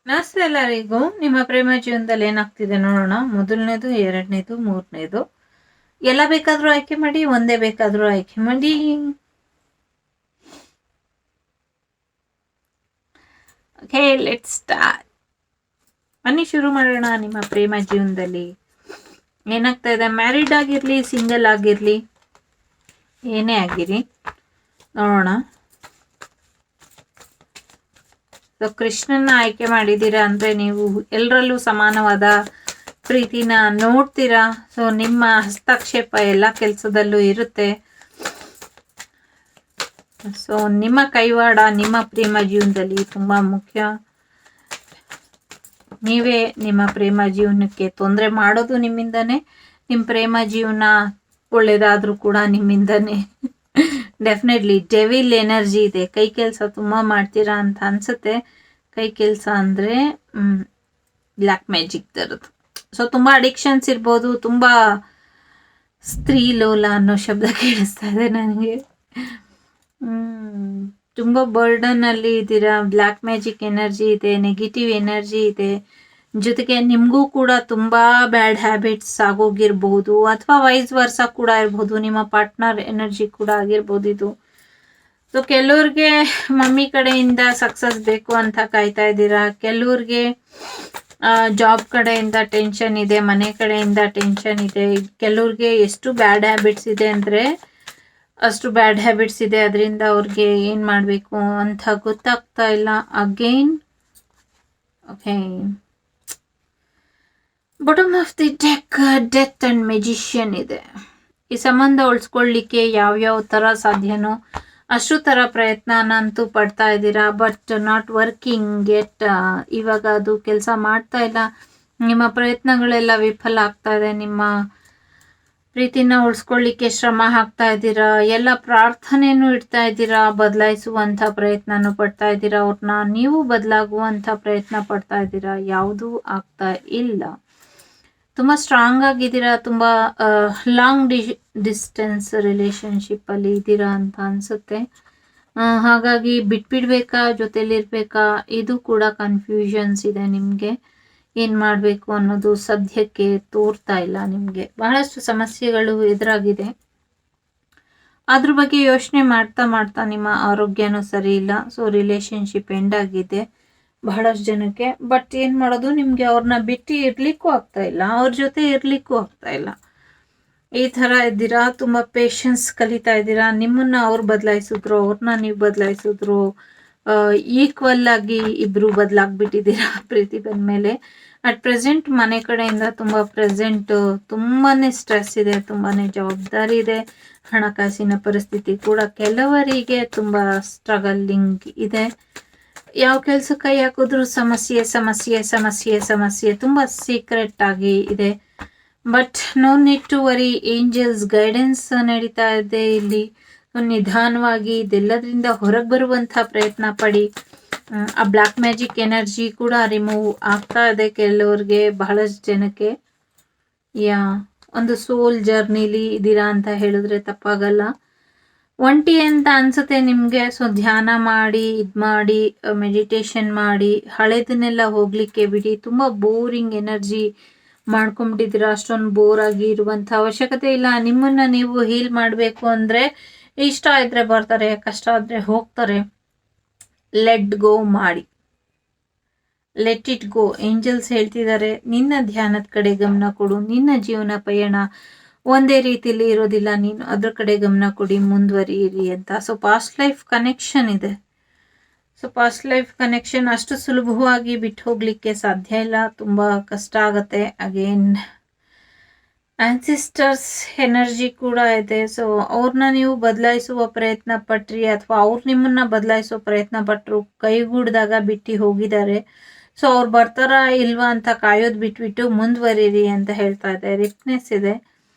ನಮಸ್ತೆ ಎಲ್ಲರಿಗೂ. ನಿಮ್ಮ ಪ್ರೇಮ ಜೀವನದಲ್ಲಿ ಏನಾಗ್ತಿದೆ ನೋಡೋಣ. ಮೊದಲನೇದು, ಎರಡನೇದು, ಮೂರನೇದು. ಎಲ್ಲ ಬೇಕಾದ್ರೂ ಆಯ್ಕೆ ಮಾಡಿ, ಒಂದೇ ಬೇಕಾದ್ರೂ ಆಯ್ಕೆ ಮಾಡಿ. Okay, let's start. ಬನ್ನಿ ಶುರು ಮಾಡೋಣ. ನಿಮ್ಮ ಪ್ರೇಮ ಜೀವನದಲ್ಲಿ ಏನಾಗ್ತಾ ಇದೆ? ಮ್ಯಾರಿಡ್ ಆಗಿರ್ಲಿ, ಸಿಂಗಲ್ ಆಗಿರ್ಲಿ, ಏನೇ ಆಗಿರಿ ನೋಡೋಣ. ಸೊ ಕೃಷ್ಣನ ಆಯ್ಕೆ ಮಾಡಿದ್ದೀರಾ ಅಂದ್ರೆ ನೀವು ಎಲ್ಲರಲ್ಲೂ ಸಮಾನವಾದ ಪ್ರೀತಿನ ನೋಡ್ತೀರಾ. ಸೊ ನಿಮ್ಮ ಹಸ್ತಕ್ಷೇಪ ಎಲ್ಲ ಕೆಲಸದಲ್ಲೂ ಇರುತ್ತೆ. ಸೊ ನಿಮ್ಮ ಕೈವಾಡ ನಿಮ್ಮ ಪ್ರೇಮ ಜೀವನದಲ್ಲಿ ತುಂಬಾ ಮುಖ್ಯ. ನೀವೇ ನಿಮ್ಮ ಪ್ರೇಮ ಜೀವನಕ್ಕೆ ತೊಂದರೆ ಮಾಡೋದು ನಿಮ್ಮಿಂದನೇ. ನಿಮ್ಮ ಪ್ರೇಮ ಜೀವನ ಒಳ್ಳೇದಾದ್ರೂ ಕೂಡ ನಿಮ್ಮಿಂದನೇ. ಡೆಫಿನೆಟ್ಲಿ ಡೆವಿಲ್ ಎನರ್ಜಿ ಇದೆ. ಕೈ ಕೆಲಸ ತುಂಬಾ ಮಾಡ್ತೀರಾ ಅಂತ ಅನ್ಸುತ್ತೆ. ಕೈ ಕೆಲಸ ಅಂದ್ರೆ ಬ್ಲ್ಯಾಕ್ ಮ್ಯಾಜಿಕ್ ತರದ್ದು. ಸೊ ತುಂಬಾ ಅಡಿಕ್ಷನ್ಸ್ ಇರ್ಬೋದು. ತುಂಬಾ ಸ್ತ್ರೀ ಲೋಲ ಅನ್ನೋ ಶಬ್ದ ಕೇಳಿಸ್ತಾ ಇದೆ ನನಗೆ. ತುಂಬಾ ಬರ್ಡನ್ ಅಲ್ಲಿ ಇದ್ದೀರಾ. ಬ್ಲ್ಯಾಕ್ ಮ್ಯಾಜಿಕ್ ಎನರ್ಜಿ ಇದೆ, ನೆಗೆಟಿವ್ ಎನರ್ಜಿ ಇದೆ. ಜೊತೆಗೆ ನಿಮಗೂ ಕೂಡ ತುಂಬಾ ಬ್ಯಾಡ್ ಹ್ಯಾಬಿಟ್ಸ್ ಆಗೋಗಿರ್ಬಹುದು, ಅಥವಾ ವೈಸ್ ವರ್ಸ ಕೂಡ ಇರ್ಬೋದು. ನಿಮ್ಮ ಪಾರ್ಟ್ನರ್ ಎನರ್ಜಿ ಕೂಡ ಆಗಿರ್ಬೋದು ಇದು. ಸೊ ಕೆಲವ್ರಿಗೆ ಮಮ್ಮಿ ಕಡೆಯಿಂದ ಸಕ್ಸಸ್ ಬೇಕು ಅಂತ ಕಾಯ್ತಾ ಇದ್ದೀರಾ. ಕೆಲವ್ರಿಗೆ ಜಾಬ್ ಕಡೆಯಿಂದ ಟೆನ್ಷನ್ ಇದೆ, ಮನೆ ಕಡೆಯಿಂದ ಟೆನ್ಷನ್ ಇದೆ. ಕೆಲವ್ರಿಗೆ ಎಷ್ಟು ಬ್ಯಾಡ್ ಹ್ಯಾಬಿಟ್ಸ್ ಇದೆ ಅಂದ್ರೆ ಅಷ್ಟು ಬ್ಯಾಡ್ ಹ್ಯಾಬಿಟ್ಸ್ ಇದೆ. ಅದರಿಂದ ಅವ್ರಿಗೆ ಏನ್ ಮಾಡ್ಬೇಕು ಅಂತ ಗೊತ್ತಾಗ್ತಾ ಇಲ್ಲ. Again okay, bottom of the deck death and magician ಇದೆ. ಈ ಸಂಬಂಧ ಉಳಿಸ್ಕೊಳ್ಳಿಕ್ಕೆ ಯಾವ್ಯಾವ ತರ ಸಾಧ್ಯನೋ ಅಷ್ಟು ತರ ಪ್ರಯತ್ನನಂತೂ ಪಡ್ತಾ ಇದ್ದೀರಾ. ಬಟ್ ನಾಟ್ ವರ್ಕಿಂಗ್ ಎಟ್. ಇವಾಗ ಅದು ಕೆಲಸ ಮಾಡ್ತಾ ಇಲ್ಲ. ನಿಮ್ಮ ಪ್ರಯತ್ನಗಳೆಲ್ಲ ವಿಫಲ ಆಗ್ತಾ ಇದೆ. ನಿಮ್ಮ ಪ್ರೀತಿನ ಉಳಿಸ್ಕೊಳ್ಳಿಕ್ಕೆ ಶ್ರಮ ಹಾಕ್ತಾ ಇದ್ದೀರಾ. ಎಲ್ಲ ಪ್ರಾರ್ಥನೆನೂ ಇಡ್ತಾ ಇದ್ದೀರಾ. ಬದಲಾಯಿಸುವಂತ ಪ್ರಯತ್ನನೂ ಪಡ್ತಾ ಇದ್ದೀರಾ. ಅವ್ರನ್ನ ನೀವು ಬದಲಾಗುವಂತ ಪ್ರಯತ್ನ ಪಡ್ತಾ ಇದ್ದೀರಾ. ಯಾವುದೂ ಆಗ್ತಾ ಇಲ್ಲ. ತುಂಬಾ ಸ್ಟ್ರಾಂಗ್ ಆಗಿದ್ದೀರಾ. ತುಂಬಾ ಲಾಂಗ್ ಡಿಸ್ಟೆನ್ಸ್ ರಿಲೇಶನ್ಶಿಪ್ ಅಲ್ಲಿ ಇದ್ದೀರಾ ಅಂತ ಅನ್ಸುತ್ತೆ. ಹಾಗಾಗಿ ಬಿಟ್ಬಿಡ್ಬೇಕಾ, ಜೊತೆಲಿರ್ಬೇಕಾ, ಇದು ಕೂಡ ಕನ್ಫ್ಯೂಷನ್ಸ್ ಇದೆ ನಿಮ್ಗೆ. ಏನ್ ಮಾಡ್ಬೇಕು ಅನ್ನೋದು ಸದ್ಯಕ್ಕೆ ತೋರ್ತಾ ಇಲ್ಲ ನಿಮ್ಗೆ. ಬಹಳಷ್ಟು ಸಮಸ್ಯೆಗಳು ಎದುರಾಗಿದೆ. ಅದ್ರ ಬಗ್ಗೆ ಯೋಚನೆ ಮಾಡ್ತಾ ಮಾಡ್ತಾ ನಿಮ್ಮ ಆರೋಗ್ಯನೂ ಸರಿ ಇಲ್ಲ. ಸೊ ರಿಲೇಶನ್ಶಿಪ್ ಎಂಡ್ ಆಗಿದೆ ಬಹಳಷ್ಟು ಜನಕ್ಕೆ. ಬಟ್ ಏನ್ ಮಾಡೋದು, ನಿಮ್ಗೆ ಅವ್ರನ್ನ ಬಿಟ್ಟು ಇರ್ಲಿಕ್ಕೂ ಆಗ್ತಾ ಇಲ್ಲ, ಅವ್ರ ಜೊತೆ ಇರ್ಲಿಕ್ಕೂ ಆಗ್ತಾ ಇಲ್ಲ. ಈ ತರ ಇದ್ದೀರಾ. ತುಂಬಾ ಪೇಶನ್ಸ್ ಕಲಿತಾ ಇದ್ದೀರಾ. ನಿಮ್ಮನ್ನ ಅವ್ರು ಬದಲಾಯಿಸಿದ್ರು, ಅವ್ರನ್ನ ನೀವು ಬದಲಾಯಿಸಿದ್ರು. ಈಕ್ವಲ್ ಆಗಿ ಇಬ್ರು ಬದಲಾಗ್ಬಿಟ್ಟಿದ್ದೀರಾ ಪ್ರೀತಿ ಬಂದ್ಮೇಲೆ. ಅಟ್ ಪ್ರೆಸೆಂಟ್ ಮನೆ ಕಡೆಯಿಂದ ತುಂಬಾ ತುಂಬಾನೇ ಸ್ಟ್ರೆಸ್ ಇದೆ, ತುಂಬಾನೇ ಜವಾಬ್ದಾರಿ ಇದೆ. ಹಣಕಾಸಿನ ಪರಿಸ್ಥಿತಿ ಕೂಡ ಕೆಲವರಿಗೆ ತುಂಬಾ ಸ್ಟ್ರಗಲಿಂಗ್ ಇದೆ. ಯಾವ ಕೆಲಸ ಕೈ ಹಾಕಿದ್ರು ಸಮಸ್ಯೆ ಸಮಸ್ಯೆ ಸಮಸ್ಯೆ ಸಮಸ್ಯೆ. ತುಂಬಾ ಸೀಕ್ರೆಟ್ ಆಗಿ ಇದೆ. But no need to worry. Angels guidance ನಡೀತಾ ಇದೆ ಇಲ್ಲಿ. ನಿಧಾನವಾಗಿ ಇದೆಲ್ಲದ್ರಿಂದ ಹೊರಗೆ ಬರುವಂತ ಪ್ರಯತ್ನ ಪಡಿ. ಆ ಬ್ಲ್ಯಾಕ್ ಮ್ಯಾಜಿಕ್ ಎನರ್ಜಿ ಕೂಡ ರಿಮೂವ್ ಆಗ್ತಾ ಇದೆ ಕೆಲವ್ರಿಗೆ, ಬಹಳಷ್ಟು ಜನಕ್ಕೆ. ಒಂದು ಸೋಲ್ ಜರ್ನಿಲಿ ಇದ್ದೀರಾ ಅಂತ ಹೇಳಿದ್ರೆ ತಪ್ಪಾಗಲ್ಲ. ಒಂಟಿ ಅಂತ ಅನ್ಸುತ್ತೆ ನಿಮ್ಗೆ. ಸೊ ಧ್ಯಾನ ಮಾಡಿ, ಮಾಡಿ, ಮೆಡಿಟೇಷನ್ ಮಾಡಿ, ಹಳೆದನ್ನೆಲ್ಲ ಹೋಗ್ಲಿಕ್ಕೆ ಬಿಡಿ. ತುಂಬಾ ಬೋರಿಂಗ್ ಎನರ್ಜಿ ಮಾಡ್ಕೊಂಡ್ಬಿಟ್ಟಿದ್ದೀರಾ. ಅಷ್ಟೊಂದು ಬೋರ್ ಆಗಿ ಇರುವಂತ ಅವಶ್ಯಕತೆ ಇಲ್ಲ. ನಿಮ್ಮನ್ನ ನೀವು ಹೀಲ್ ಮಾಡ್ಬೇಕು ಅಂದ್ರೆ ಇಷ್ಟ ಇದ್ರೆ ಬರ್ತಾರೆ, ಕಷ್ಟ ಆದ್ರೆ ಹೋಗ್ತಾರೆ. ಲೆಟ್ ಗೋ ಮಾಡಿ, ಲೆಟ್ ಇಟ್ ಗೋ. ಏಂಜಲ್ಸ್ ಹೇಳ್ತಿದ್ದಾರೆ, ನಿನ್ನ ಧ್ಯಾನದ ಕಡೆ ಗಮನ ಕೊಡು. ನಿನ್ನ ಜೀವನ ಪಯಣ ಒಂದೇ ರೀತಿಯಲ್ಲಿ ಇರೋದಿಲ್ಲ, ನೀನು ಅದ್ರ ಕಡೆ ಗಮನ ಕೊಡಿ, ಮುಂದುವರಿಯಿರಿ ಅಂತ. ಸೊ ಪಾಸ್ಟ್ ಲೈಫ್ ಕನೆಕ್ಷನ್ ಇದೆ. ಸೊ ಪಾಸ್ಟ್ ಲೈಫ್ ಕನೆಕ್ಷನ್ ಅಷ್ಟು ಸುಲಭವಾಗಿ ಬಿಟ್ಟು ಹೋಗ್ಲಿಕ್ಕೆ ಸಾಧ್ಯ ಇಲ್ಲ. ತುಂಬಾ ಕಷ್ಟ ಆಗತ್ತೆ. ಅಗೇನ್ ಆನ್ಸಿಸ್ಟರ್ಸ್ ಎನರ್ಜಿ ಕೂಡ ಇದೆ. ಸೊ ಅವ್ರನ್ನ ನೀವು ಬದಲಾಯಿಸುವ ಪ್ರಯತ್ನ ಪಟ್ರಿ, ಅಥವಾ ಅವ್ರು ನಿಮ್ಮನ್ನ ಬದಲಾಯಿಸೋ ಪ್ರಯತ್ನ ಪಟ್ರು, ಕೈಗೂಡ್ದಾಗ ಬಿಟ್ಟು ಹೋಗಿದ್ದಾರೆ. ಸೊ ಅವ್ರು ಬರ್ತಾರಾ ಇಲ್ವಾ ಅಂತ ಕಾಯೋದು ಬಿಟ್ಬಿಟ್ಟು ಮುಂದುವರಿರಿ ಅಂತ ಹೇಳ್ತಾ ಇದೆ. ರಿಪ್ನೆಸ್ ಇದೆ.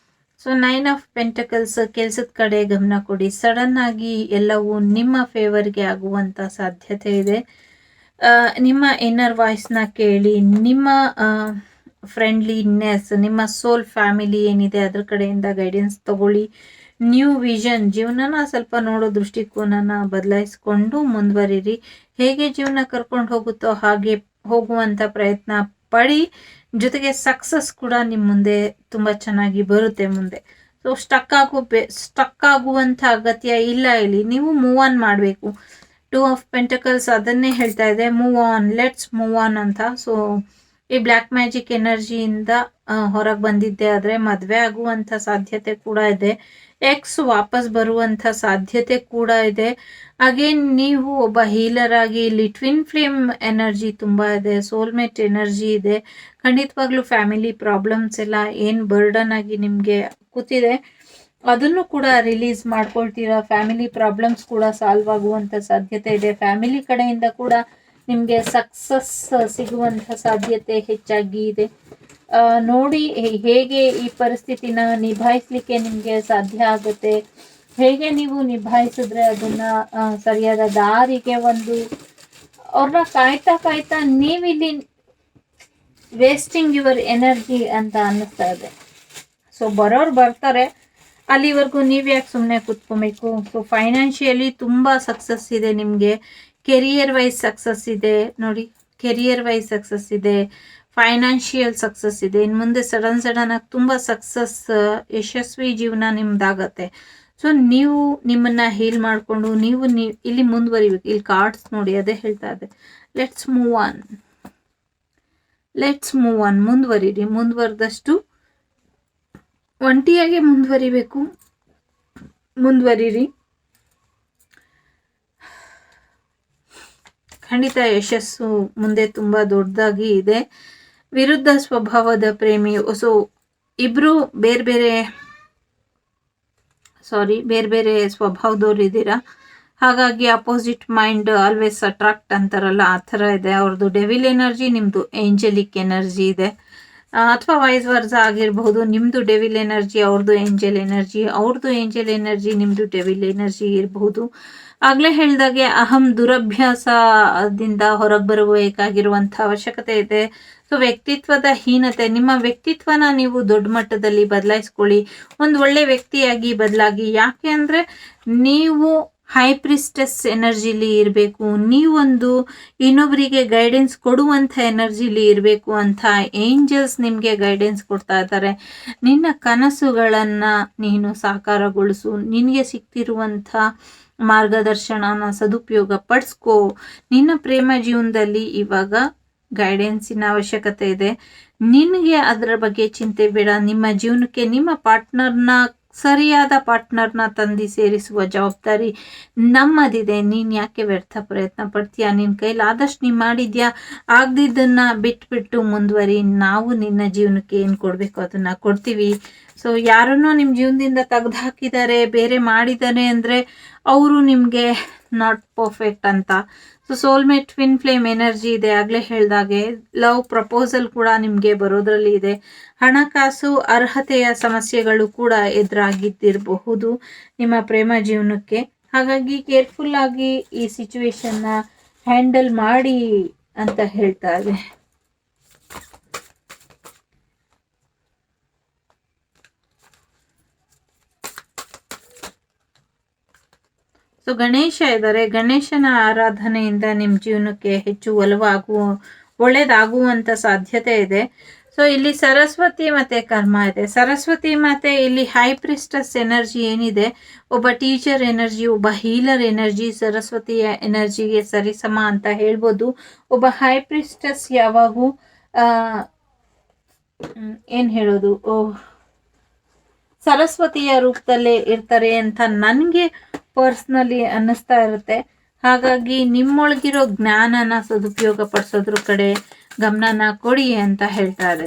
ಸೊ 9 ಆಫ್ ಪೆಂಟಕಲ್ಸ್, ಕೆಲ್ಸದ ಕಡೆ ಗಮನ ಕೊಡಿ. ಸಡನ್ ಆಗಿ ಎಲ್ಲವೂ ನಿಮ್ಮ ಫೇವರ್ಗೆ ಆಗುವಂತ ಸಾಧ್ಯತೆ ಇದೆ. ನಿಮ್ಮ ಇನ್ನರ್ ವಾಯ್ಸ್ನ ಕೇಳಿ. ನಿಮ್ಮ ಫ್ರೆಂಡ್ಲಿನೆಸ್, ನಿಮ್ಮ ಸೋಲ್ ಫ್ಯಾಮಿಲಿ ಏನಿದೆ ಅದ್ರ ಕಡೆಯಿಂದ ಗೈಡೆನ್ಸ್ ತಗೊಳ್ಳಿ. ನ್ಯೂ ವಿಷನ್, ಜೀವನನ ಸ್ವಲ್ಪ ನೋಡೋ ದೃಷ್ಟಿಕೋನನ ಬದಲಾಯಿಸ್ಕೊಂಡು ಮುಂದುವರಿರಿ. ಹೇಗೆ ಜೀವನ ಕರ್ಕೊಂಡು ಹೋಗುತ್ತೋ ಹಾಗೆ ಹೋಗುವಂಥ ಪ್ರಯತ್ನ ಪಡಿ. ಜೊತೆಗೆ ಸಕ್ಸಸ್ ಕೂಡ ನಿಮ್ಮ ಮುಂದೆ ತುಂಬ ಚೆನ್ನಾಗಿ ಬರುತ್ತೆ ಮುಂದೆ. ಸೊ ಸ್ಟಕ್ ಆಗುವಂಥ ಅಗತ್ಯ ಇಲ್ಲ. ಇಲ್ಲಿ ನೀವು ಮೂವ್ ಆನ್ ಮಾಡಬೇಕು. 2 ಆಫ್ ಪೆಂಟಕಲ್ಸ್ ಅದನ್ನೇ ಹೇಳ್ತಾ ಇದೆ, move on, let's move on ಅಂತ. ಸೊ ಈ ಬ್ಲ್ಯಾಕ್ ಮ್ಯಾಜಿಕ್ ಎನರ್ಜಿಯಿಂದ ಹೊರಗೆ ಬಂದಿದ್ದೆ ಆದರೆ ಮದುವೆ ಆಗುವಂಥ ಸಾಧ್ಯತೆ ಕೂಡ ಇದೆ. ಎಕ್ಸ್ ವಾಪಸ್ ಬರುವಂಥ ಸಾಧ್ಯತೆ ಕೂಡ ಇದೆ. ಅಗೇನ್ ನೀವು ಒಬ್ಬ ಹೀಲರ್ ಆಗಿ ಇಲ್ಲಿ ಟ್ವಿನ್ ಫ್ಲೇಮ್ ಎನರ್ಜಿ ತುಂಬ ಇದೆ, ಸೋಲ್ಮೇಟ್ ಎನರ್ಜಿ ಇದೆ. ಖಂಡಿತವಾಗ್ಲೂ ಫ್ಯಾಮಿಲಿ ಪ್ರಾಬ್ಲಮ್ಸ್ ಎಲ್ಲ ಏನು ಬರ್ಡನ್ ಆಗಿ ನಿಮಗೆ ಕೂತಿದೆ ಅದನ್ನು ಕೂಡ ರಿಲೀಸ್ ಮಾಡ್ಕೊಳ್ತೀರಾ. ಫ್ಯಾಮಿಲಿ ಪ್ರಾಬ್ಲಮ್ಸ್ ಕೂಡ ಸಾಲ್ವ್ ಆಗುವಂಥ ಸಾಧ್ಯತೆ ಇದೆ. ಫ್ಯಾಮಿಲಿ ಕಡೆಯಿಂದ ಕೂಡ ನಿಮಗೆ ಸಕ್ಸಸ್ ಸಿಗುವಂಥ ಸಾಧ್ಯತೆ ಹೆಚ್ಚಾಗಿ ಇದೆ. ನೋಡಿ ಹೇಗೆ ಈ ಪರಿಸ್ಥಿತಿನ ನಿಭಾಯಿಸ್ಲಿಕ್ಕೆ ನಿಮಗೆ ಸಾಧ್ಯ ಆಗುತ್ತೆ, ಹೇಗೆ ನೀವು ನಿಭಾಯಿಸಿದ್ರೆ ಅದನ್ನ ಸರಿಯಾದ ದಾರಿಗೆ ಅವ್ರನ್ನ ಕಾಯ್ತಾ ನೀವಿಲ್ಲಿ ವೇಸ್ಟಿಂಗ್ ಯುವರ್ ಎನರ್ಜಿ ಅಂತ ಅನ್ನಿಸ್ತಾ ಇದೆ. ಸೊ ಬರೋರು ಬರ್ತಾರೆ, ಅಲ್ಲಿವರೆಗೂ ನೀವು ಯಾಕೆ ಸುಮ್ಮನೆ ಕೂತ್ಕೊಬೇಕು. ಸೊ ಫೈನಾನ್ಷಿಯಲಿ ತುಂಬ ಸಕ್ಸಸ್ ಇದೆ ನಿಮಗೆ. ಕೆರಿಯರ್ ವೈಸ್ ಸಕ್ಸಸ್ ಇದೆ ನೋಡಿ, ಕೆರಿಯರ್ ವೈಸ್ ಸಕ್ಸಸ್ ಇದೆ, ಫೈನಾನ್ಷಿಯಲ್ ಸಕ್ಸಸ್ ಇದೆ. ಇನ್ನು ಮುಂದೆ ಸಡನ್ ಆಗಿ ತುಂಬ ಸಕ್ಸಸ್, ಯಶಸ್ವಿ ಜೀವನ ನಿಮ್ದಾಗತ್ತೆ. ಸೊ ನೀವು ನಿಮ್ಮನ್ನ ಹೀಲ್ ಮಾಡಿಕೊಂಡು ನೀವು ಇಲ್ಲಿ ಮುಂದುವರಿಬೇಕು. ಇಲ್ಲಿ ಕಾರ್ಡ್ಸ್ ನೋಡಿ ಅದೇ ಹೇಳ್ತಾ ಇದೆ, ಲೆಟ್ಸ್ ಮೂವ್ ಆನ್, ಮುಂದುವರಿರಿ. ಮುಂದುವರೆದಷ್ಟು ಒಂಟಿಯಾಗಿ ಮುಂದುವರಿರಿ. ಖಂಡಿತ ಯಶಸ್ಸು ಮುಂದೆ ತುಂಬ ದೊಡ್ಡದಾಗಿ ಇದೆ. ವಿರುದ್ಧ ಸ್ವಭಾವದ ಪ್ರೇಮಿ, ಸೊ ಇಬ್ರು ಬೇರೆ ಬೇರೆ ಸ್ವಭಾವದವ್ರು ಇದ್ದೀರಾ. ಹಾಗಾಗಿ ಅಪೋಸಿಟ್ ಮೈಂಡ್ ಆಲ್ವೇಸ್ ಅಟ್ರಾಕ್ಟ್ ಅಂತಾರಲ್ಲ, ಆ ಥರ ಇದೆ. ಅವ್ರದ್ದು ಡೆವಿಲ್ ಎನರ್ಜಿ, ನಿಮ್ಮದು ಏಂಜಲಿಕ್ ಎನರ್ಜಿ ಇದೆ. ಅಥವಾ ವೈಸ್ ವರ್ಸ ಆಗಿರಬಹುದು. ನಿಮ್ಮದು ಡೆವಿಲ್ ಎನರ್ಜಿ, ಅವ್ರದ್ದು ಏಂಜಲ್ ಎನರ್ಜಿ, ಅವ್ರದ್ದು ಏಂಜಲ್ ಎನರ್ಜಿ, ನಿಮ್ಮದು ಡೆವಿಲ್ ಎನರ್ಜಿ ಇರಬಹುದು. ಆಗಲೇ ಹೇಳಿದಾಗೆ ಅಹಂ ದುರಭ್ಯಾಸದಿಂದ ಹೊರಗೆ ಬರಬೇಕಾಗಿರುವಂಥ ಅವಶ್ಯಕತೆ ಇದೆ. ಸೊ ವ್ಯಕ್ತಿತ್ವದ ಹೀನತೆ, ನಿಮ್ಮ ವ್ಯಕ್ತಿತ್ವನ ನೀವು ದೊಡ್ಡ ಮಟ್ಟದಲ್ಲಿ ಬದಲಾಯಿಸ್ಕೊಳ್ಳಿ. ಒಂದು ಒಳ್ಳೆ ವ್ಯಕ್ತಿಯಾಗಿ ಬದಲಾಗಿ. ಯಾಕೆ ಅಂದರೆ ನೀವು ಹೈ ಪ್ರಿಸ್ಟೆಸ್ ಎನರ್ಜಿಲಿ ಇರಬೇಕು, ನೀವೊಂದು ಇನ್ನೊಬ್ಬರಿಗೆ ಗೈಡೆನ್ಸ್ ಕೊಡುವಂಥ ಎನರ್ಜಿಲಿ ಇರಬೇಕು ಅಂತ ಏಂಜಲ್ಸ್ ನಿಮಗೆ ಗೈಡೆನ್ಸ್ ಕೊಡ್ತಾ ಇದ್ದಾರೆ. ನಿನ್ನ ಕನಸುಗಳನ್ನು ನೀನು ಸಾಕಾರಗೊಳಿಸು, ನಿನಗೆ ಸಿಗ್ತಿರುವಂಥ ಮಾರ್ಗದರ್ಶನನ ಸದುಪಯೋಗ ಪಡಿಸ್ಕೋ. ನಿನ್ನ ಪ್ರೇಮ ಜೀವನದಲ್ಲಿ ಇವಾಗ ಗೈಡೆನ್ಸಿನ ಅವಶ್ಯಕತೆ ಇದೆ. ನಿನಗೆ ಅದರ ಬಗ್ಗೆ ಚಿಂತೆ ಬೇಡ. ನಿಮ್ಮ ಜೀವನಕ್ಕೆ ನಿಮ್ಮ ಸರಿಯಾದ ಪಾರ್ಟ್ನರ್ನ ತಂದು ಸೇರಿಸುವ ಜವಾಬ್ದಾರಿ ನಮ್ಮದಿದೆ. ನೀನು ಯಾಕೆ ವ್ಯರ್ಥ ಪ್ರಯತ್ನ ಪಡ್ತೀಯಾ? ನಿನ್ನ ಕೈಲಿ ಆದಷ್ಟು ನೀನು ಮಾಡಿದ್ಯಾ, ಆಗದಿದ್ದನ್ನು ಬಿಟ್ಬಿಟ್ಟು ಮುಂದುವರಿ. ನಾವು ನಿನ್ನ ಜೀವನಕ್ಕೆ ಏನು ಕೊಡಬೇಕು ಅದನ್ನು ಕೊಡ್ತೀವಿ. ಸೊ ಯಾರನ್ನೋ ನಿಮ್ಮ ಜೀವನದಿಂದ ತೆಗೆದು ಹಾಕಿದ್ದಾರೆ, ಬೇರೆ ಮಾಡಿದ್ದಾರೆ ಅಂದರೆ ಅವರು ನಿಮಗೆ ನಾಟ್ ಪರ್ಫೆಕ್ಟ್ ಅಂತ. So soulmate twin flame energy ಇದೆ. ಆಗಲೇ ಹೇಳಿದಾಗೆ ಲವ್ ಪ್ರಪೋಸಲ್ ಕೂಡ ನಿಮಗೆ ಬರೋದ್ರಲ್ಲಿ ಇದೆ. ಹಣಕಾಸು ಅರ್ಹತೆಯ ಸಮಸ್ಯೆಗಳು ಕೂಡ ಎದುರಾಗಿದ್ದಿರಬಹುದು ನಿಮ್ಮ ಪ್ರೇಮ ಜೀವನಕ್ಕೆ. ಹಾಗಾಗಿ ಕೇರ್ಫುಲ್ ಆಗಿ ಈ ಸಿಚುವೇಶನ್ನ ಹ್ಯಾಂಡಲ್ ಮಾಡಿ ಅಂತ ಹೇಳ್ತಾ ಇದೆ. ಸೊ ಗಣೇಶ ಇದ್ದಾರೆ. ಗಣೇಶನ ಆರಾಧನೆಯಿಂದ ನಿಮ್ಮ ಜೀವನಕ್ಕೆ ಹೆಚ್ಚು ಒಳ್ಳೇದಾಗುವಂಥ ಸಾಧ್ಯತೆ ಇದೆ. ಸೊ ಇಲ್ಲಿ ಸರಸ್ವತಿ ಮತ್ತೆ ಕರ್ಮ ಇದೆ. ಸರಸ್ವತಿ ಮತ್ತೆ ಇಲ್ಲಿ ಹೈ ಪ್ರಿಸ್ಟಸ್ ಎನರ್ಜಿ ಏನಿದೆ, ಒಬ್ಬ ಟೀಚರ್ ಎನರ್ಜಿ, ಒಬ್ಬ ಹೀಲರ್ ಎನರ್ಜಿ ಸರಸ್ವತಿಯ ಎನರ್ಜಿಗೆ ಸರಿಸಮ ಅಂತ ಹೇಳ್ಬೋದು. ಒಬ್ಬ ಹೈ ಪ್ರಿಸ್ಟಸ್ ಯಾವಾಗೂ ಏನು ಹೇಳೋದು, ಸರಸ್ವತಿಯ ರೂಪದಲ್ಲೇ ಇರ್ತಾರೆ ಅಂತ ನನಗೆ ಪರ್ಸ್ನಲಿ ಅನ್ನಿಸ್ತಾ ಇರುತ್ತೆ. ಹಾಗಾಗಿ ನಿಮ್ಮೊಳಗಿರೋ ಜ್ಞಾನನ ಸದುಪಯೋಗ ಪಡಿಸೋದ್ರ ಕಡೆ ಗಮನನ ಕೊಡಿ ಅಂತ ಹೇಳ್ತಾ ಇದೆ.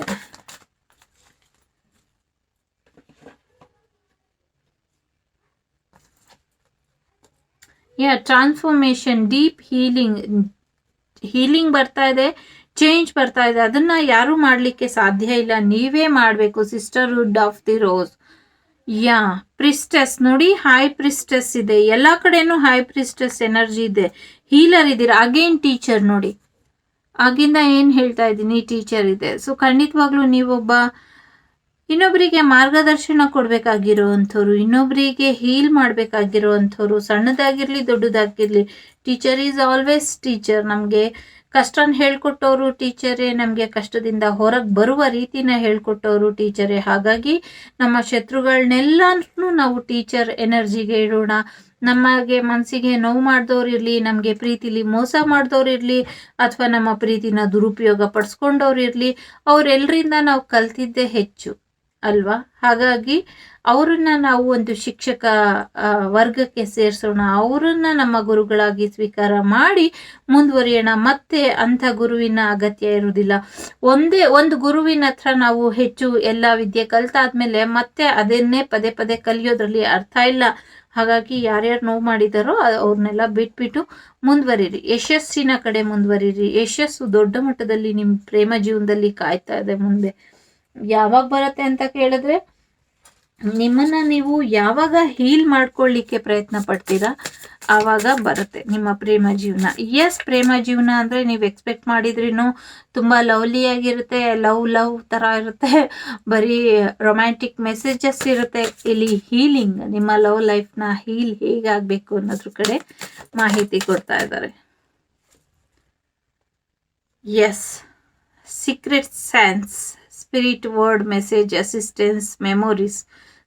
ಟ್ರಾನ್ಸ್ಫಾರ್ಮೇಶನ್, ಡೀಪ್ ಹೀಲಿಂಗ್ ಬರ್ತಾ ಇದೆ, ಚೇಂಜ್ ಬರ್ತಾ ಇದೆ. ಅದನ್ನ ಯಾರು ಮಾಡ್ಲಿಕ್ಕೆ ಸಾಧ್ಯ ಇಲ್ಲ, ನೀವೇ ಮಾಡಬೇಕು. ಸಿಸ್ಟರ್ಹುಡ್ ಆಫ್ ದಿ ರೋಸ್. ಪ್ರಿಸ್ಟೆಸ್ ನೋಡಿ, ಹೈ ಪ್ರಿಸ್ಟೆಸ್ ಇದೆ. ಎಲ್ಲ ಕಡೆನೂ ಹೈ ಪ್ರಿಸ್ಟೆಸ್ ಎನರ್ಜಿ ಇದೆ. ಹೀಲರ್ ಇದ್ದೀರಾ. ಅಗೇನ್ ಟೀಚರ್ ನೋಡಿ, ಆಗಿಂದ ಏನು ಹೇಳ್ತಾ ಇದ್ದೀನಿ, ಟೀಚರ್ ಇದೆ. ಸೊ ಖಂಡಿತವಾಗ್ಲೂ ನೀವೊಬ್ಬ ಇನ್ನೊಬ್ಬರಿಗೆ ಮಾರ್ಗದರ್ಶನ ಕೊಡಬೇಕಾಗಿರುವಂಥವ್ರು, ಇನ್ನೊಬ್ಬರಿಗೆ ಹೀಲ್ ಮಾಡಬೇಕಾಗಿರುವಂಥವ್ರು, ಸಣ್ಣದಾಗಿರಲಿ ದೊಡ್ಡದಾಗಿರಲಿ. Teacher is always teacher. ನಮಗೆ ಕಷ್ಟನ ಹೇಳ್ಕೊಟ್ಟವರು ಟೀಚರೇ, ನಮಗೆ ಕಷ್ಟದಿಂದ ಹೊರಗೆ ಬರುವ ರೀತಿನ ಹೇಳ್ಕೊಟ್ಟವರು ಟೀಚರೇ. ಹಾಗಾಗಿ ನಮ್ಮ ಶತ್ರುಗಳನ್ನೆಲ್ಲನೂ ನಾವು ಟೀಚರ್ ಎನರ್ಜಿಗೆ ಇಡೋಣ. ನಮಗೆ ಮನಸ್ಸಿಗೆ ನೋವು ಮಾಡಿದವ್ರು ಇರಲಿ, ನಮಗೆ ಪ್ರೀತಿಲಿ ಮೋಸ ಮಾಡಿದವ್ರು ಇರಲಿ, ಅಥವಾ ನಮ್ಮ ಪ್ರೀತಿನ ದುರುಪಯೋಗ ಪಡಿಸ್ಕೊಂಡವ್ರು ಇರಲಿ, ಅವರೆಲ್ಲರಿಂದ ನಾವು ಕಲ್ತಿದ್ದೇ ಹೆಚ್ಚು ಅಲ್ವಾ? ಹಾಗಾಗಿ ಅವರನ್ನ ನಾವು ಒಂದು ಶಿಕ್ಷಕ ವರ್ಗಕ್ಕೆ ಸೇರಿಸೋಣ, ಅವರನ್ನ ನಮ್ಮ ಗುರುಗಳಾಗಿ ಸ್ವೀಕಾರ ಮಾಡಿ ಮುಂದುವರಿಯೋಣ. ಮತ್ತೆ ಅಂಥ ಗುರುವಿನ ಅಗತ್ಯ ಇರುವುದಿಲ್ಲ. ಒಂದು ಗುರುವಿನ ಹತ್ರ ನಾವು ಹೆಚ್ಚು ಎಲ್ಲ ವಿದ್ಯೆ ಕಲ್ತಾದ್ಮೇಲೆ ಮತ್ತೆ ಅದನ್ನೇ ಪದೇ ಪದೇ ಕಲಿಯೋದ್ರಲ್ಲಿ ಅರ್ಥ ಇಲ್ಲ. ಹಾಗಾಗಿ ಯಾರ್ಯಾರು ನೋವು ಮಾಡಿದಾರೋ ಅವ್ರನ್ನೆಲ್ಲ ಬಿಟ್ಬಿಟ್ಟು ಮುಂದುವರಿರಿ, ಯಶಸ್ಸಿನ ಕಡೆ ಮುಂದುವರಿರಿ. ಯಶಸ್ಸು ದೊಡ್ಡ ಮಟ್ಟದಲ್ಲಿ ನಿಮ್ಮ ಪ್ರೇಮ ಜೀವನದಲ್ಲಿ ಕಾಯ್ತಾ ಇದೆ. ಮುಂದೆ ಯಾವಾಗ ಬರುತ್ತೆ ಅಂತ ಕೇಳಿದ್ರೆ, ನಿಮ್ಮನ್ನ ನೀವು ಯಾವಾಗ ಹೀಲ್ ಮಾಡ್ಕೊಳ್ಳಿಕ್ಕೆ ಪ್ರಯತ್ನ ಪಡ್ತೀರಾ ಆವಾಗ ಬರುತ್ತೆ ನಿಮ್ಮ ಪ್ರೇಮ ಜೀವನ. ಪ್ರೇಮ ಜೀವನ ಅಂದರೆ ನೀವು ಎಕ್ಸ್ಪೆಕ್ಟ್ ಮಾಡಿದ್ರೂ ತುಂಬ ಲವ್ಲಿ ಆಗಿರುತ್ತೆ, ಲವ್ ಥರ ಇರುತ್ತೆ, ಬರೀ ರೊಮ್ಯಾಂಟಿಕ್ ಮೆಸೇಜಸ್ ಇರುತ್ತೆ. ಇಲ್ಲಿ ಹೀಲಿಂಗ್, ನಿಮ್ಮ ಲವ್ ಲೈಫ್ನ ಹೀಲ್ ಹೇಗಾಗಬೇಕು ಅನ್ನೋದ್ರ ಕಡೆ ಮಾಹಿತಿ ಕೊಡ್ತಾ ಇದ್ದಾರೆ. Secret sense, spirit word, message, assistance, memories.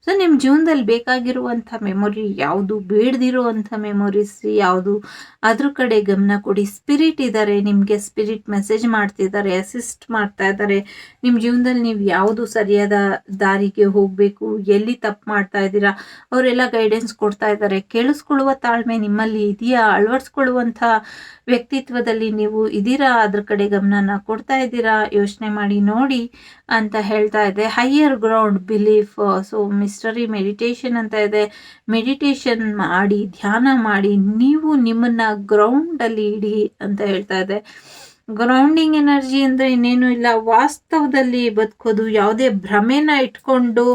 So ನಿಮ್ಮ ಜೀವನದಲ್ಲಿ ಬೇಕಾಗಿರುವಂಥ ಮೆಮೊರಿ ಯಾವುದು, ಬೇಡದಿರುವಂಥ ಮೆಮೊರೀಸ್ ಯಾವುದು, ಅದ್ರ ಕಡೆ ಗಮನ ಕೊಡಿ. ಸ್ಪಿರಿಟ್ ಇದ್ದಾರೆ, ನಿಮಗೆ ಸ್ಪಿರಿಟ್ ಮೆಸೇಜ್ ಮಾಡ್ತಿದ್ದಾರೆ, ಅಸಿಸ್ಟ್ ಮಾಡ್ತಾ ಇದ್ದಾರೆ. ನಿಮ್ಮ ಜೀವನದಲ್ಲಿ ನೀವು ಯಾವುದು ಸರಿಯಾದ ದಾರಿಗೆ ಹೋಗಬೇಕು, ಎಲ್ಲಿ ತಪ್ಪು ಮಾಡ್ತಾ ಇದ್ದೀರಾ, ಅವರೆಲ್ಲ ಗೈಡೆನ್ಸ್ ಕೊಡ್ತಾ ಇದ್ದಾರೆ. ಕೇಳಿಸ್ಕೊಳ್ಳುವ ತಾಳ್ಮೆ ನಿಮ್ಮಲ್ಲಿ ಇದೆಯಾ, ಅಳವಡಿಸ್ಕೊಳ್ಳುವಂಥ ವ್ಯಕ್ತಿತ್ವದಲ್ಲಿ ನೀವು ಇದ್ದೀರಾ, ಅದ್ರ ಕಡೆ ಗಮನನ ಕೊಡ್ತಾ ಇದ್ದೀರಾ, ಯೋಚನೆ ಮಾಡಿ ನೋಡಿ ಅಂತ ಹೇಳ್ತಾ ಇದೆ. Higher ground belief. So mystery meditation ಅಂತ ಇದೆ. ಮೆಡಿಟೇಷನ್ ಮಾಡಿ, ಧ್ಯಾನ ಮಾಡಿ, ನೀವು ನಿಮ್ಮನ್ನ ಗ್ರೌಂಡಲ್ಲಿ ಇಡಿ ಅಂತ ಹೇಳ್ತಾ ಇದೆ. ಗ್ರೌಂಡಿಂಗ್ ಎನರ್ಜಿ ಅಂದರೆ ಇನ್ನೇನು ಇಲ್ಲ, ವಾಸ್ತವದಲ್ಲಿ ಬದುಕೋದು, ಯಾವುದೇ ಭ್ರಮೆನ ಇಟ್ಕೊಂಡು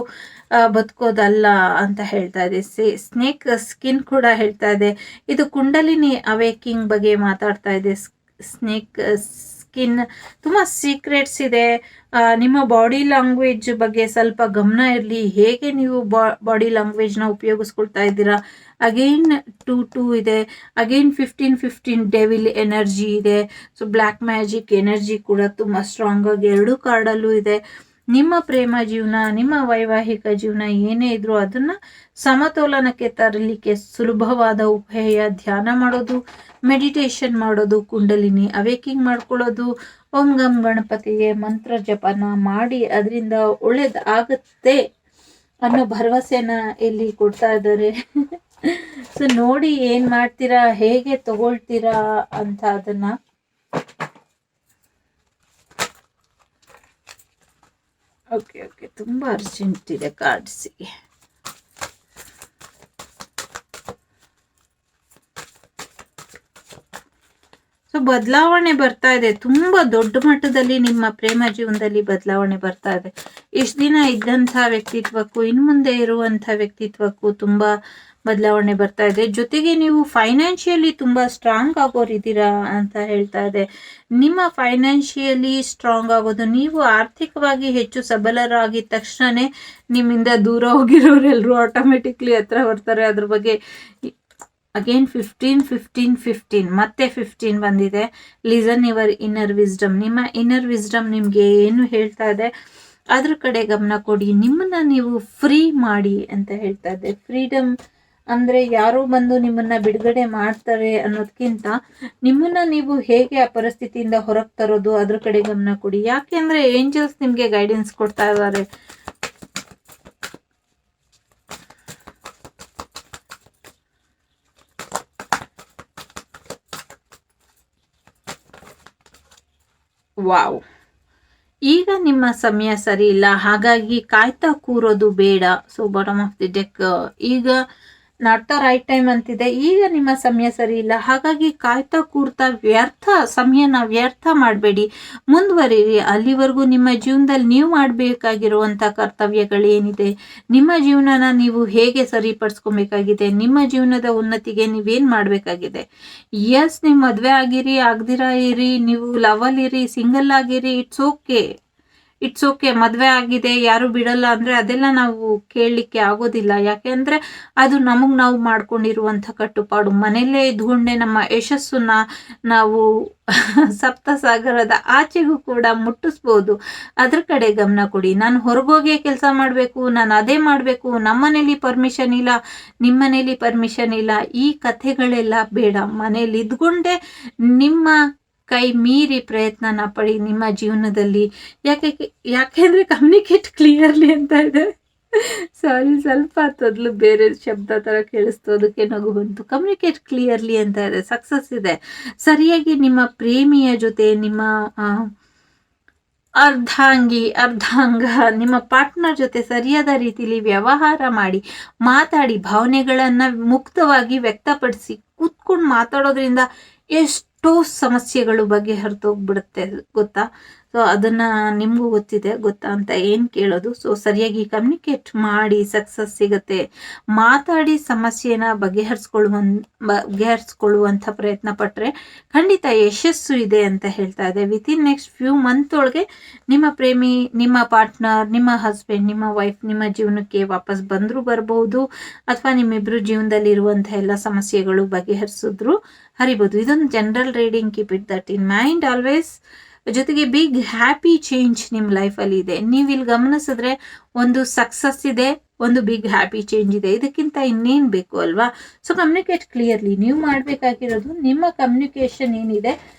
ಬದುಕೋದಲ್ಲ ಅಂತ ಹೇಳ್ತಾ ಇದೆ. ಸ್ನೇಕ್ ಸ್ಕಿನ್ ಕೂಡ ಹೇಳ್ತಾ ಇದೆ. ಇದು ಕುಂಡಲಿನಿ ಅವೇಕಿಂಗ್ ಬಗ್ಗೆ ಮಾತಾಡ್ತಾ ಇದೆ. ಸ್ನೇಕ್ ಸ್ಕಿನ್ ತುಂಬ ಸೀಕ್ರೆಟ್ಸ್ ಇದೆ. ನಿಮ್ಮ ಬಾಡಿ ಲ್ಯಾಂಗ್ವೇಜ್ ಬಗ್ಗೆ ಸ್ವಲ್ಪ ಗಮನ ಇರಲಿ. ಹೇಗೆ ನೀವು ಬಾಡಿ ಲ್ಯಾಂಗ್ವೇಜ್ನ ಉಪಯೋಗಿಸ್ಕೊಳ್ತಾ ಇದ್ದೀರಾ. ಅಗೈನ್ 2 ಇದೆ. ಅಗೈನ್ 15 ಡೆವಿಲ್ ಎನರ್ಜಿ ಇದೆ. ಸೊ ಬ್ಲ್ಯಾಕ್ ಮ್ಯಾಜಿಕ್ ಎನರ್ಜಿ ಕೂಡ ತುಂಬ ಸ್ಟ್ರಾಂಗ್ ಆಗಿ 2 ಕಾರ್ಡಲ್ಲೂ ಇದೆ. ನಿಮ್ಮ ಪ್ರೇಮ ಜೀವನ, ನಿಮ್ಮ ವೈವಾಹಿಕ ಜೀವನ ಏನೇ ಇದ್ರೂ ಅದನ್ನು ಸಮತೋಲನಕ್ಕೆ ತರಲಿಕ್ಕೆ ಸುಲಭವಾದ ಉಪಾಯ ಧ್ಯಾನ ಮಾಡೋದು, ಮೆಡಿಟೇಷನ್ ಮಾಡೋದು, ಕುಂಡಲಿನಿ ಅವೇಕಿಂಗ್ ಮಾಡ್ಕೊಳ್ಳೋದು, ಓಂ ಗಂ ಗಣಪತಿಗೆ ಮಂತ್ರ ಜಪನ ಮಾಡಿ ಅದರಿಂದ ಒಳ್ಳೇದಾಗುತ್ತೆ ಅನ್ನೋ ಭರವಸೆನ ಇಲ್ಲಿ ಕೊಡ್ತಾ ಇದ್ದಾರೆ. ಸೊ ನೋಡಿ ಏನು ಮಾಡ್ತೀರಾ, ಹೇಗೆ ತಗೊಳ್ತೀರಾ ಅಂತ ಅದನ್ನ. ಓಕೆ ತುಂಬ ಅರ್ಜೆಂಟ್ ಇದೆ ಕಾರ್ಡ್ಸಿಗೆ. ಸೊ ಬದಲಾವಣೆ ಬರ್ತಾ ಇದೆ, ತುಂಬ ದೊಡ್ಡ ಮಟ್ಟದಲ್ಲಿ ನಿಮ್ಮ ಪ್ರೇಮ ಜೀವನದಲ್ಲಿ ಬದಲಾವಣೆ ಬರ್ತಾ ಇದೆ. ಇಷ್ಟು ದಿನ ಇದ್ದಂಥ ವ್ಯಕ್ತಿತ್ವಕ್ಕೂ ಇನ್ನು ಮುಂದೆ ಇರುವಂಥ ವ್ಯಕ್ತಿತ್ವಕ್ಕೂ ತುಂಬ ಬದಲಾವಣೆ ಬರ್ತಾ ಇದೆ. ಜೊತೆಗೆ ನೀವು ಫೈನಾನ್ಷಿಯಲಿ ತುಂಬ ಸ್ಟ್ರಾಂಗ್ ಆಗೋರಿದ್ದೀರಾ ಅಂತ ಹೇಳ್ತಾ ಇದೆ. ನಿಮ್ಮ ಫೈನಾನ್ಷಿಯಲಿ ಸ್ಟ್ರಾಂಗ್ ಆಗೋದು, ನೀವು ಆರ್ಥಿಕವಾಗಿ ಹೆಚ್ಚು ಸಬಲರಾಗಿದ್ದ ತಕ್ಷಣವೇ ನಿಮ್ಮಿಂದ ದೂರ ಹೋಗಿರೋರೆಲ್ಲರೂ ಆಟೋಮೆಟಿಕ್ಲಿ ಹತ್ರ ಬರ್ತಾರೆ. ಅದ್ರ ಬಗ್ಗೆ ಅಗೇನ್ 15 ಮತ್ತೆ 15 ಬಂದಿದೆ. Listen your inner wisdom. ನಿಮ್ಮ ಇನ್ನರ್ ವಿಸ್ಡಮ್ ನಿಮಗೆ ಏನು ಹೇಳ್ತಾ ಇದೆ ಅದ್ರ ಕಡೆ ಗಮನ ಕೊಡಿ. ನಿಮ್ಮನ್ನ ನೀವು ಫ್ರೀ ಮಾಡಿ ಅಂತ ಹೇಳ್ತಾ ಇದೆ. ಫ್ರೀಡಮ್ ಅಂದರೆ ಯಾರೋ ಬಂದು ನಿಮ್ಮನ್ನ ಬಿಡುಗಡೆ ಮಾಡ್ತಾರೆ ಅನ್ನೋದಕ್ಕಿಂತ ನಿಮ್ಮನ್ನ ನೀವು ಹೇಗೆ ಆ ಪರಿಸ್ಥಿತಿಯಿಂದ ಹೊರಗೆ ತರೋದು ಅದ್ರ ಕಡೆ ಗಮನ ಕೊಡಿ. ಯಾಕೆಂದರೆ ಏಂಜಲ್ಸ್ ನಿಮಗೆ ಗೈಡೆನ್ಸ್ ಕೊಡ್ತಾ ಇದ್ದಾರೆ. ವಾವ್, ಈಗ ನಿಮ್ಮ ಸಮಯ ಸರಿ ಇಲ್ಲ, ಹಾಗಾಗಿ ಕಾಯ್ತಾ ಕೂರೋದು ಬೇಡ. So bottom of the deck ಈಗ ನಾಟ್ ದ ರೈಟ್ ಟೈಮ್ ಅಂತಿದೆ. ಈಗ ನಿಮ್ಮ ಸಮಯ ಸರಿ ಇಲ್ಲ, ಹಾಗಾಗಿ ಕಾಯ್ತಾ ಕೂರ್ತಾ ಸಮಯನ ವ್ಯರ್ಥ ಮಾಡಬೇಡಿ, ಮುಂದುವರಿರಿ. ಅಲ್ಲಿವರೆಗೂ ನಿಮ್ಮ ಜೀವನದಲ್ಲಿ ನೀವು ಮಾಡಬೇಕಾಗಿರುವಂಥ ಕರ್ತವ್ಯಗಳೇನಿದೆ, ನಿಮ್ಮ ಜೀವನನ ನೀವು ಹೇಗೆ ಸರಿಪಡಿಸ್ಕೊಬೇಕಾಗಿದೆ, ನಿಮ್ಮ ಜೀವನದ ಉನ್ನತಿಗೆ ನೀವೇನು ಮಾಡಬೇಕಾಗಿದೆ. ನೀವು ಮದುವೆ ಆಗಿರಿ, ಆಗದಿರಾ ಇರಿ, ನೀವು ಲವಲ್ಲಿರಿ, ಸಿಂಗಲ್ ಆಗಿರಿ, ಇಟ್ಸ್ ಓಕೆ. ಇಟ್ಸ್ ಓಕೆ, ಮದುವೆ ಆಗಿದೆ ಯಾರು ಬಿಡಲ್ಲ ಅಂದರೆ ಅದೆಲ್ಲ ನಾವು ಕೇಳಲಿಕ್ಕೆ ಆಗೋದಿಲ್ಲ. ಯಾಕೆ ಅಂದರೆ ಅದು ನಮಗೆ ನಾವು ಮಾಡ್ಕೊಂಡಿರುವಂಥ ಕಟ್ಟುಪಾಡು. ಮನೆಯಲ್ಲೇ ಇದ್ಕೊಂಡೆ ನಮ್ಮ ಯಶಸ್ಸನ್ನ ನಾವು ಸಪ್ತ ಸಾಗರದ ಆಚೆಗೂ ಕೂಡ ಮುಟ್ಟಿಸ್ಬೋದು. ಅದ್ರ ಕಡೆ ಗಮನ ಕೊಡಿ. ನಾನು ಹೊರಗೋಗಿ ಕೆಲಸ ಮಾಡಬೇಕು, ನಾನು ಅದೇ ಮಾಡಬೇಕು, ನಮ್ಮನೇಲಿ ಪರ್ಮಿಷನ್ ಇಲ್ಲ, ನಿಮ್ಮನೇಲಿ ಪರ್ಮಿಷನ್ ಇಲ್ಲ, ಈ ಕಥೆಗಳೆಲ್ಲ ಬೇಡ. ಮನೇಲಿ ಇದ್ಕೊಂಡೆ ನಿಮ್ಮ ಕೈ ಮೀರಿ ಪ್ರಯತ್ನನ ಪಡಿ ನಿಮ್ಮ ಜೀವನದಲ್ಲಿ. ಯಾಕೆಂದ್ರೆ ಕಮ್ಯುನಿಕೇಟ್ ಕ್ಲಿಯರ್ಲಿ ಅಂತ ಇದೆ. ಸಾರಿ, ಸ್ವಲ್ಪ ತೊದಲು ಬೇರೆ ಶಬ್ದ ತರ ಕೇಳಿಸ್ತು, ಅದಕ್ಕೆ ನಗು ಬಂತು. ಕಮ್ಯುನಿಕೇಟ್ ಕ್ಲಿಯರ್ಲಿ ಅಂತ ಇದೆ, ಸಕ್ಸಸ್ ಇದೆ. ಸರಿಯಾಗಿ ನಿಮ್ಮ ಪ್ರೇಮಿಯ ಜೊತೆ, ನಿಮ್ಮ ಅರ್ಧಾಂಗ, ನಿಮ್ಮ ಪಾರ್ಟ್ನರ್ ಜೊತೆ ಸರಿಯಾದ ರೀತಿಯಲ್ಲಿ ವ್ಯವಹಾರ ಮಾಡಿ, ಮಾತಾಡಿ, ಭಾವನೆಗಳನ್ನ ಮುಕ್ತವಾಗಿ ವ್ಯಕ್ತಪಡಿಸಿ. ಕೂತ್ಕೊಂಡು ಮಾತಾಡೋದ್ರಿಂದ ಎಷ್ಟೋ ಸಮಸ್ಯೆಗಳು ಬಗೆಹರಿದೋಗ್ಬಿಡುತ್ತೆ ಗೊತ್ತಾ. ಸೊ ಅದನ್ನ ನಿಮಗೂ ಗೊತ್ತಿದೆ ಗೊತ್ತಾ ಅಂತ ಏನು ಕೇಳೋದು. ಸೊ ಸರಿಯಾಗಿ ಕಮ್ಯುನಿಕೇಟ್ ಮಾಡಿ ಸಕ್ಸಸ್ ಸಿಗತ್ತೆ. ಮಾತಾಡಿ ಸಮಸ್ಯೆನ ಬಗೆಹರಿಸ್ಕೊಳ್ಳುವಂಥ ಪ್ರಯತ್ನ ಪಟ್ಟರೆ ಖಂಡಿತ ಯಶಸ್ಸು ಇದೆ ಅಂತ ಹೇಳ್ತಾ ಇದೆ. ವಿತಿನ್ ನೆಕ್ಸ್ಟ್ ಫ್ಯೂ ಮಂತ್ ಒಳಗೆ ನಿಮ್ಮ ಪ್ರೇಮಿ, ನಿಮ್ಮ ಪಾರ್ಟ್ನರ್, ನಿಮ್ಮ ಹಸ್ಬೆಂಡ್, ನಿಮ್ಮ ವೈಫ್ ನಿಮ್ಮ ಜೀವನಕ್ಕೆ ವಾಪಸ್ ಬಂದರೂ ಬರಬಹುದು, ಅಥವಾ ನಿಮ್ಮಿಬ್ರು ಜೀವನದಲ್ಲಿ ಇರುವಂಥ ಎಲ್ಲ ಸಮಸ್ಯೆಗಳು ಬಗೆಹರಿಸಿದ್ರು ಹರಿಬೋದು. ಇದೊಂದು general reading, keep it that in mind always. ಜೊತೆಗೆ ಬಿಗ್ ಹ್ಯಾಪಿ ಚೇಂಜ್ ನಿಮ್ಮ ಲೈಫಲ್ಲಿ ಇದೆ. ನೀವು ಇಲ್ಲಿ ಗಮನಿಸಿದ್ರೆ ಒಂದು ಸಕ್ಸಸ್ ಇದೆ, ಒಂದು ಬಿಗ್ ಹ್ಯಾಪಿ ಚೇಂಜ್ ಇದೆ. ಇದಕ್ಕಿಂತ ಇನ್ನೇನು ಬೇಕು ಅಲ್ವಾ. So communicate clearly. ನೀವು ಮಾಡಬೇಕಾಗಿರೋದು ನಿಮ್ಮ ಕಮ್ಯುನಿಕೇಶನ್ ಏನಿದೆ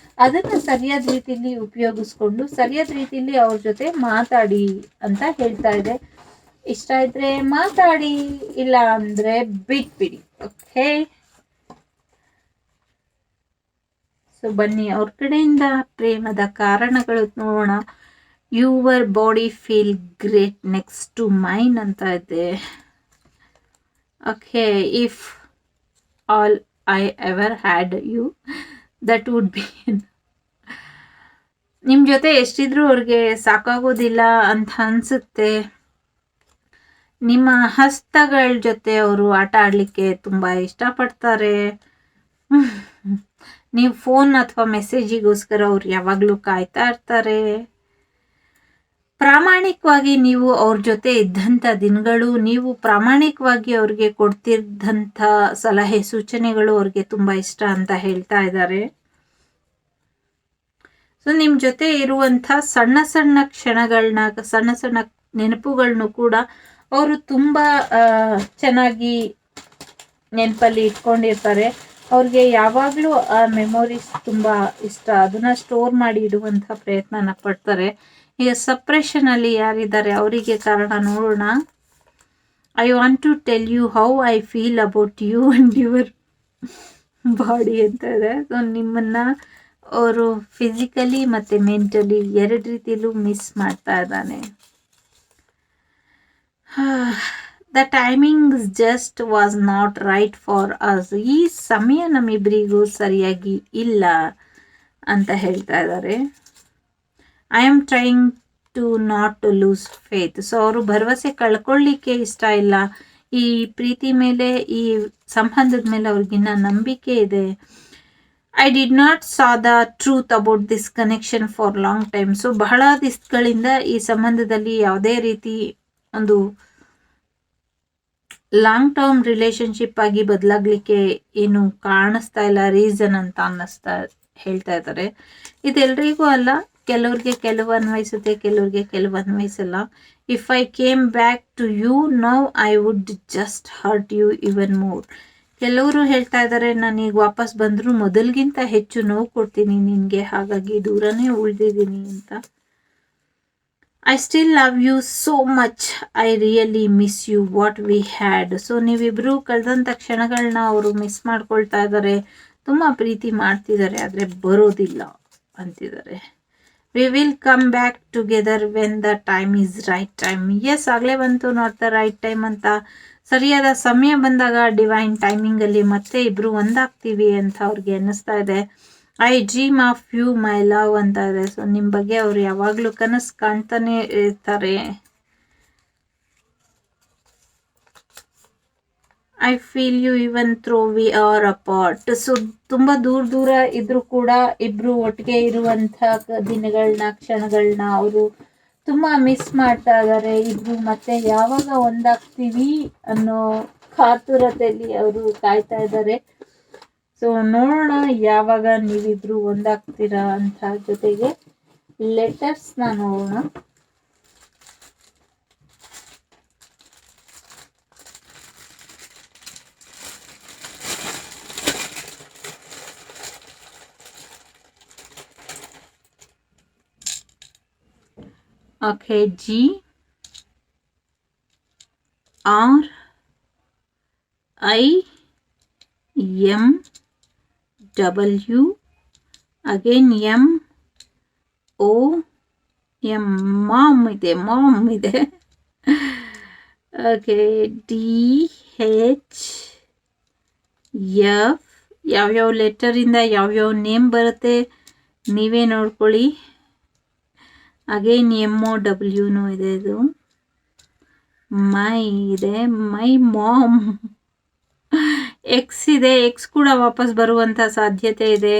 ಅದನ್ನು ಸರಿಯಾದ ರೀತಿಯಲ್ಲಿ ಉಪಯೋಗಿಸ್ಕೊಂಡು ಸರಿಯಾದ ರೀತಿಯಲ್ಲಿ ಅವ್ರ ಜೊತೆ ಮಾತಾಡಿ ಅಂತ ಹೇಳ್ತಾ ಇದೆ. ಇಷ್ಟ ಇದ್ರೆ ಮಾತಾಡಿ, ಇಲ್ಲ ಅಂದ್ರೆ ಬಿಟ್ಬಿಡಿ. ಓಕೆ, ಸೊ ಬನ್ನಿ ಅವ್ರ ಕಡೆಯಿಂದ ಪ್ರೇಮದ ಕಾರಣಗಳು ನೋಡೋಣ. Your body feel great next to mine ಅಂತ ಇದೆ. Okay, if all I ever had you that would be. ನಿಮ್ಮ ಜೊತೆ ಎಷ್ಟಿದ್ರೂ ಅವ್ರಿಗೆ ಸಾಕಾಗೋದಿಲ್ಲ ಅಂತ ಅನ್ಸುತ್ತೆ. ನಿಮ್ಮ ಹಸ್ತಗಳ ಜೊತೆ ಅವರು ಆಟ ಆಡಲಿಕ್ಕೆ ತುಂಬ ಇಷ್ಟಪಡ್ತಾರೆ. ನೀವು ಫೋನ್ ಅಥವಾ ಮೆಸೇಜಿಗೋಸ್ಕರ ಅವ್ರು ಯಾವಾಗಲೂ ಕಾಯ್ತಾ ಇರ್ತಾರೆ. ಪ್ರಾಮಾಣಿಕವಾಗಿ ನೀವು ಅವ್ರ ಜೊತೆ ಇದ್ದಂಥ ದಿನಗಳು, ನೀವು ಪ್ರಾಮಾಣಿಕವಾಗಿ ಅವ್ರಿಗೆ ಕೊಡ್ತಿದ್ದಂಥ ಸಲಹೆ ಸೂಚನೆಗಳು ಅವ್ರಿಗೆ ತುಂಬ ಇಷ್ಟ ಅಂತ ಹೇಳ್ತಾ ಇದ್ದಾರೆ. ಸೊ ನಿಮ್ಮ ಜೊತೆ ಇರುವಂಥ ಸಣ್ಣ ಸಣ್ಣ ಕ್ಷಣಗಳನ್ನ, ಸಣ್ಣ ಸಣ್ಣ ನೆನಪುಗಳನ್ನು ಕೂಡ ಅವರು ತುಂಬ ಚೆನ್ನಾಗಿ ನೆನಪಲ್ಲಿ ಇಟ್ಕೊಂಡಿರ್ತಾರೆ. ಅವ್ರಿಗೆ ಯಾವಾಗಲೂ ಆ ಮೆಮೊರೀಸ್ ತುಂಬ ಇಷ್ಟ, ಅದನ್ನ ಸ್ಟೋರ್ ಮಾಡಿ ಇಡುವಂಥ ಪ್ರಯತ್ನನ ಪಡ್ತಾರೆ. ಈಗ ಸಪ್ರೆಷನಲ್ಲಿ ಯಾರಿದ್ದಾರೆ ಅವರಿಗೆ ಕಾರಣ ನೋಡೋಣ. I want to tell you how I feel about you and your body ಅಂತ ಇದೆ. ಸೊ ನಿಮ್ಮನ್ನ ಅವರು ಫಿಸಿಕಲಿ ಮತ್ತು ಮೆಂಟಲಿ ಎರಡು ರೀತಿಯಲ್ಲೂ ಮಿಸ್ ಮಾಡ್ತಾ ಇದ್ದಾನೆ. The timing just was not right for us. ಈ ಸಮಯ ನಮ್ಮಿಬ್ಬರಿಗೂ ಸರಿಯಾಗಿ ಇಲ್ಲ ಅಂತ ಹೇಳ್ತಾ ಇದ್ದಾರೆ. I am trying to not to lose faith. So ಅವರು ಭರವಸೆ ಕಳ್ಕೊಳ್ಳಿಕ್ಕೆ ಇಷ್ಟ ಇಲ್ಲ. ಈ ಪ್ರೀತಿ ಮೇಲೆ, ಈ ಸಂಬಂಧದ ಮೇಲೆ ಅವ್ರಿಗಿನ್ನ ನಂಬಿಕೆ ಇದೆ. I did not saw the truth about this connection for long time. So ಬಹಳ ದಿವಸಗಳಿಂದ ಈ ಸಂಬಂಧದಲ್ಲಿ ಯಾವುದೇ ರೀತಿ ಒಂದು ಲಾಂಗ್ ಟರ್ಮ್ ರಿಲೇಶನ್ಶಿಪ್ ಆಗಿ ಬದಲಾಗ್ಲಿಕ್ಕೆ ಏನು ಕಾಣಿಸ್ತಾ ಇಲ್ಲ ರೀಸನ್ ಅಂತ ಹೇಳ್ತಾ ಇದ್ದಾರೆ. ಇದೆಲ್ಲರಿಗೂ ಅಲ್ಲ, ಕೆಲವ್ರಿಗೆ ಕೆಲವು ಅನ್ವಯಿಸುತ್ತೆ, ಕೆಲವ್ರಿಗೆ ಕೆಲವು ಅನ್ವಯಿಸಲ್ಲ. If I came back to you now I would just hurt you even more. ಕೆಲವರು ಹೇಳ್ತಾ ಇದ್ದಾರೆ, ನಾನೀಗ ವಾಪಸ್ ಬಂದರೂ ಮೊದಲಿಗಿಂತ ಹೆಚ್ಚು ನೋವು ಕೊಡ್ತೀನಿ ನಿನಗೆ, ಹಾಗಾಗಿ ದೂರನೇ ಉಳಿದಿದ್ದೀನಿ ಅಂತ. I still love you so much, I really miss you what we had. So ನೀವಿಬ್ಬರು ಕಳೆದಂಥ ಕ್ಷಣಗಳನ್ನ ಅವರು ಮಿಸ್ ಮಾಡ್ಕೊಳ್ತಾ ಇದ್ದಾರೆ, ತುಂಬ ಪ್ರೀತಿ ಮಾಡ್ತಿದ್ದಾರೆ, ಆದರೆ ಬರೋದಿಲ್ಲ ಅಂತಿದ್ದಾರೆ. We will come back together when the time is right time. Yes, ಆಗಲೇ ಬಂತು ನಾಟ್ ದ ರೈಟ್ ಟೈಮ್ ಅಂತ. ಸರಿಯಾದ ಸಮಯ ಬಂದಾಗ ಡಿವೈನ್ ಟೈಮಿಂಗಲ್ಲಿ ಮತ್ತೆ ಇಬ್ಬರು ಒಂದಾಗ್ತೀವಿ ಅಂತ ಅವ್ರಿಗೆ ಅನ್ನಿಸ್ತಾ ಇದೆ. I dream of you my love ಅಂತ ಇದೆ. ಸೊ ನಿಮ್ಮ ಬಗ್ಗೆ ಅವ್ರು ಯಾವಾಗಲೂ ಕನಸು ಕಾಣ್ತಾನೆ ಇರ್ತಾರೆ. I feel you even though we are apart. So ತುಂಬ ದೂರ ಇದ್ರೂ ಕೂಡ ಇಬ್ರು ಒಟ್ಟಿಗೆ ಇರುವಂಥ ದಿನಗಳನ್ನ, ಕ್ಷಣಗಳನ್ನ ಅವರು ತುಂಬ ಮಿಸ್ ಮಾಡ್ತಾ ಇದ್ದಾರೆ ಇಬ್ರು, ಮತ್ತೆ ಯಾವಾಗ ಒಂದಾಗ್ತೀವಿ ಅನ್ನೋ ಕಾತುರತೆಯಲ್ಲಿ ಅವರು ಕಾಯ್ತಾ ಇದ್ದಾರೆ. ಸೊ ನೋಡೋಣ ಯಾವಾಗ ನೀವಿಬ್ರು ಒಂದಾಗ್ತೀರಾ ಅಂತ. ಜೊತೆಗೆ ಲೆಟರ್ಸ್ನ ನೋಡೋಣ. Okay, GRIMW, again MOM, mom ಇದೆ. ಓಕೆ, DHF, ಯಾವ್ಯಾವ ಲೆಟರಿಂದ ಯಾವ್ಯಾವ ನೇಮ್ ಬರುತ್ತೆ ನೀವೇ ನೋಡ್ಕೊಳ್ಳಿ. ಅಗೇನ್ MOW ಇದೆ. ಇದು ಮೈ ಇದೆ, ಮೈ ಮಾಮ್. ಎಕ್ಸ್ ಇದೆ, ಎಕ್ಸ್ ಕೂಡ ವಾಪಸ್ ಬರುವಂಥ ಸಾಧ್ಯತೆ ಇದೆ.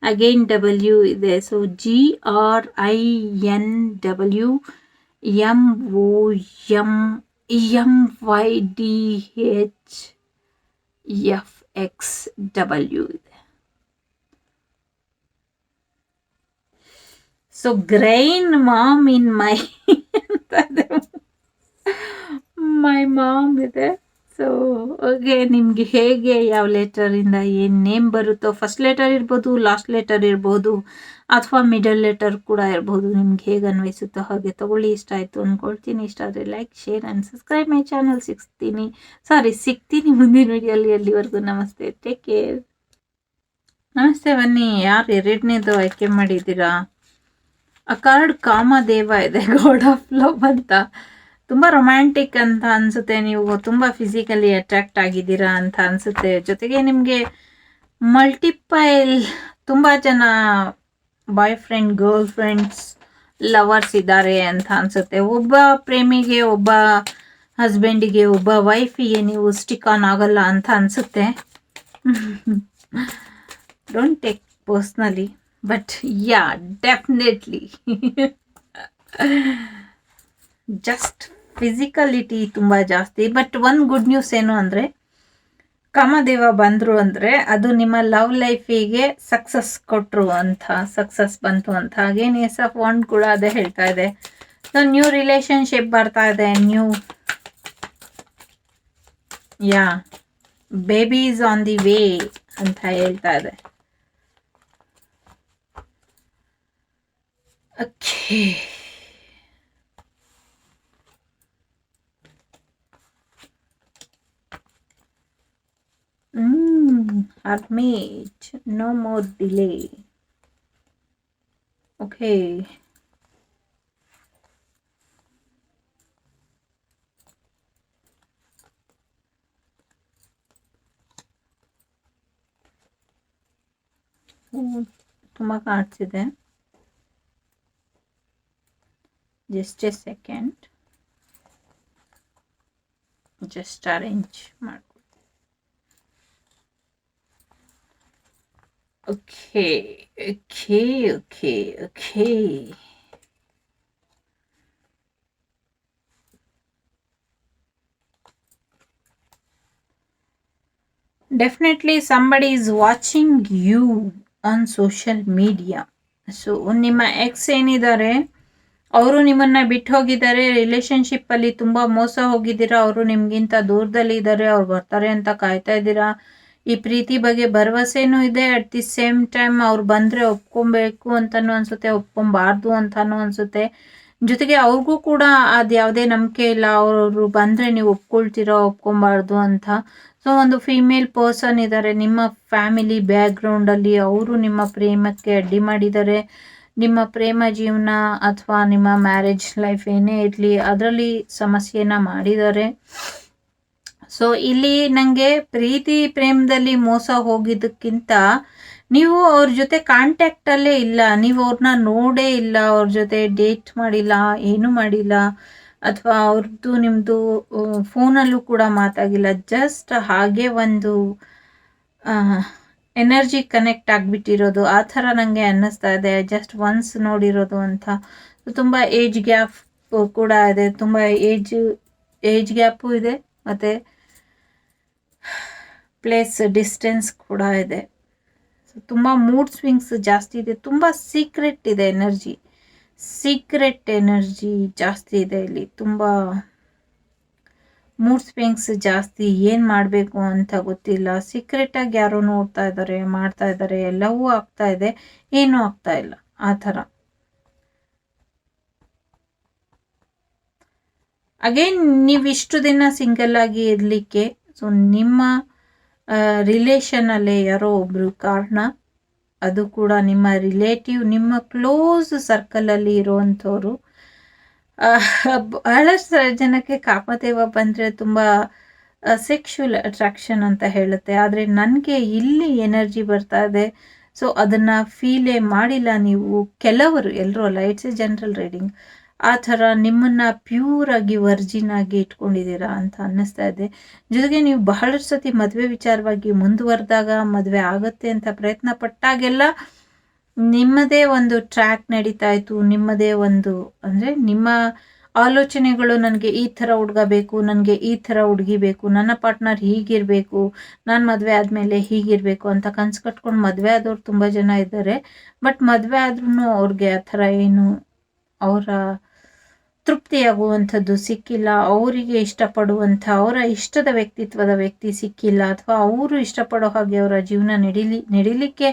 ಅಗೇನ್ W ಇದೆ. ಸೊ GRINWMOMYDHFXW ಇದೆ. So grin mom in my my mom ಇದೆ. ಸೊ ಓಕೆ, ನಿಮಗೆ ಹೇಗೆ ಯಾವ ಲೆಟರಿಂದ ಏನು ನೇಮ್ ಬರುತ್ತೋ, ಫಸ್ಟ್ ಲೆಟರ್ ಇರ್ಬೋದು, ಲಾಸ್ಟ್ ಲೆಟರ್ ಇರ್ಬೋದು, ಅಥವಾ ಮಿಡಲ್ ಲೆಟರ್ ಕೂಡ ಇರ್ಬೋದು, ನಿಮ್ಗೆ ಹೇಗೆ ಅನ್ವಯಿಸುತ್ತೋ ಹಾಗೆ ತಗೊಳ್ಳಿ. ಇಷ್ಟ ಆಯಿತು ಅಂದ್ಕೊಳ್ತೀನಿ. ಇಷ್ಟ ಆದರೆ like, share and subscribe my channel. ಸಿಗ್ತೀನಿ ಮುಂದಿನ ವಿಡಿಯೋಲಿ. ಅಲ್ಲಿವರೆಗೂ ನಮಸ್ತೆ, ಟೇಕ್ ಕೇರ್. ನಮಸ್ತೆ. ಬನ್ನಿ, ಯಾರು ಎರಡನೇದು ಆಯ್ಕೆ ಮಾಡಿದ್ದೀರಾ? ಆ ಕಾರ್ಡ್ ಕಾಮದೇವ ಇದೆ, ಗಾಡ್ ಆಫ್ ಲವ್ ಅಂತ. ತುಂಬ ರೊಮ್ಯಾಂಟಿಕ್ ಅಂತ ಅನಿಸುತ್ತೆ. ನೀವು ತುಂಬ ಫಿಸಿಕಲಿ ಅಟ್ರಾಕ್ಟ್ ಆಗಿದ್ದೀರಾ ಅಂತ ಅನಿಸುತ್ತೆ. ಜೊತೆಗೆ ನಿಮಗೆ ಮಲ್ಟಿಪಲ್ ತುಂಬ ಜನ boy friend, girl friends, lovers ಇದ್ದಾರೆ ಅಂತ ಅನಿಸುತ್ತೆ. ಒಬ್ಬ ಪ್ರೇಮಿಗೆ, ಒಬ್ಬ ಹಸ್ಬೆಂಡಿಗೆ, ಒಬ್ಬ ವೈಫಿಗೆ ನೀವು ಸ್ಟಿಕ್ ಆನ್ ಆಗಲ್ಲ ಅಂತ ಅನಿಸುತ್ತೆ. Don't take personally, but ya, definitely just physicality ತುಂಬ ಜಾಸ್ತಿ. ಬಟ್ ಒಂದು ಗುಡ್ ನ್ಯೂಸ್ ಏನು ಅಂದರೆ, ಕಾಮದೇವ ಬಂದರು ಅಂದರೆ ಅದು ನಿಮ್ಮ ಲವ್ ಲೈಫಿಗೆ ಸಕ್ಸಸ್ ಕೊಟ್ಟರು ಅಂತ, ಸಕ್ಸಸ್ ಬಂತು ಅಂತ. ಹಾಗೇನು ಏಸ್ ಆಫ್ ವಾಂಡ್ ಕೂಡ ಅದೇ ಹೇಳ್ತಾ ಇದೆ. ಸೊ ನ್ಯೂ ರಿಲೇಷನ್ಶಿಪ್ ಬರ್ತಾ ಇದೆ, baby is on the way ಅಂತ ಹೇಳ್ತಾ ಇದೆ. Okay, Hermit, no more delay. Okay. ತುಂಬ ಕಾಣಿಸಿದೆ. Just a second, just arrange ಮಾಡಿ. Okay. Definitely somebody is watching you on social media. So ನಿಮ್ಮ ಎಕ್ಸ್ ಏನಿದ್ದಾರೆ ಅವರು ನಿಮ್ಮನ್ನ ಬಿಟ್ಟು ಹೋಗಿದ್ದಾರೆ, ರಿಲೇಶನ್ಶಿಪ್ಪಲ್ಲಿ ತುಂಬ ಮೋಸ ಹೋಗಿದ್ದೀರಾ, ಅವರು ನಿಮಗಿಂತ ದೂರದಲ್ಲಿ ಇದ್ದಾರೆ, ಅವ್ರು ಬರ್ತಾರೆ ಅಂತ ಕಾಯ್ತಾ ಇದ್ದೀರಾ. ಈ ಪ್ರೀತಿ ಬಗ್ಗೆ ಭರವಸೆನೂ ಇದೆ. ಅಟ್ ದಿ ಸೇಮ್ ಟೈಮ್ ಅವ್ರು ಬಂದರೆ ಒಪ್ಕೊಬೇಕು ಅಂತಲೂ ಅನಿಸುತ್ತೆ, ಒಪ್ಕೊಬಾರ್ದು ಅಂತಲೂ ಅನಿಸುತ್ತೆ. ಜೊತೆಗೆ ಅವ್ರಿಗೂ ಕೂಡ ಅದು ಯಾವುದೇ ನಂಬಿಕೆ ಇಲ್ಲ, ಅವರು ಬಂದರೆ ನೀವು ಒಪ್ಕೊಳ್ತೀರೋ ಒಪ್ಕೊಬಾರ್ದು ಅಂತ. ಸೊ ಒಂದು ಫೀಮೇಲ್ ಪರ್ಸನ್ ಇದ್ದಾರೆ ನಿಮ್ಮ ಫ್ಯಾಮಿಲಿ ಬ್ಯಾಕ್ಗ್ರೌಂಡಲ್ಲಿ, ಅವರು ನಿಮ್ಮ ಪ್ರೇಮಕ್ಕೆ ಅಡ್ಡಿ ಮಾಡಿದ್ದಾರೆ. ನಿಮ್ಮ ಪ್ರೇಮ ಜೀವನ ಅಥವಾ ನಿಮ್ಮ ಮ್ಯಾರೇಜ್ ಲೈಫ್ ಏನೇ ಇರಲಿ ಅದರಲ್ಲಿ ಸಮಸ್ಯೆನ ಮಾಡಿದ್ದಾರೆ. ಸೊ ಇಲ್ಲಿ ನನಗೆ ಪ್ರೀತಿ ಪ್ರೇಮದಲ್ಲಿ ಮೋಸ ಹೋಗಿದ್ದಕ್ಕಿಂತ ನೀವು ಅವ್ರ ಜೊತೆ ಕಾಂಟ್ಯಾಕ್ಟಲ್ಲೇ ಇಲ್ಲ, ನೀವು ಅವ್ರನ್ನ ನೋಡೇ ಇಲ್ಲ, ಅವ್ರ ಜೊತೆ ಡೇಟ್ ಮಾಡಿಲ್ಲ, ಏನೂ ಮಾಡಿಲ್ಲ, ಅಥವಾ ಅವ್ರದ್ದು ನಿಮ್ಮದು ಫೋನಲ್ಲೂ ಕೂಡ ಮಾತಾಗಿಲ್ಲ. ಜಸ್ಟ್ ಹಾಗೆ ಒಂದು ಎನರ್ಜಿ ಕನೆಕ್ಟ್ ಆಗಿಬಿಟ್ಟಿರೋದು ಆ ಥರ ನನಗೆ ಅನ್ನಿಸ್ತಾ ಇದೆ. ಜಸ್ಟ್ ಒನ್ಸ್ ನೋಡಿರೋದು ಅಂತ. ತುಂಬ ಏಜ್ ಗ್ಯಾಪ್ ಕೂಡ ಇದೆ, ತುಂಬ ಏಜ್ ಗ್ಯಾಪು ಇದೆ, ಮತ್ತು ಪ್ಲೇಸ್ ಡಿಸ್ಟೆನ್ಸ್ ಕೂಡ ಇದೆ. ಸೊ ತುಂಬ ಮೂಡ್ ಸ್ವಿಂಗ್ಸ್ ಜಾಸ್ತಿ ಇದೆ, ತುಂಬ ಸೀಕ್ರೆಟ್ ಇದೆ ಎನರ್ಜಿ, ಸೀಕ್ರೆಟ್ ಎನರ್ಜಿ ಜಾಸ್ತಿ ಇದೆ ಇಲ್ಲಿ. ತುಂಬ ಮೂಡ್ ಸ್ವಿಂಗ್ಸ್ ಜಾಸ್ತಿ, ಏನು ಮಾಡಬೇಕು ಅಂತ ಗೊತ್ತಿಲ್ಲ, ಸೀಕ್ರೆಟಾಗಿ ಯಾರೋ ನೋಡ್ತಾ ಇದ್ದಾರೆ, ಮಾಡ್ತಾ ಇದ್ದಾರೆ, ಎಲ್ಲವೂ ಆಗ್ತಾ ಇದೆ, ಏನೂ ಆಗ್ತಾ ಇಲ್ಲ ಆ ಥರ. ಅಗೇನ್ ನೀವಿಷ್ಟು ದಿನ ಸಿಂಗಲ್ ಆಗಿ ಇರಲಿಕ್ಕೆ ಸೊ ನಿಮ್ಮ ರಿಲೇಷನಲ್ಲೇ ಯಾರೋ ಒಬ್ಬರು ಕಾರಣ, ಅದು ಕೂಡ ನಿಮ್ಮ ರಿಲೇಟಿವ್, ನಿಮ್ಮ ಕ್ಲೋಸ್ ಸರ್ಕಲಲ್ಲಿ ಇರುವಂಥವ್ರು. ಬಹಳಷ್ಟು ಜನಕ್ಕೆ ಕಾಮದೇವ ಬಂದರೆ ತುಂಬ ಸೆಕ್ಷುವಲ್ ಅಟ್ರಾಕ್ಷನ್ ಅಂತ ಹೇಳುತ್ತೆ, ಆದರೆ ನನಗೆ ಇಲ್ಲಿ ಎನರ್ಜಿ ಬರ್ತಾ ಇದೆ. ಸೊ ಅದನ್ನು ಫೀಲೇ ಮಾಡಿಲ್ಲ ನೀವು, ಕೆಲವರು, ಎಲ್ಲರೂ ಅಲ್ಲ, ಇಟ್ಸ್ ಎ ಜನರಲ್ ರೀಡಿಂಗ್. ಆ ಥರ ನಿಮ್ಮನ್ನು ಪ್ಯೂರಾಗಿ ವರ್ಜಿನ್ ಆಗಿ ಇಟ್ಕೊಂಡಿದ್ದೀರಾ ಅಂತ ಅನ್ನಿಸ್ತಾ ಇದೆ. ಜೊತೆಗೆ ನೀವು ಬಹಳಷ್ಟು ಸತಿ ಮದುವೆ ವಿಚಾರವಾಗಿ ಮುಂದುವರೆದಾಗ, ಮದುವೆ ಆಗುತ್ತೆ ಅಂತ ಪ್ರಯತ್ನ ಪಟ್ಟಾಗೆಲ್ಲ ನಿಮ್ಮದೇ ಒಂದು ಟ್ರ್ಯಾಕ್ ನಡೀತಾ ಇತ್ತು, ನಿಮ್ಮದೇ ಒಂದು, ಅಂದರೆ ನಿಮ್ಮ ಆಲೋಚನೆಗಳು, ನನಗೆ ಈ ಥರ ಹುಡುಗ ಬೇಕು, ನನಗೆ ಈ ಥರ ಹುಡುಗಿ ಬೇಕು, ನನ್ನ ಪಾರ್ಟ್ನರ್ ಹೀಗಿರಬೇಕು, ನಾನು ಮದುವೆ ಆದಮೇಲೆ ಹೀಗಿರಬೇಕು ಅಂತ ಕನಸು ಕಟ್ಕೊಂಡು ಮದುವೆ ಆದವ್ರು ತುಂಬ ಜನ ಇದ್ದಾರೆ. ಬಟ್ ಮದುವೆ ಆದ್ರೂ ಅವ್ರಿಗೆ ಆ ಥರ ಏನು ಅವರ ತೃಪ್ತಿಯಾಗುವಂಥದ್ದು ಸಿಕ್ಕಿಲ್ಲ, ಅವರಿಗೆ ಇಷ್ಟಪಡುವಂಥ ಅವರ ಇಷ್ಟದ ವ್ಯಕ್ತಿತ್ವದ ವ್ಯಕ್ತಿ ಸಿಕ್ಕಿಲ್ಲ, ಅಥವಾ ಅವರು ಇಷ್ಟಪಡೋ ಹಾಗೆ ಅವರ ಜೀವನ ನಡಿಲಿಕ್ಕೆ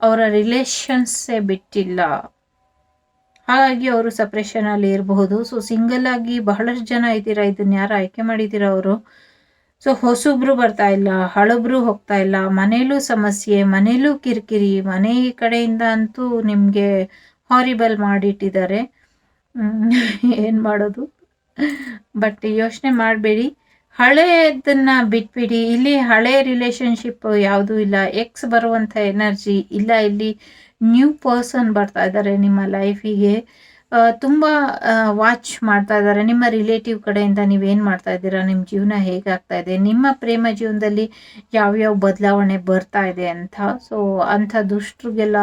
ಅವರ ರಿಲೇಷನ್ಸೇ ಬಿಟ್ಟಿಲ್ಲ, ಹಾಗಾಗಿ ಅವರು ಸಪ್ರೇಷನಲ್ಲಿ ಇರಬಹುದು. ಸೊ ಸಿಂಗಲ್ ಆಗಿ ಬಹಳಷ್ಟು ಜನ ಇದ್ದೀರಾ, ಇದನ್ನ ಯಾರು ಆಯ್ಕೆ ಮಾಡಿದ್ದೀರಾ ಅವರು. ಸೊ ಹೊಸಬ್ರು ಬರ್ತಾ ಇಲ್ಲ, ಹಳಬ್ರು ಹೋಗ್ತಾ ಇಲ್ಲ, ಮನೇಲೂ ಸಮಸ್ಯೆ, ಮನೇಲೂ ಕಿರಿಕಿರಿ, ಮನೆ ಕಡೆಯಿಂದ ಅಂತೂ ನಿಮಗೆ ಹಾರಿಬಲ್ ಮಾಡಿಟ್ಟಿದ್ದಾರೆ. ಏನು ಮಾಡೋದು, ಬಟ್ ಯೋಚನೆ ಮಾಡಬೇಡಿ, ಹಳೆಯದನ್ನು ಬಿಟ್ಬಿಡಿ. ಇಲ್ಲಿ ಹಳೆ ರಿಲೇಷನ್ಶಿಪ್ ಯಾವುದೂ ಇಲ್ಲ, ಎಕ್ಸ್ ಬರುವಂಥ ಎನರ್ಜಿ ಇಲ್ಲ, ಇಲ್ಲಿ ನ್ಯೂ ಪರ್ಸನ್ ಬರ್ತಾ ಇದ್ದಾರೆ ನಿಮ್ಮ ಲೈಫಿಗೆ. ತುಂಬ ವಾಚ್ ಮಾಡ್ತಾ ಇದ್ದಾರೆ ನಿಮ್ಮ ರಿಲೇಟಿವ್ ಕಡೆಯಿಂದ, ನೀವೇನು ಮಾಡ್ತಾ ಇದ್ದೀರಾ, ನಿಮ್ಮ ಜೀವನ ಹೇಗಾಗ್ತಾ ಇದೆ, ನಿಮ್ಮ ಪ್ರೇಮ ಜೀವನದಲ್ಲಿ ಯಾವ್ಯಾವ ಬದಲಾವಣೆ ಬರ್ತಾ ಇದೆ ಅಂತ. ಸೊ ಅಂಥ ದುಷ್ಟರಿಗೆಲ್ಲ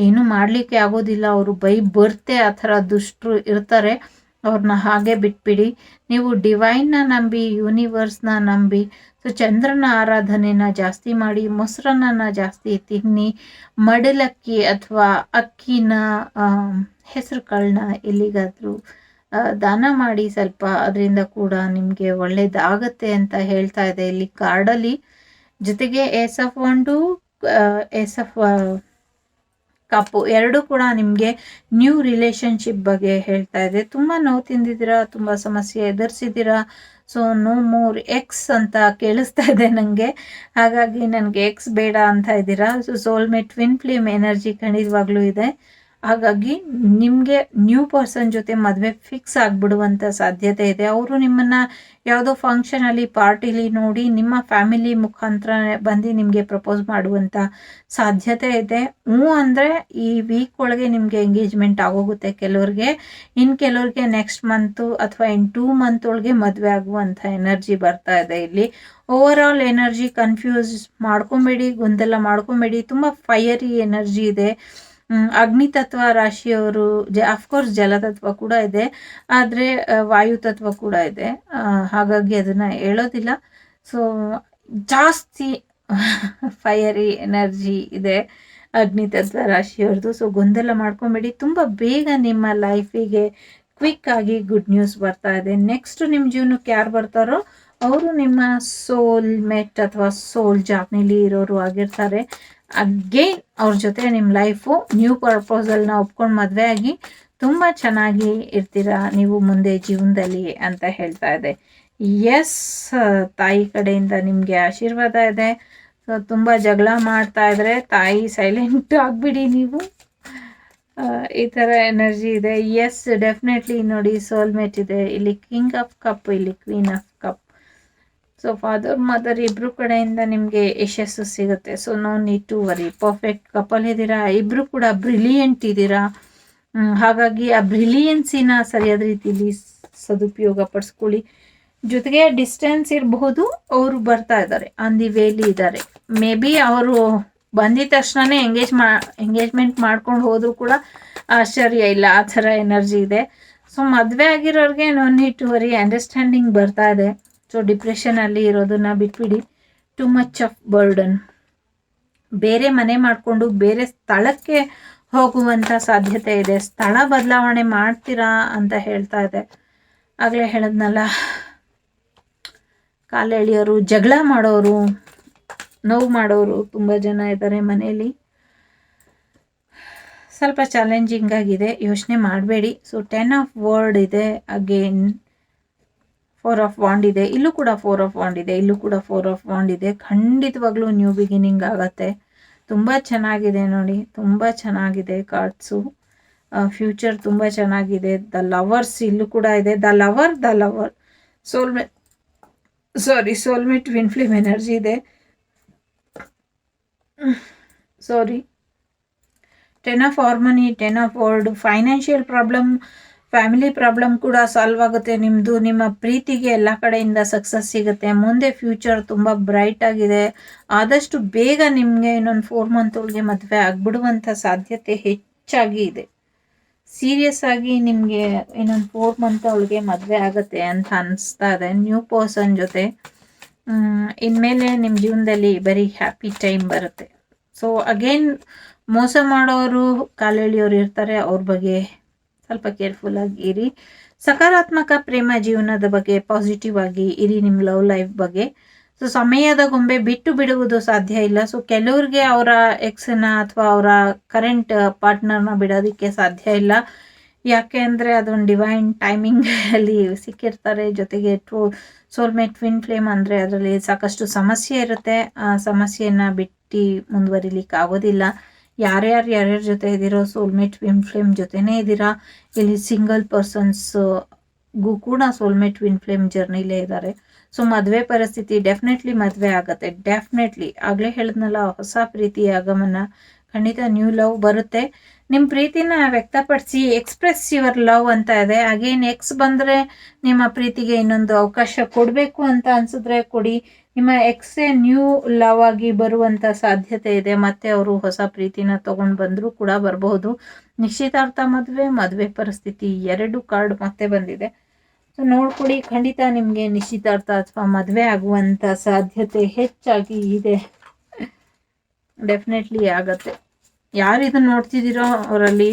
ಏನೂ ಮಾಡಲಿಕ್ಕೆ ಆಗೋದಿಲ್ಲ, ಅವರು ಬರ್ತೆ ಆ ಥರ ದುಷ್ಟರು ಇರ್ತಾರೆ, ಅವ್ರನ್ನ ಹಾಗೆ ಬಿಟ್ಬಿಡಿ. ನೀವು ಡಿವೈನ್ನ ನಂಬಿ, ಯೂನಿವರ್ಸ್ನ ನಂಬಿ, ಸೊ ಚಂದ್ರನ ಆರಾಧನೆನ ಜಾಸ್ತಿ ಮಾಡಿ, ಮೊಸರನ್ನ ಜಾಸ್ತಿ ತಿನ್ನಿ, ಮಡಲಕ್ಕಿ ಅಥವಾ ಅಕ್ಕಿನ, ಹೆಸರು ಕಾಳನ್ನ ಎಲ್ಲಿಗಾದರೂ ದಾನ ಮಾಡಿ ಸ್ವಲ್ಪ, ಅದರಿಂದ ಕೂಡ ನಿಮಗೆ ಒಳ್ಳೇದಾಗತ್ತೆ ಅಂತ ಹೇಳ್ತಾ ಇದೆ ಇಲ್ಲಿ ಕಾರ್ಡಲ್ಲಿ. ಜೊತೆಗೆ ಏಸ್ ಆಫ್ ಒಂದು, ಏಸ್ ಆಫ್ ಕಪ್ಪು, ಎರಡೂ ಕೂಡ ನಿಮಗೆ ನ್ಯೂ ರಿಲೇಷನ್ಶಿಪ್ ಬಗ್ಗೆ ಹೇಳ್ತಾ ಇದೆ. ತುಂಬ ನೋವು ತಿಂದಿದ್ದೀರಾ, ತುಂಬ ಸಮಸ್ಯೆ ಎದುರಿಸಿದ್ದೀರಾ. ಸೊ ನೋ ಮೋರ್ ಎಕ್ಸ್ ಅಂತ ಕೇಳಿಸ್ತಾ ಇದೆ ನನಗೆ, ಹಾಗಾಗಿ ನನಗೆ ಎಕ್ಸ್ ಬೇಡ ಅಂತ ಇದ್ದೀರಾ. So soulmate twin flame energy ಖಂಡಿತವಾಗ್ಲೂ ಇದೆ. ಹಾಗಾಗಿ ನಿಮಗೆ ನ್ಯೂ ಪರ್ಸನ್ ಜೊತೆ ಮದುವೆ ಫಿಕ್ಸ್ ಆಗಿಬಿಡುವಂಥ ಸಾಧ್ಯತೆ ಇದೆ. ಅವರು ನಿಮ್ಮನ್ನು ಯಾವುದೋ ಫಂಕ್ಷನಲ್ಲಿ, ಪಾರ್ಟಿಲಿ ನೋಡಿ ನಿಮ್ಮ ಫ್ಯಾಮಿಲಿ ಮುಖಾಂತರ ಬಂದು ನಿಮಗೆ ಪ್ರಪೋಸ್ ಮಾಡುವಂಥ ಸಾಧ್ಯತೆ ಇದೆ. ಅಂದರೆ ಈ ವೀಕ್ ಒಳಗೆ ನಿಮಗೆ ಎಂಗೇಜ್ಮೆಂಟ್ ಆಗೋಗುತ್ತೆ ಕೆಲವ್ರಿಗೆ, ಇನ್ನು ಕೆಲವ್ರಿಗೆ ನೆಕ್ಸ್ಟ್ ಮಂತು ಅಥವಾ ಇನ್ 2 ಮಂತ್ ಒಳಗೆ ಮದುವೆ ಆಗುವಂಥ ಎನರ್ಜಿ ಬರ್ತಾ ಇದೆ ಇಲ್ಲಿ. ಓವರ್ ಆಲ್ ಎನರ್ಜಿ ಕನ್ಫ್ಯೂಸ್ ಮಾಡ್ಕೊಬೇಡಿ, ಗೊಂದಲ ಮಾಡ್ಕೊಬೇಡಿ, ತುಂಬ ಫೈಯರಿ ಎನರ್ಜಿ ಇದೆ. ಅಗ್ನಿತತ್ವ ರಾಶಿಯವರು, ಅಫ್ಕೋರ್ಸ್ ಜಲತತ್ವ ಕೂಡ ಇದೆ, ಆದರೆ ವಾಯುತತ್ವ ಕೂಡ ಇದೆ, ಹಾಗಾಗಿ ಅದನ್ನು ಹೇಳೋದಿಲ್ಲ. ಸೊ ಜಾಸ್ತಿ ಫೈಯರಿ ಎನರ್ಜಿ ಇದೆ ಅಗ್ನಿತತ್ವ ರಾಶಿಯವ್ರದ್ದು. ಸೊ ಗೊಂದಲ ಮಾಡ್ಕೊಬೇಡಿ, ತುಂಬ ಬೇಗ ನಿಮ್ಮ ಲೈಫಿಗೆ ಕ್ವಿಕ್ ಆಗಿ ಗುಡ್ ನ್ಯೂಸ್ ಬರ್ತಾ ಇದೆ. ನೆಕ್ಸ್ಟ್ ನಿಮ್ಮ ಜೀವನಕ್ಕೆ ಯಾರು ಬರ್ತಾರೋ ಅವರು ನಿಮ್ಮ ಸೋಲ್ ಮೇಟ್ ಅಥವಾ ಸೋಲ್ ಜಾಬ್ನಿಲಿ ಇರೋರು ಆಗಿರ್ತಾರೆ. ಅಗೇನ್ ಅವ್ರ ಜೊತೆ ನಿಮ್ಮ ಲೈಫು ನ್ಯೂ ಪ್ರಪೋಸಲ್ನ ಒಪ್ಕೊಂಡು ಮದುವೆ ಆಗಿ ತುಂಬ ಚೆನ್ನಾಗಿ ಇರ್ತೀರಾ ನೀವು ಮುಂದೆ ಜೀವನದಲ್ಲಿ ಅಂತ ಹೇಳ್ತಾ ಇದೆ. ಎಸ್, ತಾಯಿ ಕಡೆಯಿಂದ ನಿಮಗೆ ಆಶೀರ್ವಾದ ಇದೆ. ಸೊ ತುಂಬ ಜಗಳ ಮಾಡ್ತಾ ಇದ್ರೆ ತಾಯಿ ಸೈಲೆಂಟ್ ಆಗಿಬಿಡಿ ನೀವು, ಈ ಥರ ಎನರ್ಜಿ ಇದೆ. ಎಸ್, ಡೆಫಿನೆಟ್ಲಿ ನೋಡಿ, ಸೋಲ್ಮೇಟ್ ಇದೆ ಇಲ್ಲಿ, ಕಿಂಗ್ ಆಫ್ ಕಪ್, ಇಲ್ಲಿ queen of cup. So father mother ಇಬ್ಬರು ಕಡೆಯಿಂದ ನಿಮಗೆ ಯಶಸ್ಸು ಸಿಗುತ್ತೆ. So no need to worry, perfect couple ಇದ್ದೀರಾ, ಇಬ್ಬರು ಕೂಡ ಬ್ರಿಲಿಯಂಟ್ ಇದ್ದೀರಾ. ಹಾಗಾಗಿ ಆ ಬ್ರಿಲಿಯನ್ಸಿನ ಸರಿಯಾದ ರೀತಿಯಲ್ಲಿ ಸದುಪಯೋಗ ಪಡಿಸ್ಕೊಳ್ಳಿ. ಜೊತೆಗೆ ಡಿಸ್ಟೆನ್ಸ್ ಇರಬಹುದು, ಅವರು ಬರ್ತಾ ಇದ್ದಾರೆ, ಆನ್ ದಿ ವೇಲಿ ಇದ್ದಾರೆ. ಮೇ ಬಿ ಅವರು ಬಂದಿದ ತಕ್ಷಣನೇ ಎಂಗೇಜ್ಮೆಂಟ್ ಮಾಡ್ಕೊಂಡು ಹೋದರೂ ಕೂಡ ಆಶ್ಚರ್ಯ ಇಲ್ಲ, ಆ ಥರ ಎನರ್ಜಿ ಇದೆ. ಸೊ ಮದುವೆ ಆಗಿರೋರಿಗೆ no need to worry, understanding ಬರ್ತಾ ಇದೆ. ಸೊ ಡಿಪ್ರೆಷನಲ್ಲಿ ಇರೋದನ್ನ ಬಿಟ್ಬಿಡಿ. Too much of burden. ಬೇರೆ ಮನೆ ಮಾಡಿಕೊಂಡು ಬೇರೆ ಸ್ಥಳಕ್ಕೆ ಹೋಗುವಂಥ ಸಾಧ್ಯತೆ ಇದೆ. ಸ್ಥಳ ಬದಲಾವಣೆ ಮಾಡ್ತೀರಾ ಅಂತ ಹೇಳ್ತಾ ಇದೆ. ಆಗಲೇ ಹೇಳಿದ್ನಲ್ಲ, ಕಾಲೆಳೆಯೋರು, ಜಗಳ ಮಾಡೋರು, ನೋವು ಮಾಡೋರು ತುಂಬ ಜನ ಇದ್ದಾರೆ ಮನೆಯಲ್ಲಿ. ಸ್ವಲ್ಪ ಚಾಲೆಂಜಿಂಗ್ ಆಗಿದೆ, ಯೋಚನೆ ಮಾಡಬೇಡಿ. ಸೊ 10 ಆಫ್ ವರ್ಡ್ ಇದೆ, ಅಗೇನ್ 4 ಆಫ್ ವಾಂಡ್ ಇದೆ, ಇಲ್ಲೂ ಕೂಡ 4 ಆಫ್ ವಾಂಡ್ ಇದೆ, ಇಲ್ಲೂ ಕೂಡ 4 ಆಫ್ ವಾಂಡ್ ಇದೆ. ಖಂಡಿತವಾಗ್ಲೂ ನ್ಯೂ ಬಿಗಿನಿಂಗ್ ಆಗತ್ತೆ. ತುಂಬ ಚೆನ್ನಾಗಿದೆ ನೋಡಿ, ತುಂಬ ಚೆನ್ನಾಗಿದೆ ಕಾರ್ಡ್ಸು. ಫ್ಯೂಚರ್ ತುಂಬ ಚೆನ್ನಾಗಿದೆ. ದ ಲವರ್ಸ್ ಇಲ್ಲೂ ಕೂಡ ಇದೆ. The lover soulmate twin flame energy ಇದೆ. ಸಾರಿ, 10 of harmony, 10 of word. Financial problem, family problem ಕೂಡ ಸಾಲ್ವ್ ಆಗುತ್ತೆ ನಿಮ್ಮದು. ನಿಮ್ಮ ಪ್ರೀತಿಗೆ ಎಲ್ಲ ಕಡೆಯಿಂದ ಸಕ್ಸಸ್ ಸಿಗುತ್ತೆ. ಮುಂದೆ ಫ್ಯೂಚರ್ ತುಂಬ ಬ್ರೈಟ್ ಆಗಿದೆ. ಆದಷ್ಟು ಬೇಗ ನಿಮಗೆ ಇನ್ನೊಂದು 4 ಮಂತ್ ಒಳಗೆ ಮದುವೆ ಆಗಿಬಿಡುವಂಥ ಸಾಧ್ಯತೆ ಹೆಚ್ಚಾಗಿ ಇದೆ. ಸೀರಿಯಸ್ ಆಗಿ ನಿಮಗೆ ಇನ್ನೊಂದು 4 ಮಂತ್ ಒಳಗೆ ಮದುವೆ ಆಗುತ್ತೆ ಅಂತ ಅನಿಸ್ತಾ ಇದೆ ನ್ಯೂ ಪರ್ಸನ್ ಜೊತೆ. ಇನ್ಮೇಲೆ ನಿಮ್ಮ ಜೀವನದಲ್ಲಿ ಬರೀ ಹ್ಯಾಪಿ ಟೈಮ್ ಬರುತ್ತೆ. ಸೊ ಅಗೇನ್ ಮೋಸ ಮಾಡೋರು, ಕಾಲೆಳೆಯೋರು ಇರ್ತಾರೆ, ಅವ್ರ ಬಗ್ಗೆ ಸ್ವಲ್ಪ ಕೇರ್ಫುಲ್ ಆಗಿ ಇರಿ. ಸಕಾರಾತ್ಮಕ ಪ್ರೇಮ ಜೀವನದ ಬಗ್ಗೆ ಪಾಸಿಟಿವ್ ಆಗಿ ಇರಿ. ನಿಮ್ಮ ಲವ್ ಲೈಫ್ ಬಗ್ಗೆ ಸೊ ಸಮಯದ ಗೊಂಬೆ ಬಿಟ್ಟು ಬಿಡುವುದು ಸಾಧ್ಯ ಇಲ್ಲ. ಸೊ ಕೆಲವ್ರಿಗೆ ಅವರ ಎಕ್ಸನ್ನ ಅಥವಾ ಅವರ ಕರೆಂಟ್ ಪಾರ್ಟ್ನರ್ನ ಬಿಡೋದಕ್ಕೆ ಸಾಧ್ಯ ಇಲ್ಲ. ಯಾಕೆ ಅಂದರೆ ಅದೊಂದು ಡಿವೈನ್ ಟೈಮಿಂಗ್ ಅಲ್ಲಿ ಸಿಕ್ಕಿರ್ತಾರೆ. ಜೊತೆಗೆ ಸೋಲ್ಮೇಟ್ ಟ್ವಿನ್ ಫ್ಲೇಮ್ ಅಂದರೆ ಅದರಲ್ಲಿ ಸಾಕಷ್ಟು ಸಮಸ್ಯೆ ಇರುತ್ತೆ. ಆ ಸಮಸ್ಯೆಯನ್ನು ಬಿಟ್ಟು ಮುಂದುವರಿಲಿಕ್ಕೆ ಆಗೋದಿಲ್ಲ. ಯಾರ್ಯಾರ ಜೊತೆ ಇದ್ದೀರೋ ಸೋಲ್ಮೇಟ್ ಟ್ವಿನ್ ಫ್ಲೇಮ್ ಜೊತೆನೇ ಇದ್ದೀರಾ. ಇಲ್ಲಿ ಸಿಂಗಲ್ ಪರ್ಸನ್ಸ್ಗೂ ಕೂಡ ಸೋಲ್ಮೇಟ್ ಟ್ವಿನ್ ಫ್ಲೇಮ್ ಜರ್ನಿಲೇ ಇದ್ದಾರೆ. ಸೊ ಮದುವೆ ಪರಿಸ್ಥಿತಿ ಡೆಫಿನೆಟ್ಲಿ ಮದುವೆ ಆಗತ್ತೆ. ಡೆಫಿನೆಟ್ಲಿ ಆಗಲೇ ಹೇಳಿದ್ನಲ್ಲ, ಹೊಸ ಪ್ರೀತಿಯ ಆಗಮನ, ಖಂಡಿತ ನ್ಯೂ ಲವ್ ಬರುತ್ತೆ. ನಿಮ್ಮ ಪ್ರೀತಿನ ವ್ಯಕ್ತಪಡಿಸಿ, ಎಕ್ಸ್ಪ್ರೆಸ್ ಯುವರ್ ಲವ್ ಅಂತ ಇದೆ. ಅಗೇನ್ ಎಕ್ಸ್ ಬಂದರೆ ನಿಮ್ಮ ಪ್ರೀತಿಗೆ ಇನ್ನೊಂದು ಅವಕಾಶ ಕೊಡಬೇಕು ಅಂತ ಅನಿಸಿದ್ರೆ ಕೊಡಿ. ನಿಮ್ಮ ಎಕ್ಸೇ ನ್ಯೂ ಲವ್ ಆಗಿ ಬರುವಂಥ ಸಾಧ್ಯತೆ ಇದೆ. ಮತ್ತೆ ಅವರು ಹೊಸ ಪ್ರೀತಿನ ತೊಗೊಂಡು ಬಂದರೂ ಕೂಡ ಬರಬಹುದು. ನಿಶ್ಚಿತಾರ್ಥ, ಮದುವೆ ಪರಿಸ್ಥಿತಿ 2 ಕಾರ್ಡ್ ಮತ್ತೆ ಬಂದಿದೆ. ಸೊ ನೋಡ್ಕೊಡಿ, ಖಂಡಿತ ನಿಮಗೆ ನಿಶ್ಚಿತಾರ್ಥ ಅಥವಾ ಮದುವೆ ಆಗುವಂಥ ಸಾಧ್ಯತೆ ಹೆಚ್ಚಾಗಿ ಇದೆ. ಡೆಫಿನೆಟ್ಲಿ ಆಗತ್ತೆ. ಯಾರು ಇದನ್ನು ನೋಡ್ತಿದ್ದೀರೋ ಅವರಲ್ಲಿ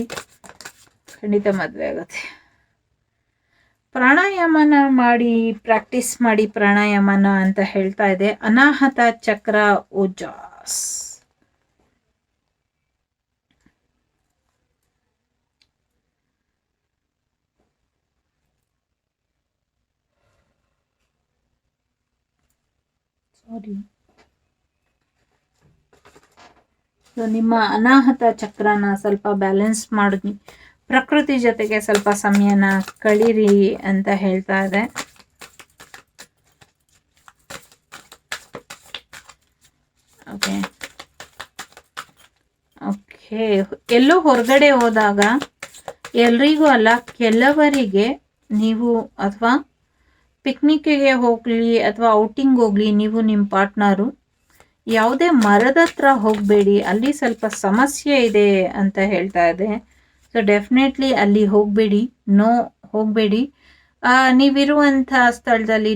ಖಂಡಿತ ಮದುವೆ ಆಗತ್ತೆ. ಪ್ರಾಣಾಯಾಮನ ಮಾಡಿ, ಪ್ರಾಕ್ಟೀಸ್ ಮಾಡಿ ಪ್ರಾಣಾಯಾಮನ ಅಂತ ಹೇಳ್ತಾ ಇದೆ. ಅನಾಹತ ಚಕ್ರ ಓಜಾಸ್. ಸಾರಿ, ನಿಮ್ಮ ಅನಾಹತ ಚಕ್ರನ ಸ್ವಲ್ಪ ಬ್ಯಾಲೆನ್ಸ್ ಮಾಡಿ ಪ್ರಕೃತಿ ಜೊತೆಗೆ ಸ್ವಲ್ಪ ಸಮಯನ ಕಳೀರಿ ಅಂತ ಹೇಳ್ತಾ ಇದೆ. ಓಕೆ, ಎಲ್ಲೋ ಹೊರಗಡೆ ಹೋದಾಗ ಎಲ್ರಿಗೂ ಅಲ್ಲ, ಕೆಲವರಿಗೆ ನೀವು ಅಥವಾ ಪಿಕ್ನಿಕ್ಗೆ ಹೋಗಲಿ ಅಥವಾ ಔಟಿಂಗ್ ಹೋಗಲಿ, ನೀವು ನಿಮ್ಮ ಪಾರ್ಟ್ನರು ಯಾವುದೇ ಮರದ ಹತ್ರ ಹೋಗಬೇಡಿ, ಅಲ್ಲಿ ಸ್ವಲ್ಪ ಸಮಸ್ಯೆ ಇದೆ ಅಂತ ಹೇಳ್ತಾ ಇದೆ. ಸೊ ಡೆಫಿನೆಟ್ಲಿ ಅಲ್ಲಿ ಹೋಗಬೇಡಿ, ಹೋಗಬೇಡಿ. ನೀವಿರುವಂಥ ಸ್ಥಳದಲ್ಲಿ,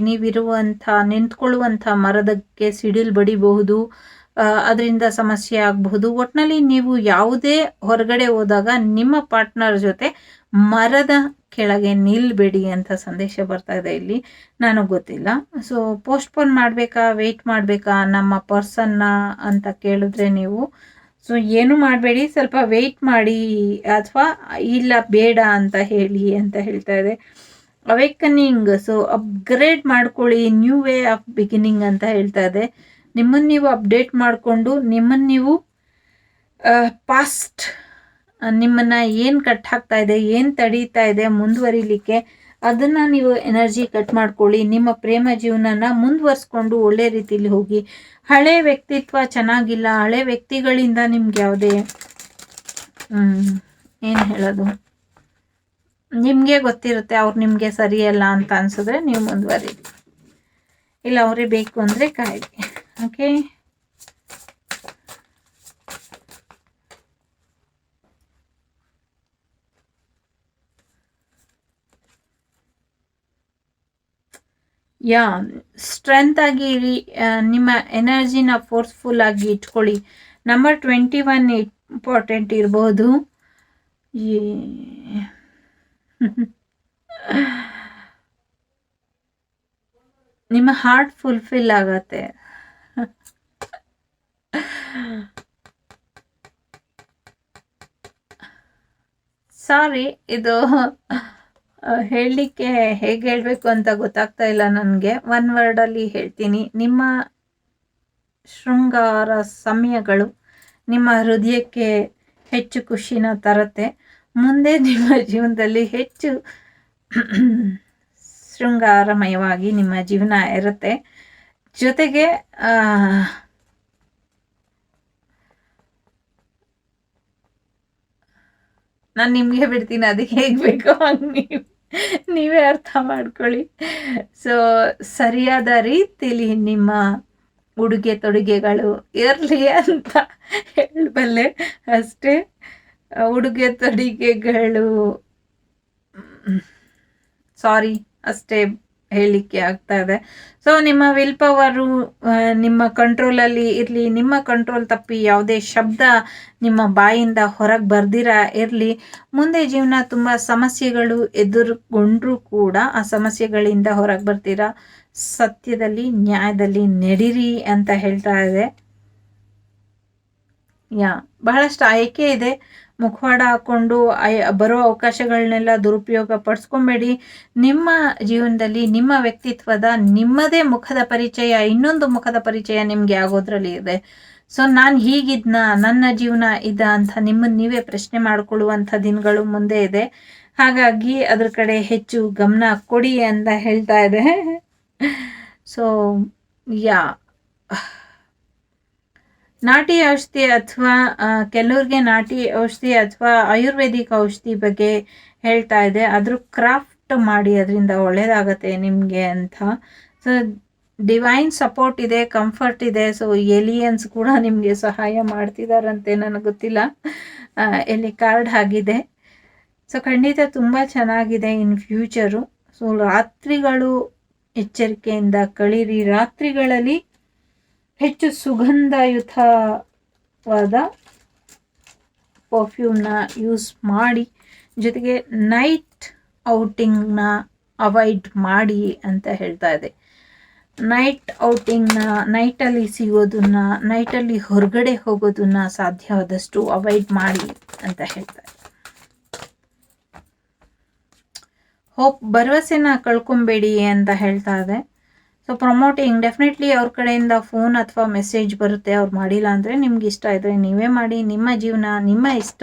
ನಿಂತ್ಕೊಳ್ಳುವಂಥ ಮರದಕ್ಕೆ ಸಿಡಿಲು ಬಡಿಬಹುದು, ಅದರಿಂದ ಸಮಸ್ಯೆ ಆಗಬಹುದು. ಒಟ್ಟಿನಲ್ಲಿ ನೀವು ಯಾವುದೇ ಹೊರಗಡೆ ಹೋದಾಗ ನಿಮ್ಮ ಪಾರ್ಟ್ನರ್ ಜೊತೆ ಮರದ ಕೆಳಗೆ ನಿಲ್ಬೇಡಿ ಅಂತ ಸಂದೇಶ ಬರ್ತಾ ಇದೆ ಇಲ್ಲಿ. ನನಗೆ ಗೊತ್ತಿಲ್ಲ. ಸೊ ಪೋಸ್ಟ್ಪೋನ್ ಮಾಡಬೇಕಾ, ವೆಯ್ಟ್ ಮಾಡಬೇಕಾ ನಮ್ಮ ಪರ್ಸನ್ನ ಅಂತ ಕೇಳಿದ್ರೆ ನೀವು, ಸೊ ಏನು ಮಾಡಬೇಡಿ, ಸ್ವಲ್ಪ ವೆಯ್ಟ್ ಮಾಡಿ ಅಥವಾ ಇಲ್ಲ ಬೇಡ ಅಂತ ಹೇಳಿ ಅಂತ ಹೇಳ್ತಾ ಇದೆ. ಅವೇಕನಿಂಗ್, ಸೊ ಅಪ್ಗ್ರೇಡ್ ಮಾಡ್ಕೊಳ್ಳಿ, ನ್ಯೂ ವೇ ಆಫ್ ಬಿಗಿನಿಂಗ್ ಅಂತ ಹೇಳ್ತಾ ಇದೆ. ನಿಮ್ಮನ್ನು ನೀವು ಅಪ್ಡೇಟ್ ಮಾಡಿಕೊಂಡು, ನಿಮ್ಮನ್ನು ನೀವು ಪಾಸ್ಟ್ ನಿಮ್ಮನ್ನು ಏನು ಕಟ್ ಹಾಕ್ತಾ ಇದೆ, ಏನು ತಡೀತಾ ಇದೆ ಮುಂದುವರಿಲಿಕ್ಕೆ, ಅದನ್ನು ನೀವು ಎನರ್ಜಿ ಕಟ್ ಮಾಡ್ಕೊಳ್ಳಿ. ನಿಮ್ಮ ಪ್ರೇಮ ಜೀವನನ ಮುಂದುವರಿಸ್ಕೊಂಡು ಒಳ್ಳೆ ರೀತಿಯಲ್ಲಿ ಹೋಗಿ. ಹಳೆ ವ್ಯಕ್ತಿತ್ವ ಚೆನ್ನಾಗಿಲ್ಲ, ಹಳೆ ವ್ಯಕ್ತಿಗಳಿಂದ ನಿಮ್ಗೆ ಯಾವುದೇ ಏನು ಹೇಳೋದು, ನಿಮಗೆ ಗೊತ್ತಿರುತ್ತೆ ಅವ್ರು ನಿಮಗೆ ಸರಿಯಲ್ಲ ಅಂತ ಅನ್ಸಿದ್ರೆ ನೀವು ಮುಂದುವರಿರಿ, ಇಲ್ಲ ಅವರೇ ಬೇಕು ಅಂದರೆ ಕಾಯಿರಿ. ಓಕೆ, ಯಾ ಸ್ಟ್ರೆಂತ್ ಆಗಿ ಇರಿ, ನಿಮ್ಮ ಎನರ್ಜಿನ ಫೋರ್ಸ್ಫುಲ್ ಆಗಿ ಇಟ್ಕೊಳ್ಳಿ. ನಂಬರ್ 21 ಇಂಪಾರ್ಟೆಂಟ್ ಇರ್ಬೋದು. ನಿಮ್ಮ ಹಾರ್ಟ್ ಫುಲ್ಫಿಲ್ ಆಗತ್ತೆ. ಸಾರಿ, ಇದು ಹೇಳಲಿಕ್ಕೆ ಹೇಗೆ ಹೇಳಬೇಕು ಅಂತ ಗೊತ್ತಾಗ್ತಾ ಇಲ್ಲ ನನಗೆ. ಒನ್ ವರ್ಡಲ್ಲಿ ಹೇಳ್ತೀನಿ. ನಿಮ್ಮ ಶೃಂಗಾರ ಸಮಯಗಳು ನಿಮ್ಮ ಹೃದಯಕ್ಕೆ ಹೆಚ್ಚು ಖುಷಿನ ತರುತ್ತೆ. ಮುಂದೆ ನಿಮ್ಮ ಜೀವನದಲ್ಲಿ ಹೆಚ್ಚು ಶೃಂಗಾರಮಯವಾಗಿ ನಿಮ್ಮ ಜೀವನ ಇರುತ್ತೆ. ಜೊತೆಗೆ ನಾನು ನಿಮಗೆ ಬಿಡ್ತೀನಿ, ಅದಕ್ಕೆ ಹೇಗೆ ಬೇಕೋ ಹಂಗೆ ನೀವೇ ಅರ್ಥ ಮಾಡ್ಕೊಳ್ಳಿ. ಸೊ ಸರಿಯಾದ ರೀತಿಲಿ ನಿಮ್ಮ ಉಡುಗೆ ತೊಡುಗೆಗಳು ಇರಲಿ ಅಂತ ಹೇಳಬಲ್ಲೆ ಅಷ್ಟೇ. ಉಡುಗೆ ತೊಡುಗೆಗಳು ಸಾರಿ ಅಷ್ಟೇ ಹೇಳಲಿಕ್ಕೆ ಆಗ್ತಾ ಇದೆ. ಸೊ ನಿಮ್ಮ ವಿಲ್ ಪವರು ನಿಮ್ಮ ಕಂಟ್ರೋಲಲ್ಲಿ ಇರಲಿ. ನಿಮ್ಮ ಕಂಟ್ರೋಲ್ ತಪ್ಪಿ ಯಾವುದೇ ಶಬ್ದ ನಿಮ್ಮ ಬಾಯಿಂದ ಹೊರಗೆ ಬರ್ದಿರ ಇರಲಿ. ಮುಂದೆ ಜೀವನ ತುಂಬ ಸಮಸ್ಯೆಗಳು ಎದುರುಗೊಂಡ್ರೂ ಕೂಡ ಆ ಸಮಸ್ಯೆಗಳಿಂದ ಹೊರಗೆ ಬರ್ತೀರಾ. ಸತ್ಯದಲ್ಲಿ ನ್ಯಾಯದಲ್ಲಿ ನಡೀರಿ ಅಂತ ಹೇಳ್ತಾ ಇದೆ. ಬಹಳಷ್ಟು ಆಯ್ಕೆ ಇದೆ. ಮುಖವಾಡ ಹಾಕೊಂಡು ಬರೋ ಅವಕಾಶಗಳನ್ನೆಲ್ಲ ದುರುಪಯೋಗ ಪಡಿಸ್ಕೊಬೇಡಿ. ನಿಮ್ಮ ಜೀವನದಲ್ಲಿ ನಿಮ್ಮ ವ್ಯಕ್ತಿತ್ವದ ನಿಮ್ಮದೇ ಮುಖದ ಪರಿಚಯ, ಇನ್ನೊಂದು ಮುಖದ ಪರಿಚಯ ನಿಮಗೆ ಆಗೋದ್ರಲ್ಲಿ ಇದೆ. ಸೊ ನಾನು ಹೀಗಿದ್ನ, ನನ್ನ ಜೀವನ ಇದ ಅಂತ ನಿಮ್ಮನ್ನು ನೀವೇ ಪ್ರಶ್ನೆ ಮಾಡಿಕೊಳ್ಳುವಂಥ ದಿನಗಳು ಮುಂದೆ ಇದೆ. ಹಾಗಾಗಿ ಅದ್ರ ಕಡೆ ಹೆಚ್ಚು ಗಮನ ಕೊಡಿ ಅಂತ ಹೇಳ್ತಾ ಇದೆ. ಸೊ ನಾಟಿ ಔಷಧಿ ಅಥವಾ ಕೆಲವ್ರಿಗೆ ನಾಟಿ ಔಷಧಿ ಅಥವಾ ಆಯುರ್ವೇದಿಕ್ ಔಷಧಿ ಬಗ್ಗೆ ಹೇಳ್ತಾ ಇದೆ. ಅದ್ರ ಕ್ರಾಫ್ಟ್ ಮಾಡಿ, ಅದರಿಂದ ಒಳ್ಳೇದಾಗತ್ತೆ ನಿಮಗೆ ಅಂತ. ಸೊ ಡಿವೈನ್ ಸಪೋರ್ಟ್ ಇದೆ, ಕಂಫರ್ಟ್ ಇದೆ. ಸೊ ಏಲಿಯನ್ಸ್ ಕೂಡ ನಿಮಗೆ ಸಹಾಯ ಮಾಡ್ತಿದಾರಂತೆ, ನನಗೆ ಗೊತ್ತಿಲ್ಲ. ಎಲ್ಲಿ ಕಾರ್ಡ್ ಆಗಿದೆ. ಸೊ ಖಂಡಿತ ತುಂಬ ಚೆನ್ನಾಗಿದೆ ಇನ್ ಫ್ಯೂಚರು. ಸೊ ರಾತ್ರಿಗಳು ಎಚ್ಚರಿಕೆಯಿಂದ ಕಳೀರಿ. ರಾತ್ರಿಗಳಲ್ಲಿ ಹೆಚ್ಚು ಸುಗಂಧಯುತವಾದ ಪರ್ಫ್ಯೂಮ್ನ ಯೂಸ್ ಮಾಡಿ. ಜೊತೆಗೆ ನೈಟ್ ಔಟಿಂಗ್ನ ಅವಾಯ್ಡ್ ಮಾಡಿ ಅಂತ ಹೇಳ್ತಾ ಇದೆ. ನೈಟ್ ಔಟಿಂಗ್ನ, ನೈಟಲ್ಲಿ ಸಿಗೋದನ್ನ, ನೈಟಲ್ಲಿ ಹೊರಗಡೆ ಹೋಗೋದನ್ನ ಸಾಧ್ಯವಾದಷ್ಟು ಅವಾಯ್ಡ್ ಮಾಡಿ ಅಂತ ಹೇಳ್ತಾ ಇದೆ. ಹೋಪ್, ಭರವಸೆನ ಕಳ್ಕೊಬೇಡಿ ಅಂತ ಹೇಳ್ತಾ ಇದೆ. ಸೊ ಪ್ರಮೋಟಿಂಗ್, ಡೆಫಿನೆಟ್ಲಿ ಅವ್ರ ಕಡೆಯಿಂದ ಫೋನ್ ಅಥವಾ ಮೆಸೇಜ್ ಬರುತ್ತೆ. ಅವ್ರು ಮಾಡಿಲ್ಲ ಅಂದರೆ ನಿಮ್ಗೆ ಇಷ್ಟ ಇದ್ದರೆ ನೀವೇ ಮಾಡಿ. ನಿಮ್ಮ ಜೀವನ, ನಿಮ್ಮ ಇಷ್ಟ.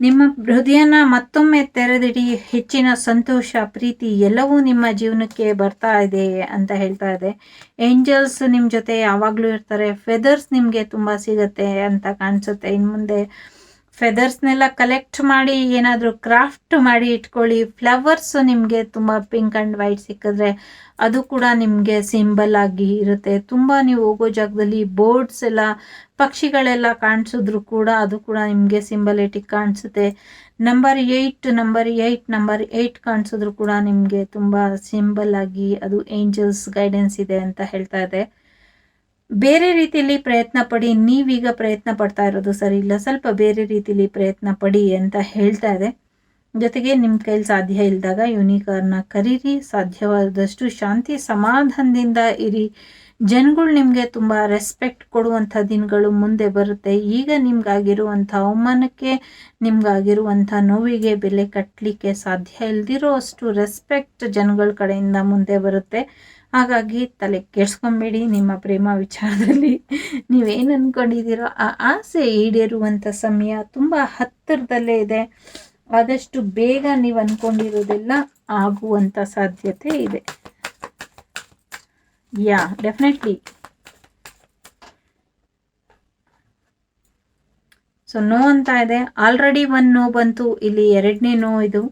ನಿಮ್ಮ ಹೃದಯನ ಮತ್ತೊಮ್ಮೆ ತೆರೆದಿಡಿ. ಹೆಚ್ಚಿನ ಸಂತೋಷ, ಪ್ರೀತಿ ಎಲ್ಲವೂ ನಿಮ್ಮ ಜೀವನಕ್ಕೆ ಬರ್ತಾ ಇದೆ ಅಂತ ಹೇಳ್ತಾ ಇದೆ. ಏಂಜಲ್ಸ್ ನಿಮ್ಮ ಜೊತೆ ಯಾವಾಗಲೂ ಇರ್ತಾರೆ. ಫೆದರ್ಸ್ ನಿಮಗೆ ತುಂಬ ಸಿಗುತ್ತೆ ಅಂತ ಕಾಣಿಸುತ್ತೆ. ಇನ್ನು ಮುಂದೆ ಫೆದರ್ಸ್ನೆಲ್ಲ ಕಲೆಕ್ಟ್ ಮಾಡಿ ಏನಾದರೂ ಕ್ರಾಫ್ಟ್ ಮಾಡಿ ಇಟ್ಕೊಳ್ಳಿ. ಫ್ಲವರ್ಸ್ ನಿಮಗೆ ತುಂಬ ಪಿಂಕ್ ಆ್ಯಂಡ್ ವೈಟ್ ಸಿಕ್ಕಿದ್ರೆ ಅದು ಕೂಡ ನಿಮಗೆ ಸಿಂಬಲ್ ಆಗಿ ಇರುತ್ತೆ. ತುಂಬ ನೀವು ಹೋಗೋ ಜಾಗದಲ್ಲಿ ಬೋರ್ಡ್ಸ್ ಎಲ್ಲ, ಪಕ್ಷಿಗಳೆಲ್ಲ ಕಾಣಿಸಿದ್ರು ಕೂಡ ಅದು ಕೂಡ ನಿಮಗೆ ಸಿಂಬಲೆಟಿಕ್ ಕಾಣಿಸುತ್ತೆ. ನಂಬರ್ 8 ಕಾಣಿಸಿದ್ರು ಕೂಡ ನಿಮಗೆ ತುಂಬ ಸಿಂಬಲ್ ಆಗಿ ಅದು ಏಂಜಲ್ಸ್ ಗೈಡೆನ್ಸ್ ಇದೆ ಅಂತ ಹೇಳ್ತಾ ಇದೆ. ಬೇರೆ ರೀತಿಯಲ್ಲಿ ಪ್ರಯತ್ನ ಪಡಿ. ನೀವೀಗ ಪ್ರಯತ್ನ ಪಡ್ತಾ ಇರೋದು ಸರಿ ಇಲ್ಲ, ಸ್ವಲ್ಪ ಬೇರೆ ರೀತಿಯಲ್ಲಿ ಪ್ರಯತ್ನ ಪಡಿ ಅಂತ ಹೇಳ್ತಾ ಇದೆ. ಜೊತೆಗೆ ನಿಮ್ಮ ಕೈಲಿ ಸಾಧ್ಯ ಇಲ್ಲದಾಗ ಯುನಿಕಾರ್ನ ಕರೀರಿ. ಸಾಧ್ಯವಾದಷ್ಟು ಶಾಂತಿ ಸಮಾಧಾನದಿಂದ ಇರಿ. ಜನಗಳು ನಿಮಗೆ ತುಂಬ ರೆಸ್ಪೆಕ್ಟ್ ಕೊಡುವಂಥ ದಿನಗಳು ಮುಂದೆ ಬರುತ್ತೆ. ಈಗ ನಿಮ್ಗಾಗಿರುವಂಥ ಅವಮಾನಕ್ಕೆ, ನಿಮ್ಗಾಗಿರುವಂಥ ನೋವಿಗೆ ಬೆಲೆ ಕಟ್ಟಲಿಕ್ಕೆ ಸಾಧ್ಯ ಇಲ್ದಿರೋ ಅಷ್ಟು ರೆಸ್ಪೆಕ್ಟ್ ಜನಗಳ ಕಡೆಯಿಂದ ಮುಂದೆ ಬರುತ್ತೆ. ಹಾಗಾಗಿ ತಲೆ ಕೆಡ್ಸ್ಕೊಬೇಡಿ. ನಿಮ್ಮ ಪ್ರೇಮ ವಿಚಾರದಲ್ಲಿ ನೀವೇನು ಅಂದ್ಕೊಂಡಿದ್ದೀರೋ ಆ ಆಸೆ ಈಡೇರುವಂಥ ಸಮಯ ತುಂಬ ಹತ್ತಿರದಲ್ಲೇ ಇದೆ. ಆದಷ್ಟು ಬೇಗ ನೀವು ಅಂದ್ಕೊಂಡಿರೋದೆಲ್ಲ ಆಗುವಂಥ ಸಾಧ್ಯತೆ ಇದೆ. ಡೆಫಿನೆಟ್ಲಿ. ಸೊ ನೋ ಅಂತ ಇದೆ. ಆಲ್ರೆಡಿ 1 ನೋ ಬಂತು, ಇಲ್ಲಿ 2ನೇ ನೋ ಇದು.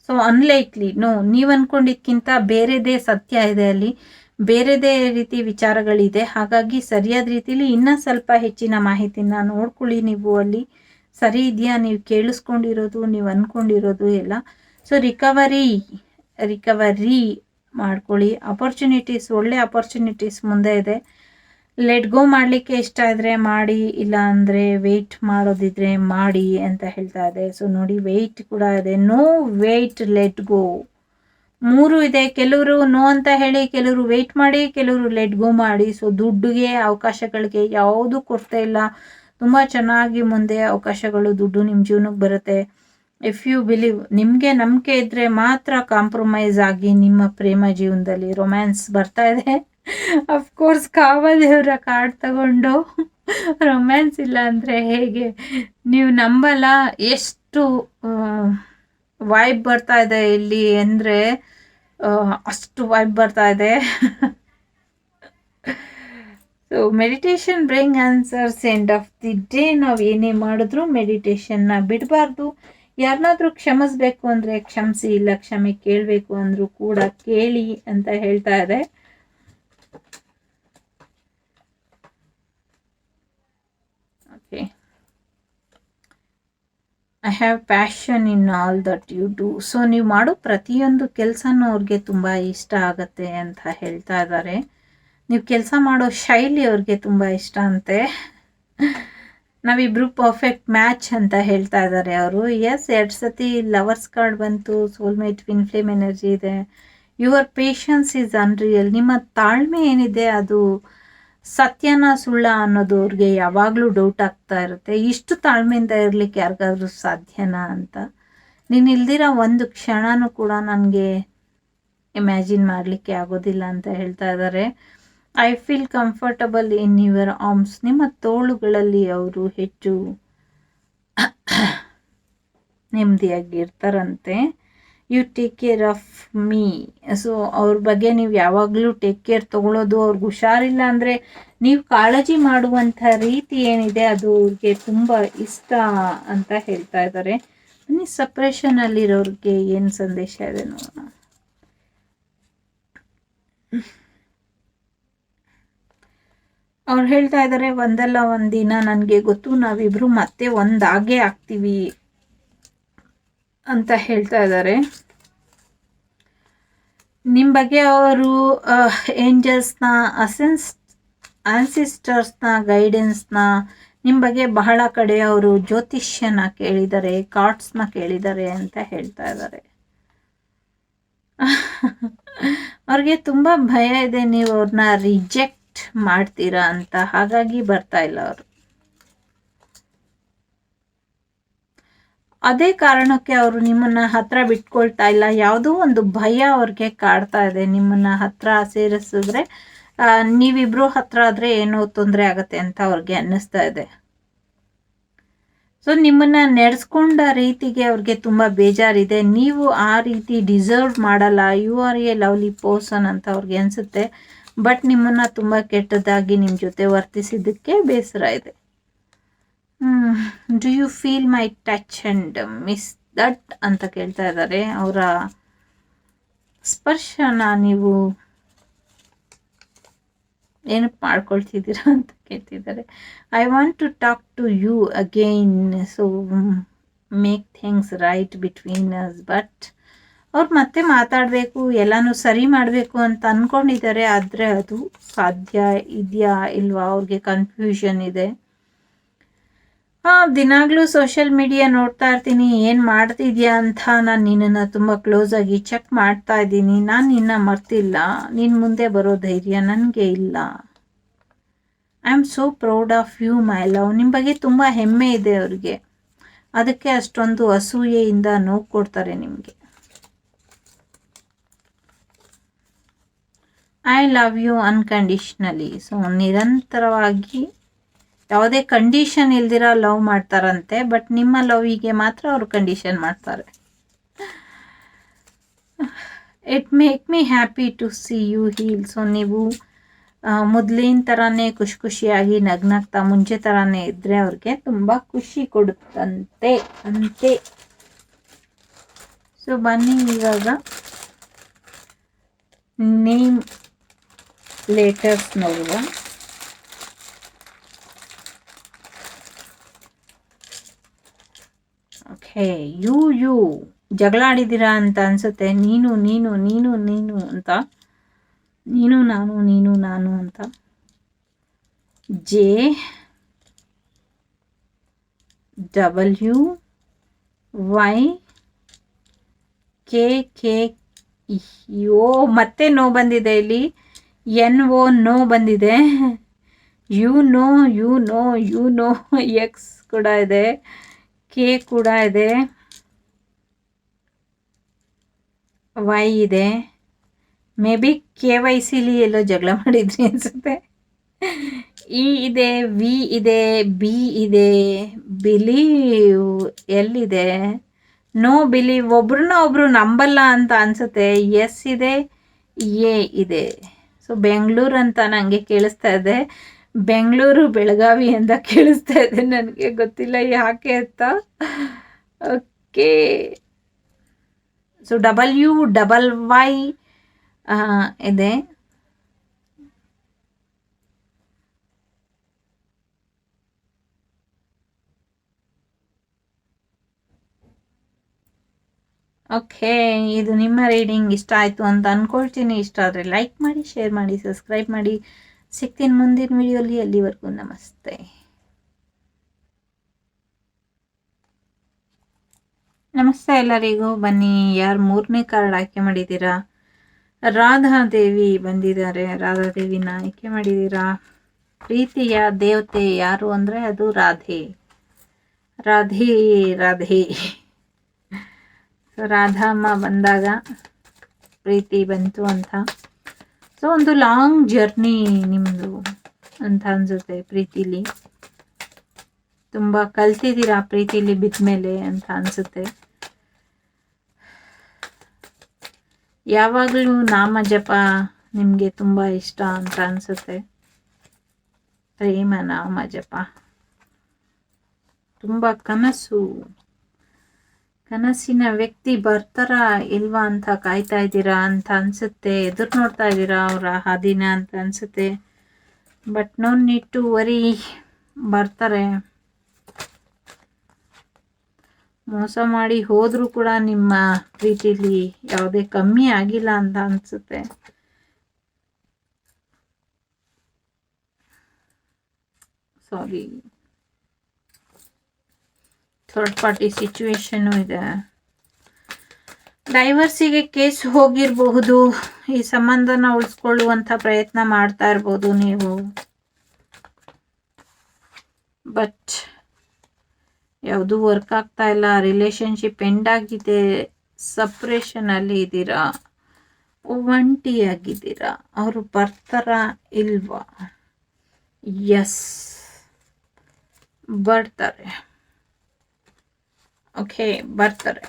ಸೊ ಅನ್ಲೈಕ್ಲಿ ನೋ, ನೀವು ಅಂದ್ಕೊಂಡಿದ್ಕಿಂತ ಬೇರೆದೇ ಸತ್ಯ ಇದೆ ಅಲ್ಲಿ, ಬೇರೆದೇ ರೀತಿ ವಿಚಾರಗಳಿದೆ. ಹಾಗಾಗಿ ಸರಿಯಾದ ರೀತಿಲಿ ಇನ್ನೂ ಸ್ವಲ್ಪ ಹೆಚ್ಚಿನ ಮಾಹಿತಿನ ನೋಡ್ಕೊಳ್ಳಿ. ನೀವು ಅಲ್ಲಿ ಸರಿ ಇದೆಯಾ, ನೀವು ಕೇಳಿಸ್ಕೊಂಡಿರೋದು, ನೀವು ಅಂದ್ಕೊಂಡಿರೋದು ಎಲ್ಲ. ಸೊ ರಿಕವರಿ ಮಾಡ್ಕೊಳ್ಳಿ. ಅಪರ್ಚುನಿಟೀಸ್, ಒಳ್ಳೆ ಅಪರ್ಚುನಿಟೀಸ್ ಮುಂದೆ ಇದೆ. ಲೆಟ್ ಗೋ ಮಾಡಲಿಕ್ಕೆ ಇಷ್ಟ ಇದ್ರೆ ಮಾಡಿ, ಇಲ್ಲ ಅಂದರೆ ವೆಯ್ಟ್ ಮಾಡೋದಿದ್ರೆ ಮಾಡಿ ಅಂತ ಹೇಳ್ತಾ ಇದೆ. ಸೊ ನೋಡಿ, ವೆಯ್ಟ್ ಕೂಡ ಇದೆ. ನೋ ವೆಯ್ಟ್, ಲೆಟ್ ಗೋ, 3 ಇದೆ. ಕೆಲವರು ನೋ ಅಂತ ಹೇಳಿ, ಕೆಲವರು ವೆಯ್ಟ್ ಮಾಡಿ, ಕೆಲವರು ಲೆಟ್ ಗೋ ಮಾಡಿ. ಸೊ ದುಡ್ಡಿಗೆ, ಅವಕಾಶಗಳಿಗೆ ಯಾವುದೂ ಕೊಡ್ತಾ ಇಲ್ಲ. ತುಂಬ ಚೆನ್ನಾಗಿ ಮುಂದೆ ಅವಕಾಶಗಳು, ದುಡ್ಡು ನಿಮ್ಮ ಜೀವನಕ್ಕೆ ಬರುತ್ತೆ. ಇಫ್ ಯು ಬಿಲೀವ್, ನಿಮಗೆ ನಂಬಿಕೆ ಇದ್ದರೆ ಮಾತ್ರ ಕಾಂಪ್ರಮೈಸ್ ಆಗಿ ನಿಮ್ಮ ಪ್ರೇಮ ಜೀವನದಲ್ಲಿ ರೊಮ್ಯಾನ್ಸ್ ಬರ್ತಾ ಇದೆ. ಅಫ್ಕೋರ್ಸ್ ಕಾಮದೇವರ ಕಾರ್ಡ್ ತಗೊಂಡು ರೊಮ್ಯಾನ್ಸ್ ಇಲ್ಲ ಅಂದರೆ ಹೇಗೆ? ನೀವು ನಂಬಲ್ಲ ಎಷ್ಟು ವೈಬ್ ಬರ್ತಾ ಇದೆ ಇಲ್ಲಿ ಅಂದರೆ ಅಷ್ಟು ವೈಬ್ ಬರ್ತಾ ಇದೆ. So meditation bring answers. End of the day ನಾವು ಏನೇ ಮಾಡಿದ್ರು ಮೆಡಿಟೇಷನ್ನ ಬಿಡಬಾರ್ದು. ಯಾರನ್ನಾದ್ರೂ ಕ್ಷಮಿಸ್ಬೇಕು ಅಂದರೆ ಕ್ಷಮಿಸಿ, ಇಲ್ಲ ಕ್ಷಮೆ ಕೇಳಬೇಕು ಅಂದರೂ ಕೂಡ ಕೇಳಿ ಅಂತ ಹೇಳ್ತಾ ಇದೆ. Okay, I have passion in all that you do. So ನೀವು ಮಾಡೋ ಪ್ರತಿಯೊಂದು ಕೆಲಸನೂ ಅವ್ರಿಗೆ ತುಂಬ ಇಷ್ಟ ಆಗತ್ತೆ ಅಂತ ಹೇಳ್ತಾ ಇದ್ದಾರೆ. ನೀವು ಕೆಲಸ ಮಾಡೋ ಶೈಲಿ ಅವ್ರಿಗೆ ತುಂಬ ಇಷ್ಟ ಅಂತೆ. ನಾವಿಬ್ರು ಪರ್ಫೆಕ್ಟ್ ಮ್ಯಾಚ್ ಅಂತ ಹೇಳ್ತಾ ಇದ್ದಾರೆ ಅವರು. ಎಸ್, 2 ಸತಿ ಲವರ್ಸ್ ಕಾರ್ಡ್ ಬಂತು. ಸೋಲ್ಮೇಟ್, ಟ್ವಿನ್ ಫ್ಲೇಮ್ ಎನರ್ಜಿ ಇದೆ. Your patience is unreal. ನಿಮ್ಮ ತಾಳ್ಮೆ ಏನಿದೆ ಅದು ಸತ್ಯನ ಸುಳ್ಳ ಅನ್ನೋದು ಅವ್ರಿಗೆ ಯಾವಾಗಲೂ ಡೌಟ್ ಆಗ್ತಾ ಇರುತ್ತೆ. ಇಷ್ಟು ತಾಳ್ಮೆಯಿಂದ ಇರಲಿಕ್ಕೆ ಯಾರಿಗಾದ್ರೂ ಸಾಧ್ಯನಾ ಅಂತ. ನೀನು ಇಲ್ದಿರ ಒಂದು ಕ್ಷಣನೂ ಕೂಡ ನನಗೆ ಇಮ್ಯಾಜಿನ್ ಮಾಡಲಿಕ್ಕೆ ಆಗೋದಿಲ್ಲ ಅಂತ ಹೇಳ್ತಾ ಇದ್ದಾರೆ. I feel comfortable in your arms. ನಿಮ್ಮ ತೋಳುಗಳಲ್ಲಿ ಅವರು ಹೆಚ್ಚು ನೆಮ್ಮದಿಯಾಗಿರ್ತಾರಂತೆ. You take care of me. So ಅವ್ರ ಬಗ್ಗೆ ನೀವು ಯಾವಾಗಲೂ ಟೇಕ್ ಕೇರ್ ತೊಗೊಳ್ಳೋದು, ಅವ್ರಿಗೆ ಹುಷಾರಿಲ್ಲ ಅಂದರೆ ನೀವು ಕಾಳಜಿ ಮಾಡುವಂಥ ರೀತಿ ಏನಿದೆ ಅದು ಅವ್ರಿಗೆ ತುಂಬ ಇಷ್ಟ ಅಂತ ಹೇಳ್ತಾ ಇದ್ದಾರೆ. ಸಪ್ರೆಷನಲ್ಲಿರೋರಿಗೆ ಏನು ಸಂದೇಶ ಇದೆ ನೋಡೋಣ. ಅವ್ರು ಹೇಳ್ತಾ ಇದ್ದಾರೆ, ಒಂದಲ್ಲ ಒಂದಿನ ನನಗೆ ಗೊತ್ತು ನಾವಿಬ್ರು ಮತ್ತೆ ಒಂದಾಗೇ ಆಗ್ತೀವಿ ಅಂತ ಹೇಳ್ತಾ ಇದ್ದಾರೆ. ನಿಮ್ಮ ಬಗ್ಗೆ ಅವರು ಏಂಜಲ್ಸ್ನ, ಆನ್ಸಿಸ್ಟರ್ಸ್ನ ಗೈಡೆನ್ಸ್ನ, ನಿಮ್ಮ ಬಗ್ಗೆ ಬಹಳ ಕಡೆ ಅವರು ಜ್ಯೋತಿಷ್ಯನ ಕೇಳಿದ್ದಾರೆ, ಕಾರ್ಡ್ಸ್ನ ಕೇಳಿದ್ದಾರೆ ಅಂತ ಹೇಳ್ತಾ ಇದ್ದಾರೆ. ಅವ್ರಿಗೆ ತುಂಬ ಭಯ ಇದೆ ನೀವು ಅವ್ರನ್ನ ರಿಜೆಕ್ಟ್ ಮಾಡ್ತೀರಾ ಅಂತ, ಹಾಗಾಗಿ ಬರ್ತಾ ಇಲ್ಲ ಅವರು. ಅದೇ ಕಾರಣಕ್ಕೆ ಅವರು ನಿಮ್ಮನ್ನ ಹತ್ರ ಬಿಟ್ಕೊಳ್ತಾ ಇಲ್ಲ. ಯಾವುದೋ ಒಂದು ಭಯ ಅವ್ರಿಗೆ ಕಾಡ್ತಾ ಇದೆ. ನಿಮ್ಮನ್ನ ಹತ್ರ ಸೇರಿಸಿದ್ರೆ ನೀವಿಬ್ರು ಹತ್ರ ಆದ್ರೆ ಏನೋ ತೊಂದರೆ ಆಗತ್ತೆ ಅಂತ ಅವ್ರಿಗೆ ಅನ್ನಿಸ್ತಾ ಇದೆ. ಸೊ ನಿಮ್ಮನ್ನ ನಡೆಸ್ಕೊಂಡ ರೀತಿಗೆ ಅವ್ರಿಗೆ ತುಂಬ ಬೇಜಾರಿದೆ. ನೀವು ಆ ರೀತಿ ಡಿಸರ್ವ್ ಮಾಡಲ್ಲ. You are a lovely person ಅಂತ ಅವ್ರಿಗೆ ಅನಿಸುತ್ತೆ. ಬಟ್ ನಿಮ್ಮನ್ನ ತುಂಬ ಕೆಟ್ಟದಾಗಿ ನಿಮ್ಮ ಜೊತೆ ವರ್ತಿಸಿದ್ದಕ್ಕೆ ಬೇಸರ ಇದೆ. Do you feel my touch and miss that ಅಂತ ಕೇಳ್ತಾ ಇದ್ದಾರೆ. ಅವರ ಸ್ಪರ್ಶನ ನೀವು ಏನಕ್ಕೆ ಮಾಡ್ಕೊಳ್ತಿದ್ದೀರಾ ಅಂತ ಕೇಳ್ತಿದ್ದಾರೆ. I want to talk to you again, so make things right between us. But ಅವ್ರು ಮತ್ತೆ ಮಾತಾಡಬೇಕು, ಎಲ್ಲನೂ ಸರಿ ಮಾಡಬೇಕು ಅಂತ ಅಂದ್ಕೊಂಡಿದ್ದಾರೆ. ಆದರೆ ಅದು ಸಾಧ್ಯ ಇದೆಯಾ ಇಲ್ವಾ ಅವ್ರಿಗೆ ಕನ್ಫ್ಯೂಷನ್ ಇದೆ. ದಿನಾಗ್ಲೂ ಸೋಷಿಯಲ್ ಮೀಡಿಯಾ ನೋಡ್ತಾ ಇರ್ತೀನಿ, ಏನು ಮಾಡ್ತಿದ್ಯಾ ಅಂತ. ನಾನು ನಿನ್ನನ್ನು ತುಂಬ ಕ್ಲೋಸಾಗಿ ಚೆಕ್ ಮಾಡ್ತಾ ಇದ್ದೀನಿ. ನಾನು ನಿನ್ನ ಮರ್ತಿಲ್ಲ. ನಿನ್ನ ಮುಂದೆ ಬರೋ ಧೈರ್ಯ ನನಗೆ ಇಲ್ಲ. I am so proud of you my love. ನಿಮ್ಮ ಬಗ್ಗೆ ತುಂಬ ಹೆಮ್ಮೆ ಇದೆ ಅವ್ರಿಗೆ. ಅದಕ್ಕೆ ಅಷ್ಟೊಂದು ಅಸೂಯೆಯಿಂದ ನೋವು ಕೊಡ್ತಾರೆ ನಿಮಗೆ. I love you unconditionally. So ನಿರಂತರವಾಗಿ ಯಾವುದೇ ಕಂಡೀಷನ್ ಇಲ್ದಿರ ಲವ್ ಮಾಡ್ತಾರಂತೆ. ಬಟ್ ನಿಮ್ಮ ಲವ್ವಿಗೆ ಮಾತ್ರ ಅವರು ಕಂಡೀಷನ್ ಮಾಡ್ತಾರೆ. It make me happy to see you heal. So ನೀವು ಮೊದಲಿನ ಥರನೇ ಖುಷಿಯಾಗಿ ನಗ್ನಾಗ್ತಾ ಮುಂಚೆ ಥರನೇ ಇದ್ದರೆ ಅವ್ರಿಗೆ ತುಂಬ ಖುಷಿ ಕೊಡುತ್ತಂತೆ ಅಂತೆ. ಸೊ ಬನ್ನಿ ಇವಾಗ ನೇಮ್ ಲೆಟರ್ಸ್ ನೋಡುವ. ಓಕೆ, ಯು ಜಗಳ ಆಡಿದ್ದೀರಾ ಅಂತ ಅನ್ಸುತ್ತೆ. ನೀನು ನೀನು ನೀನು ನೀನು ಅಂತ, ನೀನು ನಾನು ಅಂತ. JWYK. ಯೋ ಮತ್ತೆ ನೋ ಬಂದಿದೆ ಇಲ್ಲಿ. NO ನೋ ಬಂದಿದೆ. ಯು ನೋ X ಕೂಡ ಇದೆ, K ಕೂಡ ಇದೆ, Y ಇದೆ. ಮೇ ಬಿ KYCಲಿ ಎಲ್ಲೋ ಜಗಳ ಮಾಡಿದ್ರಿ ಅನ್ಸುತ್ತೆ. E ಇದೆ, V ಇದೆ, B ಇದೆ, ಬಿಲೀವ್ ಎಲ್ಲಿದೆ, ನೋ ಬಿಲೀವ್, ಒಬ್ರು ನಂಬಲ್ಲ ಅಂತ ಅನ್ಸುತ್ತೆ. ಎಸ್ ಇದೆ, ಎ ಇದೆ. ಸೊ ಬೆಂಗಳೂರು ಅಂತ ನನಗೆ ಕೇಳಿಸ್ತಾ ಇದೆ. ಬೆಂಗಳೂರು ಬೆಳಗಾವಿ ಅಂತ ಕೇಳಿಸ್ತಾ ಇದೆ. ನನಗೆ ಗೊತ್ತಿಲ್ಲ ಯಾಕೆ ಅಂತ. ಓಕೆ, ಸೊ WYY ಇದೆ. ಓಕೆ, ಇದು ನಿಮ್ಮ ರೀಡಿಂಗ್ ಇಷ್ಟ ಆಯಿತು ಅಂತ ಅಂದ್ಕೊಳ್ತೀನಿ. ಇಷ್ಟ ಆದರೆ ಲೈಕ್ ಮಾಡಿ, ಶೇರ್ ಮಾಡಿ, ಸಬ್ಸ್ಕ್ರೈಬ್ ಮಾಡಿ. ಸಿಗ್ತೀನಿ ಮುಂದಿನ ವಿಡಿಯೋಲಿ. ಅಲ್ಲಿವರೆಗೂ ನಮಸ್ತೆ. ನಮಸ್ತೆ ಎಲ್ಲರಿಗೂ. ಬನ್ನಿ, ಯಾರು 3ನೇ ಕಾರ್ಡ್ ಆಯ್ಕೆ ಮಾಡಿದ್ದೀರಾ? ರಾಧಾದೇವಿ ಬಂದಿದ್ದಾರೆ. ರಾಧಾದೇವಿನ ಆಯ್ಕೆ ಮಾಡಿದ್ದೀರಾ. ಪ್ರೀತಿಯ ದೇವತೆ ಯಾರು ಅಂದರೆ ಅದು ರಾಧೆ. ರಾಧೆ ರಾಧಮ್ಮ ಬಂದಾಗ ಪ್ರೀತಿ ಬಂತು ಅಂತ. ಸೊ ಒಂದು ಲಾಂಗ್ ಜರ್ನಿ ನಿಮ್ಮದು ಅಂತ ಅನ್ಸುತ್ತೆ. ಪ್ರೀತಿಲಿ ತುಂಬ ಕಲ್ತಿದ್ದೀರಾ, ಪ್ರೀತಿಲಿ ಬಿದ್ಮೇಲೆ ಅಂತ ಅನ್ಸುತ್ತೆ. ಯಾವಾಗಲೂ ನಾಮ ಜಪ ನಿಮಗೆ ತುಂಬ ಇಷ್ಟ ಅಂತ ಅನ್ಸುತ್ತೆ. ಪ್ರೇಮ ನಾಮ ಜಪ, ತುಂಬ ಕನಸಿನ ವ್ಯಕ್ತಿ ಬರ್ತಾರ ಇಲ್ವಾ ಅಂತ ಕಾಯ್ತಾ ಇದ್ದೀರಾ ಅಂತ ಅನ್ಸುತ್ತೆ. ಎದುರು ನೋಡ್ತಾ ಇದ್ದೀರಾ ಅವರ ಹಾದಿನ ಅಂತ ಅನ್ಸುತ್ತೆ. But no need to worry, ಬರ್ತಾರೆ. ಮೋಸ ಮಾಡಿ ಹೋದ್ರೂ ಕೂಡ ನಿಮ್ಮ ಪ್ರೀತಿಲಿ ಯಾವುದೇ ಕಮ್ಮಿ ಆಗಿಲ್ಲ ಅಂತ ಅನ್ಸುತ್ತೆ. ಸಾರಿ, ಥರ್ಡ್ ಪಾರ್ಟಿ ಸಿಚುವೇಶನ್ ಇದೆ. ಡೈವರ್ಸಿಗೆ ಕೇಸ್ ಹೋಗಿರಬಹುದು. ಈ ಸಂಬಂಧನ ಉಳಿಸ್ಕೊಳ್ಳುವಂಥ ಪ್ರಯತ್ನ ಮಾಡ್ತಾ ಇರ್ಬೋದು ನೀವು. ಬಟ್ ಯಾವುದು ವರ್ಕ್ ಆಗ್ತಾ ಇಲ್ಲ. ರಿಲೇಶನ್ಶಿಪ್ ಎಂಡ್ ಆಗಿದೆ. ಸಪ್ರೇಷನ್ ಅಲ್ಲಿ ಇದ್ದೀರಾ, ಒಂಟಿಯಾಗಿದ್ದೀರಾ. ಅವರು ಬರ್ತಾರಾ ಇಲ್ವಾ? ಎಸ್, ಬರ್ತಾರೆ. ಓಕೆ, ಬರ್ತಾರೆ.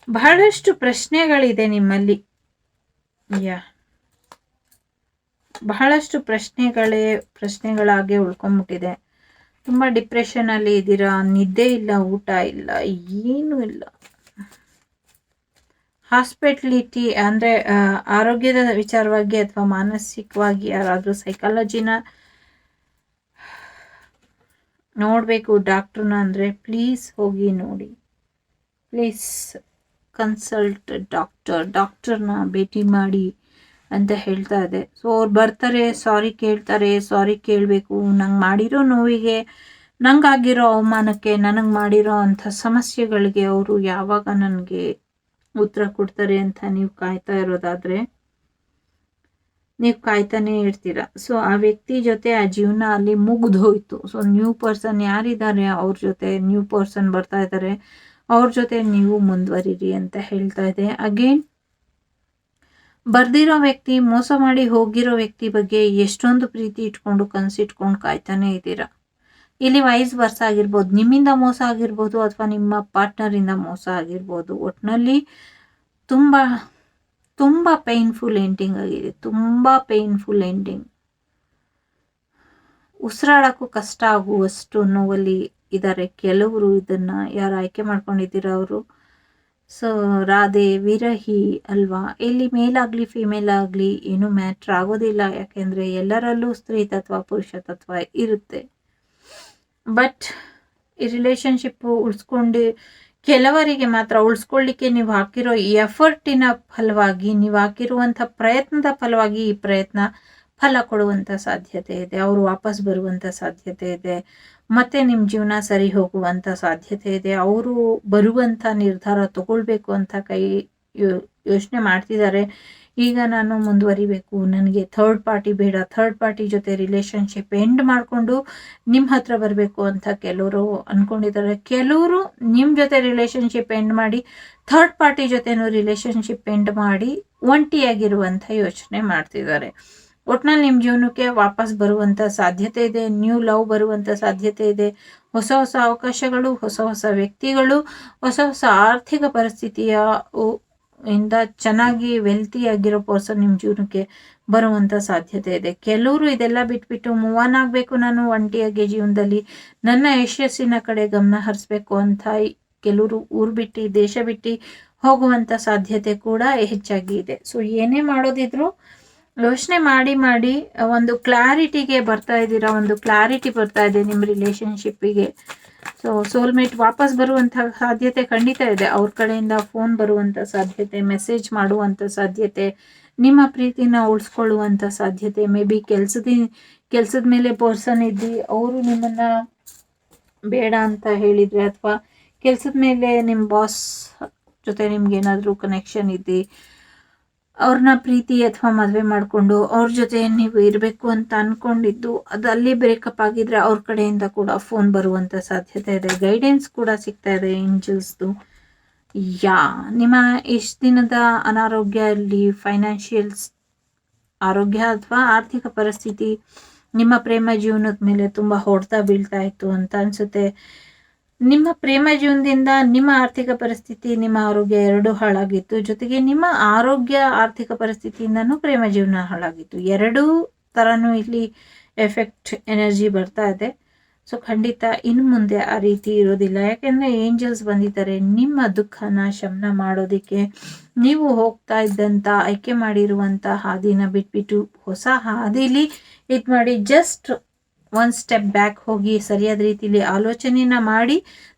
ಬಹಳಷ್ಟು ಪ್ರಶ್ನೆಗಳಿದೆ ನಿಮ್ಮಲ್ಲಿ. ಬಹಳಷ್ಟು ಪ್ರಶ್ನೆಗಳಾಗಿ ಉಳ್ಕೊಂಡ್ಬಿಟ್ಟಿದೆ. ತುಂಬ ಡಿಪ್ರೆಷನ್ ಅಲ್ಲಿ ಇದ್ದೀರಾ. ನಿದ್ದೆ ಇಲ್ಲ, ಊಟ ಇಲ್ಲ, ಏನೂ ಇಲ್ಲ. ಹಾಸ್ಪಿಟಲಿಟಿ ಅಂದರೆ ಆರೋಗ್ಯದ ವಿಚಾರವಾಗಿ ಅಥವಾ ಮಾನಸಿಕವಾಗಿ ಯಾರಾದರೂ ಸೈಕಾಲಜಿನ ನೋಡಬೇಕು ಡಾಕ್ಟ್ರನ್ನ ಅಂದರೆ ಪ್ಲೀಸ್ ಹೋಗಿ ನೋಡಿ. ಪ್ಲೀಸ್ ಕನ್ಸಲ್ಟ್ ಡಾಕ್ಟರ್ನ ಭೇಟಿ ಮಾಡಿ ಅಂತ ಹೇಳ್ತಾ ಇದೆ. ಸೊ ಅವ್ರು ಬರ್ತಾರೆ, ಸಾರಿ ಕೇಳ್ತಾರೆ. ಸಾರಿ ಕೇಳಬೇಕು. ನಂಗೆ ಮಾಡಿರೋ ನೋವಿಗೆ, ನಂಗಾಗಿರೋ ಅವಮಾನಕ್ಕೆ, ನನಗೆ ಮಾಡಿರೋ ಅಂಥ ಸಮಸ್ಯೆಗಳಿಗೆ ಅವರು ಯಾವಾಗ ನನಗೆ ಉತ್ತರ ಕೊಡ್ತಾರೆ ಅಂತ ನೀವು ಕಾಯ್ತಾ ಇರೋದಾದರೆ ನೀವು ಕಾಯ್ತಾನೆ ಇರ್ತೀರ. ಸೊ ಆ ವ್ಯಕ್ತಿ ಜೊತೆ ಆ ಜೀವನ ಅಲ್ಲಿ ಮುಗಿದೋಯ್ತು. ಸೊ ನ್ಯೂ ಪರ್ಸನ್ ಯಾರಿದ್ದಾರೆ ಅವ್ರ ಜೊತೆ ನ್ಯೂ ಪರ್ಸನ್ ಬರ್ತಾ ಇದ್ದಾರೆ, ಅವ್ರ ಜೊತೆ ನೀವು ಮುಂದುವರಿರಿ ಅಂತ ಹೇಳ್ತಾ ಇದೆ. ಅಗೇನ್ ಬರ್ದಿರೋ ವ್ಯಕ್ತಿ, ಮೋಸ ಮಾಡಿ ಹೋಗಿರೋ ವ್ಯಕ್ತಿ ಬಗ್ಗೆ ಎಷ್ಟೊಂದು ಪ್ರೀತಿ ಇಟ್ಕೊಂಡು ಕನಸಿಟ್ಕೊಂಡು ಕಾಯ್ತಾನೆ ಇದ್ದೀರಾ. ಇಲ್ಲಿ ವೈಸ್ ವರ್ಸ ಆಗಿರ್ಬೋದು, ನಿಮ್ಮಿಂದ ಮೋಸ ಆಗಿರ್ಬೋದು ಅಥವಾ ನಿಮ್ಮ ಪಾರ್ಟ್ನರಿಂದ ಮೋಸ ಆಗಿರ್ಬೋದು. ಒಟ್ಟಿನಲ್ಲಿ ತುಂಬ ತುಂಬ ಪೇನ್ಫುಲ್ ಎಂಡಿಂಗ್ ಆಗಿದೆ. ತುಂಬ ಪೇನ್ಫುಲ್ ಎಂಡಿಂಗ್. ಉಸಿರಾಡೋಕ್ಕೂ ಕಷ್ಟ ಆಗುವಷ್ಟು ನೋವಲ್ಲಿ ಇದ್ದಾರೆ ಕೆಲವರು. ಇದನ್ನ ಯಾರು ಆಯ್ಕೆ ಮಾಡ್ಕೊಂಡಿದ್ದೀರಾ ಅವರು. ಸೊ ರಾಧೆ ವಿರಹಿ ಅಲ್ವಾ. ಇಲ್ಲಿ ಮೇಲಾಗಲಿ ಫಿಮೇಲ್ ಆಗಲಿ ಏನೂ ಮ್ಯಾಟ್ರ್ ಆಗೋದಿಲ್ಲ. ಯಾಕೆಂದರೆ ಎಲ್ಲರಲ್ಲೂ ಸ್ತ್ರೀ ತತ್ವ ಪುರುಷ ತತ್ವ ಇರುತ್ತೆ. ಬಟ್ ಈ ರಿಲೇಷನ್ಶಿಪ್ಪು ಉಳಿಸ್ಕೊಂಡು ಕೆಲವರಿಗೆ ಮಾತ್ರ ಉಳಿಸ್ಕೊಳ್ಳಿಕ್ಕೆ ನೀವು ಹಾಕಿರೋ ಎಫರ್ಟಿನ ಫಲವಾಗಿ, ನೀವು ಹಾಕಿರುವಂಥ ಪ್ರಯತ್ನದ ಫಲವಾಗಿ ಈ ಪ್ರಯತ್ನ ಫಲ ಕೊಡುವಂಥ ಸಾಧ್ಯತೆ ಇದೆ. ಅವರು ವಾಪಸ್ ಬರುವಂಥ ಸಾಧ್ಯತೆ ಇದೆ. ಮತ್ತೆ ನಿಮ್ಮ ಜೀವನ ಸರಿ ಹೋಗುವಂಥ ಸಾಧ್ಯತೆ ಇದೆ. ಅವರು ಬರುವಂಥ ನಿರ್ಧಾರ ತಗೊಳ್ಬೇಕು ಅಂತ ಯೋಚನೆ ಮಾಡ್ತಿದ್ದಾರೆ. ಈಗ ನಾನು ಮುಂದುವರಿಬೇಕು, ನನಗೆ ಥರ್ಡ್ ಪಾರ್ಟಿ ಬೇಡ, ಥರ್ಡ್ ಪಾರ್ಟಿ ಜೊತೆ ರಿಲೇಶನ್ಶಿಪ್ ಎಂಡ್ ಮಾಡಿಕೊಂಡು ನಿಮ್ಮ ಹತ್ರ ಬರಬೇಕು ಅಂತ ಕೆಲವರು ಅಂದ್ಕೊಂಡಿದ್ದಾರೆ. ಕೆಲವರು ನಿಮ್ಮ ಜೊತೆ ರಿಲೇಶನ್ಶಿಪ್ ಎಂಡ್ ಮಾಡಿ ಥರ್ಡ್ ಪಾರ್ಟಿ ಜೊತೆನೂ ರಿಲೇಶನ್ಶಿಪ್ ಎಂಡ್ ಮಾಡಿ ಒಂಟಿಯಾಗಿರುವಂಥ ಯೋಚನೆ ಮಾಡ್ತಿದ್ದಾರೆ. ಒಟ್ನಲ್ಲಿ ನಿಮ್ಮ ಜೀವನಕ್ಕೆ ವಾಪಸ್ ಬರುವಂಥ ಸಾಧ್ಯತೆ ಇದೆ. ನ್ಯೂ ಲವ್ ಬರುವಂಥ ಸಾಧ್ಯತೆ ಇದೆ. ಹೊಸ ಹೊಸ ಅವಕಾಶಗಳು, ಹೊಸ ಹೊಸ ವ್ಯಕ್ತಿಗಳು, ಹೊಸ ಹೊಸ ಆರ್ಥಿಕ ಪರಿಸ್ಥಿತಿಯ ಇಂದ ಚೆನ್ನಾಗಿ ವೆಲ್ತಿ ಆಗಿರೋ ಪರ್ಸನ್ ನಿಮ್ಮ ಜೀವನಕ್ಕೆ ಬರುವಂಥ ಸಾಧ್ಯತೆ ಇದೆ. ಕೆಲವರು ಇದೆಲ್ಲ ಬಿಟ್ಬಿಟ್ಟು ಮೂವ್ ಆನ್ ಆಗಬೇಕು, ನಾನು ಒಂಟಿಯಾಗಿ ಜೀವನದಲ್ಲಿ ನನ್ನ ಯಶಸ್ಸಿನ ಕಡೆ ಗಮನ ಹರಿಸ್ಬೇಕು ಅಂತ ಕೆಲವರು ಊರು ಬಿಟ್ಟು, ದೇಶ ಬಿಟ್ಟು ಹೋಗುವಂಥ ಸಾಧ್ಯತೆ ಕೂಡ ಹೆಚ್ಚಾಗಿ ಇದೆ. ಸೊ ಏನೇ ಮಾಡೋದಿದ್ರು ಯೋಚನೆ ಮಾಡಿ ಮಾಡಿ ಒಂದು ಕ್ಲಾರಿಟಿಗೆ ಬರ್ತಾ ಇದ್ದೀರಾ, ಒಂದು ಕ್ಲಾರಿಟಿ ಬರ್ತಾ ಇದೆ ನಿಮ್ಮ ರಿಲೇಶನ್ಶಿಪ್ಪಿಗೆ. ಸೊ ಸೋಲ್ಮೇಟ್ ವಾಪಸ್ ಬರುವಂಥ ಸಾಧ್ಯತೆ ಖಂಡಿತ ಇದೆ. ಅವ್ರ ಕಡೆಯಿಂದ ಫೋನ್ ಬರುವಂಥ ಸಾಧ್ಯತೆ, ಮೆಸೇಜ್ ಮಾಡುವಂಥ ಸಾಧ್ಯತೆ, ನಿಮ್ಮ ಪ್ರೀತಿನ ಉಳಿಸ್ಕೊಳ್ಳುವಂಥ ಸಾಧ್ಯತೆ. ಮೇ ಬಿ ಕೆಲ್ಸದ ಮೇಲೆ ಪರ್ಸನ್ ಇದ್ದು ಅವರು ನಿಮ್ಮನ್ನ ಬೇಡ ಅಂತ ಹೇಳಿದ್ರೆ, ಅಥವಾ ಕೆಲ್ಸದ ಮೇಲೆ ನಿಮ್ಮ ಬಾಸ್ ಜೊತೆ ನಿಮ್ಗೇನಾದರೂ ಕನೆಕ್ಷನ್ ಇದ್ದು ಅವ್ರನ್ನ ಪ್ರೀತಿ ಅಥವಾ ಮದುವೆ ಮಾಡಿಕೊಂಡು ಅವ್ರ ಜೊತೆ ನೀವು ಇರಬೇಕು ಅಂತ ಅಂದ್ಕೊಂಡಿದ್ದು ಅದು ಅಲ್ಲಿ ಬ್ರೇಕಪ್ ಆಗಿದ್ರೆ ಅವ್ರ ಕಡೆಯಿಂದ ಕೂಡ ಫೋನ್ ಬರುವಂಥ ಸಾಧ್ಯತೆ ಇದೆ. ಗೈಡೆನ್ಸ್ ಕೂಡ ಸಿಗ್ತಾ ಇದೆ ಏಂಜಲ್ಸ್ದು. ನಿಮ್ಮ ಇಷ್ಟು ದಿನದ ಅನಾರೋಗ್ಯ ಅಲ್ಲಿ ಫೈನಾನ್ಷಿಯಲ್ಸ್ ಆರೋಗ್ಯ ಅಥವಾ ಆರ್ಥಿಕ ಪರಿಸ್ಥಿತಿ ನಿಮ್ಮ ಪ್ರೇಮ ಜೀವನದ ಮೇಲೆ ತುಂಬ ಹೊಡೆತ ಬೀಳ್ತಾ ಇತ್ತು ಅಂತ ಅನಿಸುತ್ತೆ. ನಿಮ್ಮ ಪ್ರೇಮ ಜೀವನದಿಂದ ನಿಮ್ಮ ಆರ್ಥಿಕ ಪರಿಸ್ಥಿತಿ, ನಿಮ್ಮ ಆರೋಗ್ಯ ಎರಡೂ ಹಾಳಾಗಿತ್ತು. ಜೊತೆಗೆ ನಿಮ್ಮ ಆರೋಗ್ಯ ಆರ್ಥಿಕ ಪರಿಸ್ಥಿತಿಯಿಂದನೂ ಪ್ರೇಮ ಜೀವನ ಹಾಳಾಗಿತ್ತು. ಎರಡೂ ಥರನೂ ಇಲ್ಲಿ ಎಫೆಕ್ಟ್ ಎನರ್ಜಿ ಬರ್ತಾ ಇದೆ. ಸೊ ಖಂಡಿತ ಇನ್ನು ಮುಂದೆ ಆ ರೀತಿ ಇರೋದಿಲ್ಲ. ಯಾಕೆಂದರೆ ಏಂಜಲ್ಸ್ ಬಂದಿದ್ದಾರೆ ನಿಮ್ಮ ದುಃಖನ ಶಮನ ಮಾಡೋದಕ್ಕೆ. ನೀವು ಹೋಗ್ತಾ ಇದ್ದಂಥ ಆಯ್ಕೆ ಮಾಡಿರುವಂಥ ಹಾದಿನ ಬಿಟ್ಬಿಟ್ಟು ಹೊಸ ಹಾದಿಲಿ ಇದು ಮಾಡಿ ಜಸ್ಟ್ ಒಂದು ಸ್ಟೆಪ್ ಬ್ಯಾಕ್ ಹೋಗಿ ಸರಿಯಾದ ರೀತಿಯಲ್ಲಿ ಆಲೋಚನೆನ ಮಾಡಿ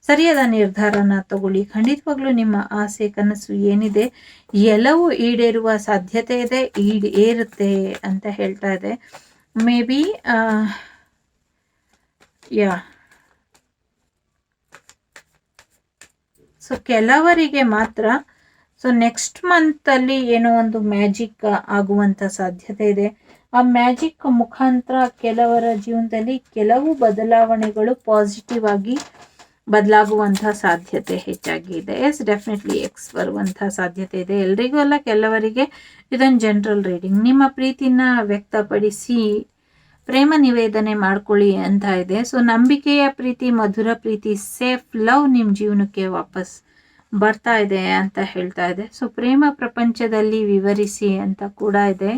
ಸರಿಯಾದ ನಿರ್ಧಾರನ ತಗೊಳ್ಳಿ. ಖಂಡಿತವಾಗ್ಲೂ ನಿಮ್ಮ ಆಸೆ ಕನಸು ಏನಿದೆ ಎಲ್ಲವೂ ಈಡೇರುವ ಸಾಧ್ಯತೆ ಇದೆ, ಈಡೇರುತ್ತೆ ಅಂತ ಹೇಳ್ತಾ ಇದೆ. ಮೇ ಬಿ ಸೊ ಕೆಲವರಿಗೆ ಮಾತ್ರ ಸೊ ನೆಕ್ಸ್ಟ್ ಮಂತಲ್ಲಿ ಏನೋ ಒಂದು ಮ್ಯಾಜಿಕ್ ಆಗುವಂಥ ಸಾಧ್ಯತೆ ಇದೆ. ಆ ಮ್ಯಾಜಿಕ್ ಮುಖಾಂತರ ಕೆಲವರ ಜೀವನದಲ್ಲಿ ಕೆಲವು ಬದಲಾವಣೆಗಳು ಪಾಸಿಟಿವ್ ಆಗಿ ಬದಲಾಗುವಂಥ ಸಾಧ್ಯತೆ ಹೆಚ್ಚಾಗಿದೆ. ಎಸ್, ಡೆಫಿನೆಟ್ಲಿ ಎಕ್ಸ್ ಬರುವಂಥ ಸಾಧ್ಯತೆ ಇದೆ. ಎಲ್ರಿಗೂ ಅಲ್ಲ, ಕೆಲವರಿಗೆ ಇದೊಂದು ಜನರಲ್ ರೀಡಿಂಗ್. ನಿಮ್ಮ ಪ್ರೀತಿನ ವ್ಯಕ್ತಪಡಿಸಿ ಪ್ರೇಮ ನಿವೇದನೆ ಮಾಡ್ಕೊಳ್ಳಿ ಅಂತ ಇದೆ. ಸೊ ನಂಬಿಕೆಯ ಪ್ರೀತಿ, ಮಧುರ ಪ್ರೀತಿ, ಸೇಫ್ ಲವ್ ನಿಮ್ಮ ಜೀವನಕ್ಕೆ ವಾಪಸ್ ಬರ್ತಾ ಇದೆ ಅಂತ ಹೇಳ್ತಾ ಇದೆ. ಸೊ ಪ್ರೇಮ ಪ್ರಪಂಚದಲ್ಲಿ ವಿವರಿಸಿ ಅಂತ ಕೂಡ ಇದೆ.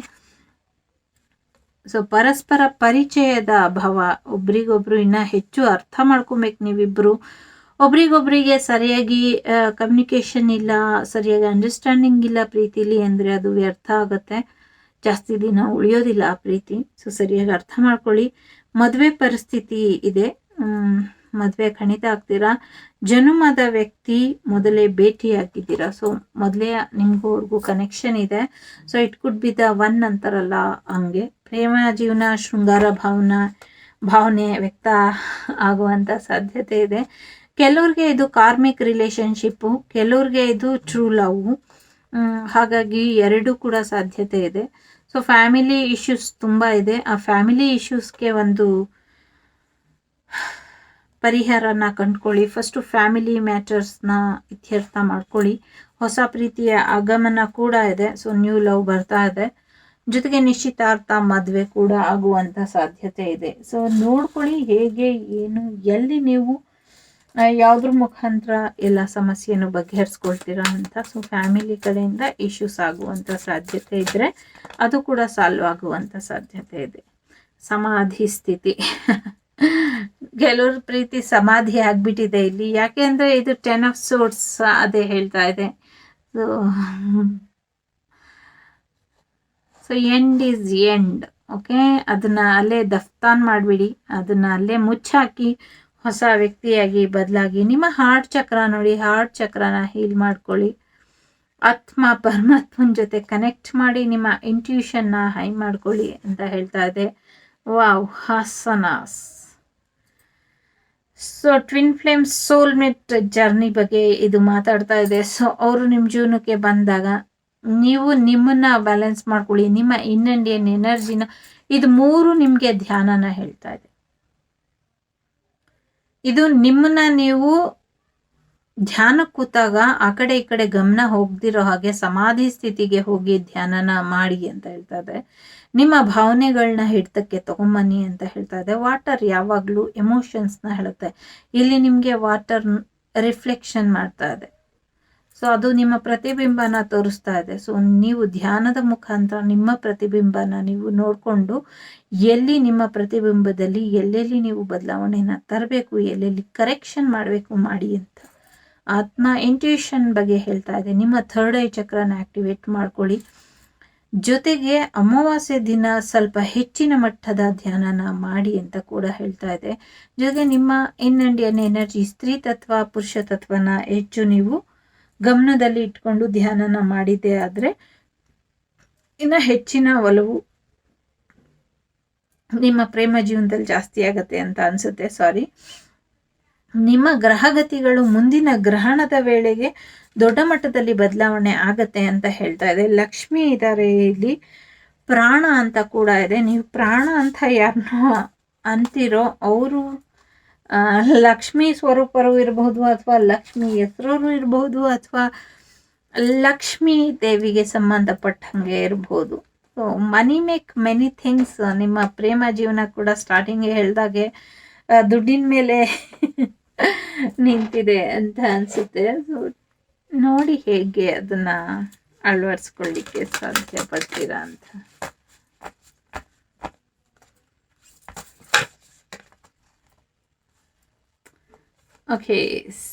ಸೊ ಪರಸ್ಪರ ಪರಿಚಯದ ಅಭಾವ, ಒಬ್ರಿಗೊಬ್ರು ಇನ್ನ ಹೆಚ್ಚು ಅರ್ಥ ಮಾಡ್ಕೊಬೇಕು. ನೀವಿಬ್ರು ಒಬ್ರಿಗೊಬ್ರಿಗೆ ಸರಿಯಾಗಿ ಕಮ್ಯುನಿಕೇಶನ್ ಇಲ್ಲ, ಸರಿಯಾಗಿ ಅಂಡರ್ಸ್ಟ್ಯಾಂಡಿಂಗ್ ಇಲ್ಲ ಪ್ರೀತಿಲಿ ಅಂದರೆ ಅದು ವ್ಯರ್ಥ ಆಗುತ್ತೆ, ಜಾಸ್ತಿ ದಿನ ಉಳಿಯೋದಿಲ್ಲ ಆ ಪ್ರೀತಿ. ಸೊ ಸರಿಯಾಗಿ ಅರ್ಥ ಮಾಡ್ಕೊಳ್ಳಿ. ಮದುವೆ ಪರಿಸ್ಥಿತಿ ಇದೆ, ಮದುವೆ ಖಂಡಿತ ಆಗ್ತೀರಾ. ಜನುಮದ ವ್ಯಕ್ತಿ ಮೊದಲೇ ಭೇಟಿಯಾಗಿದ್ದೀರಾ. ಸೊ ಮೊದಲೇ ನಿಮಗೂ ಅವ್ರಿಗೂ ಕನೆಕ್ಷನ್ ಇದೆ. So it could be the one ಅಂತಾರಲ್ಲ ಹಂಗೆ. ಪ್ರೇಮ ಜೀವನ, ಶೃಂಗಾರ ಭಾವನೆ ವ್ಯಕ್ತ ಆಗುವಂಥ ಸಾಧ್ಯತೆ ಇದೆ. ಕೆಲವ್ರಿಗೆ ಇದು ಕಾರ್ಮಿಕ್ ರಿಲೇಶನ್ಶಿಪ್ಪು, ಕೆಲವ್ರಿಗೆ ಇದು ಟ್ರೂ ಲವ್. ಹಾಗಾಗಿ ಎರಡೂ ಕೂಡ ಸಾಧ್ಯತೆ ಇದೆ. ಸೊ ಫ್ಯಾಮಿಲಿ ಇಶ್ಯೂಸ್ ತುಂಬ ಇದೆ. ಆ ಫ್ಯಾಮಿಲಿ ಇಶ್ಯೂಸ್ಗೆ ಒಂದು ಪರಿಹಾರನ ಕಂಡುಕೊಳ್ಳಿ. ಫಸ್ಟು ಫ್ಯಾಮಿಲಿ ಮ್ಯಾಟರ್ಸ್ನ ಇತ್ಯರ್ಥ ಮಾಡ್ಕೊಳ್ಳಿ. ಹೊಸ ಪ್ರೀತಿಯ ಆಗಮನ ಕೂಡ ಇದೆ. ಸೊ ನ್ಯೂ ಲವ್ ಬರ್ತಾ ಇದೆ. ಜೊತೆಗೆ ನಿಶ್ಚಿತಾರ್ಥ, ಮದುವೆ ಕೂಡ ಆಗುವಂಥ ಸಾಧ್ಯತೆ ಇದೆ. ಸೊ ನೋಡ್ಕೊಳ್ಳಿ ಹೇಗೆ, ಏನು, ಎಲ್ಲಿ ನೀವು ಯಾವುದ್ರ ಮುಖಾಂತರ ಎಲ್ಲ ಸಮಸ್ಯೆಯನ್ನು ಬಗೆಹರಿಸ್ಕೊಳ್ತೀರಾ ಅಂತ. ಸೊ ಫ್ಯಾಮಿಲಿ ಕಡೆಯಿಂದ ಇಶ್ಯೂಸ್ ಆಗುವಂಥ ಸಾಧ್ಯತೆ ಇದ್ದರೆ ಅದು ಕೂಡ ಸಾಲ್ವ್ ಆಗುವಂಥ ಸಾಧ್ಯತೆ ಇದೆ. ಸಮಾಧಿ ಸ್ಥಿತಿ ಕೆಲವ್ರ ಪ್ರೀತಿ ಸಮಾಧಿ ಆಗ್ಬಿಟ್ಟಿದೆ ಇಲ್ಲಿ. ಯಾಕೆ ಅಂದರೆ ಇದು 10 of Swords ಅದೇ ಹೇಳ್ತಾ ಇದೆ. So end is end. Okay, ಅದನ್ನ ಅಲ್ಲೇ ದಫ್ತಾನ್ ಮಾಡಿಬಿಡಿ, ಅದನ್ನ ಅಲ್ಲೇ ಮುಚ್ಚಾಕಿ ಹೊಸ ವ್ಯಕ್ತಿಯಾಗಿ ಬದಲಾಗಿ ನಿಮ್ಮ ಹಾರ್ಟ್ ಚಕ್ರ ನೋಡಿ, ಹಾರ್ಟ್ ಚಕ್ರನ ಹೀಲ್ ಮಾಡ್ಕೊಳ್ಳಿ. ಆತ್ಮ ಪರಮಾತ್ಮನ ಜೊತೆ ಕನೆಕ್ಟ್ ಮಾಡಿ ನಿಮ್ಮ ಇಂಟ್ಯೂಷನ್ನ ಹೈ ಮಾಡ್ಕೊಳ್ಳಿ ಅಂತ ಹೇಳ್ತಾ ಇದೆ. ವಾವ್, ಹಾಸನಾಸ್. So twin flame soulmate journey ಬಗ್ಗೆ ಇದು ಮಾತಾಡ್ತಾ ಇದೆ. ಸೊ ಅವರು ನಿಮ್ಮ ಜೀವನಕ್ಕೆ ಬಂದಾಗ ನೀವು ನಿಮ್ಮನ್ನ ಬ್ಯಾಲೆನ್ಸ್ ಮಾಡ್ಕೊಳ್ಳಿ, ನಿಮ್ಮ ಇನ್ನಂಡಿಯನ್ ಎನರ್ಜಿನ. ಇದು 3 ನಿಮಗೆ ಧ್ಯಾನನ ಹೇಳ್ತಾ ಇದೆ. ಇದು ನಿಮ್ಮನ್ನ ನೀವು ಧ್ಯಾನ ಕೂತಾಗ ಆ ಕಡೆ ಈ ಕಡೆ ಗಮನ ಹೋಗ್ದಿರೋ ಹಾಗೆ ಸಮಾಧಿ ಸ್ಥಿತಿಗೆ ಹೋಗಿ ಧ್ಯಾನನ ಮಾಡಿ ಅಂತ ಹೇಳ್ತಾ ಇದೆ. ನಿಮ್ಮ ಭಾವನೆಗಳನ್ನ ಹಿಡ್ತಕ್ಕೆ ತಗೊಂಬನ್ನಿ ಅಂತ ಹೇಳ್ತಾ ಇದೆ. ವಾಟರ್ ಯಾವಾಗಲೂ ಎಮೋಷನ್ಸ್ನ ಹೇಳುತ್ತೆ. ಇಲ್ಲಿ ನಿಮಗೆ ವಾಟರ್ ರಿಫ್ಲೆಕ್ಷನ್ ಮಾಡ್ತಾ ಇದೆ. ಸೊ ಅದು ನಿಮ್ಮ ಪ್ರತಿಬಿಂಬನ ತೋರಿಸ್ತಾ ಇದೆ. ಸೊ ನೀವು ಧ್ಯಾನದ ಮುಖಾಂತರ ನಿಮ್ಮ ಪ್ರತಿಬಿಂಬನ ನೀವು ನೋಡಿಕೊಂಡು ಎಲ್ಲಿ ನಿಮ್ಮ ಪ್ರತಿಬಿಂಬದಲ್ಲಿ ಎಲ್ಲೆಲ್ಲಿ ನೀವು ಬದಲಾವಣೆನ ತರಬೇಕು, ಎಲ್ಲೆಲ್ಲಿ ಕರೆಕ್ಷನ್ ಮಾಡಬೇಕು ಮಾಡಿ ಅಂತ ಆತ್ಮ ಇಂಟ್ಯೂಷನ್ ಬಗ್ಗೆ ಹೇಳ್ತಾ ಇದೆ. ನಿಮ್ಮ ಥರ್ಡ್ ಐ ಚಕ್ರನ ಆಕ್ಟಿವೇಟ್ ಮಾಡ್ಕೊಳ್ಳಿ. ಜೊತೆಗೆ ಅಮಾವಾಸ್ಯೆ ದಿನ ಸ್ವಲ್ಪ ಹೆಚ್ಚಿನ ಮಟ್ಟದ ಧ್ಯಾನನ ಮಾಡಿ ಅಂತ ಕೂಡ ಹೇಳ್ತಾ ಇದೆ. ಜೊತೆಗೆ ನಿಮ್ಮ ಇನ್ನಂಡಿಯನ್ ಎನರ್ಜಿ ಸ್ತ್ರೀ ತತ್ವ ಪುರುಷ ತತ್ವನ ಹೆಚ್ಚು ನೀವು ಗಮನದಲ್ಲಿ ಇಟ್ಕೊಂಡು ಧ್ಯಾನನ ಮಾಡಿದ್ದೆ ಆದರೆ ಇನ್ನು ಹೆಚ್ಚಿನ ಒಲವು ನಿಮ್ಮ ಪ್ರೇಮ ಜೀವನದಲ್ಲಿ ಜಾಸ್ತಿ ಆಗತ್ತೆ ಅಂತ ಅನ್ಸುತ್ತೆ. ಸಾರಿ, ನಿಮ್ಮ ಗ್ರಹಗತಿಗಳು ಮುಂದಿನ ಗ್ರಹಣದ ವೇಳೆಗೆ ದೊಡ್ಡ ಮಟ್ಟದಲ್ಲಿ ಬದಲಾವಣೆ ಆಗತ್ತೆ ಅಂತ ಹೇಳ್ತಾ ಇದೆ. ಲಕ್ಷ್ಮಿ ಇದ್ದಾರೆ ಇಲ್ಲಿ, ಪ್ರಾಣ ಅಂತ ಕೂಡ ಇದೆ. ನೀವು ಪ್ರಾಣ ಅಂತ ಯಾರನ್ನೋ ಅಂತಿರೋ ಅವರು ಲಕ್ಷ್ಮಿ ಸ್ವರೂಪರು ಇರಬಹುದು, ಅಥವಾ ಲಕ್ಷ್ಮಿ ಹೆಸರವರು ಇರಬಹುದು, ಅಥವಾ ಲಕ್ಷ್ಮೀ ದೇವಿಗೆ ಸಂಬಂಧಪಟ್ಟಂಗೆ ಇರಬಹುದು. ಸೊ ಮನಿ ಮೇಕ್ ಮೆನಿ ಥಿಂಗ್ಸ್. ನಿಮ್ಮ ಪ್ರೇಮ ಜೀವನ ಕೂಡ ಸ್ಟಾರ್ಟಿಂಗ್ ಹೇಳ್ದಾಗೆ ದುಡ್ಡಿನ ಮೇಲೆ ನಿಂತಿದೆ ಅಂತ ಅನ್ಸುತ್ತೆ. ಸೊ ನೋಡಿ ಹೇಗೆ ಅದನ್ನ ಅಳವಡಿಸ್ಕೊಳ್ಳಿಕ್ಕೆ ಸಾಧ್ಯ ಪಡ್ತೀರಾ ಅಂತ. ಓಕೆ,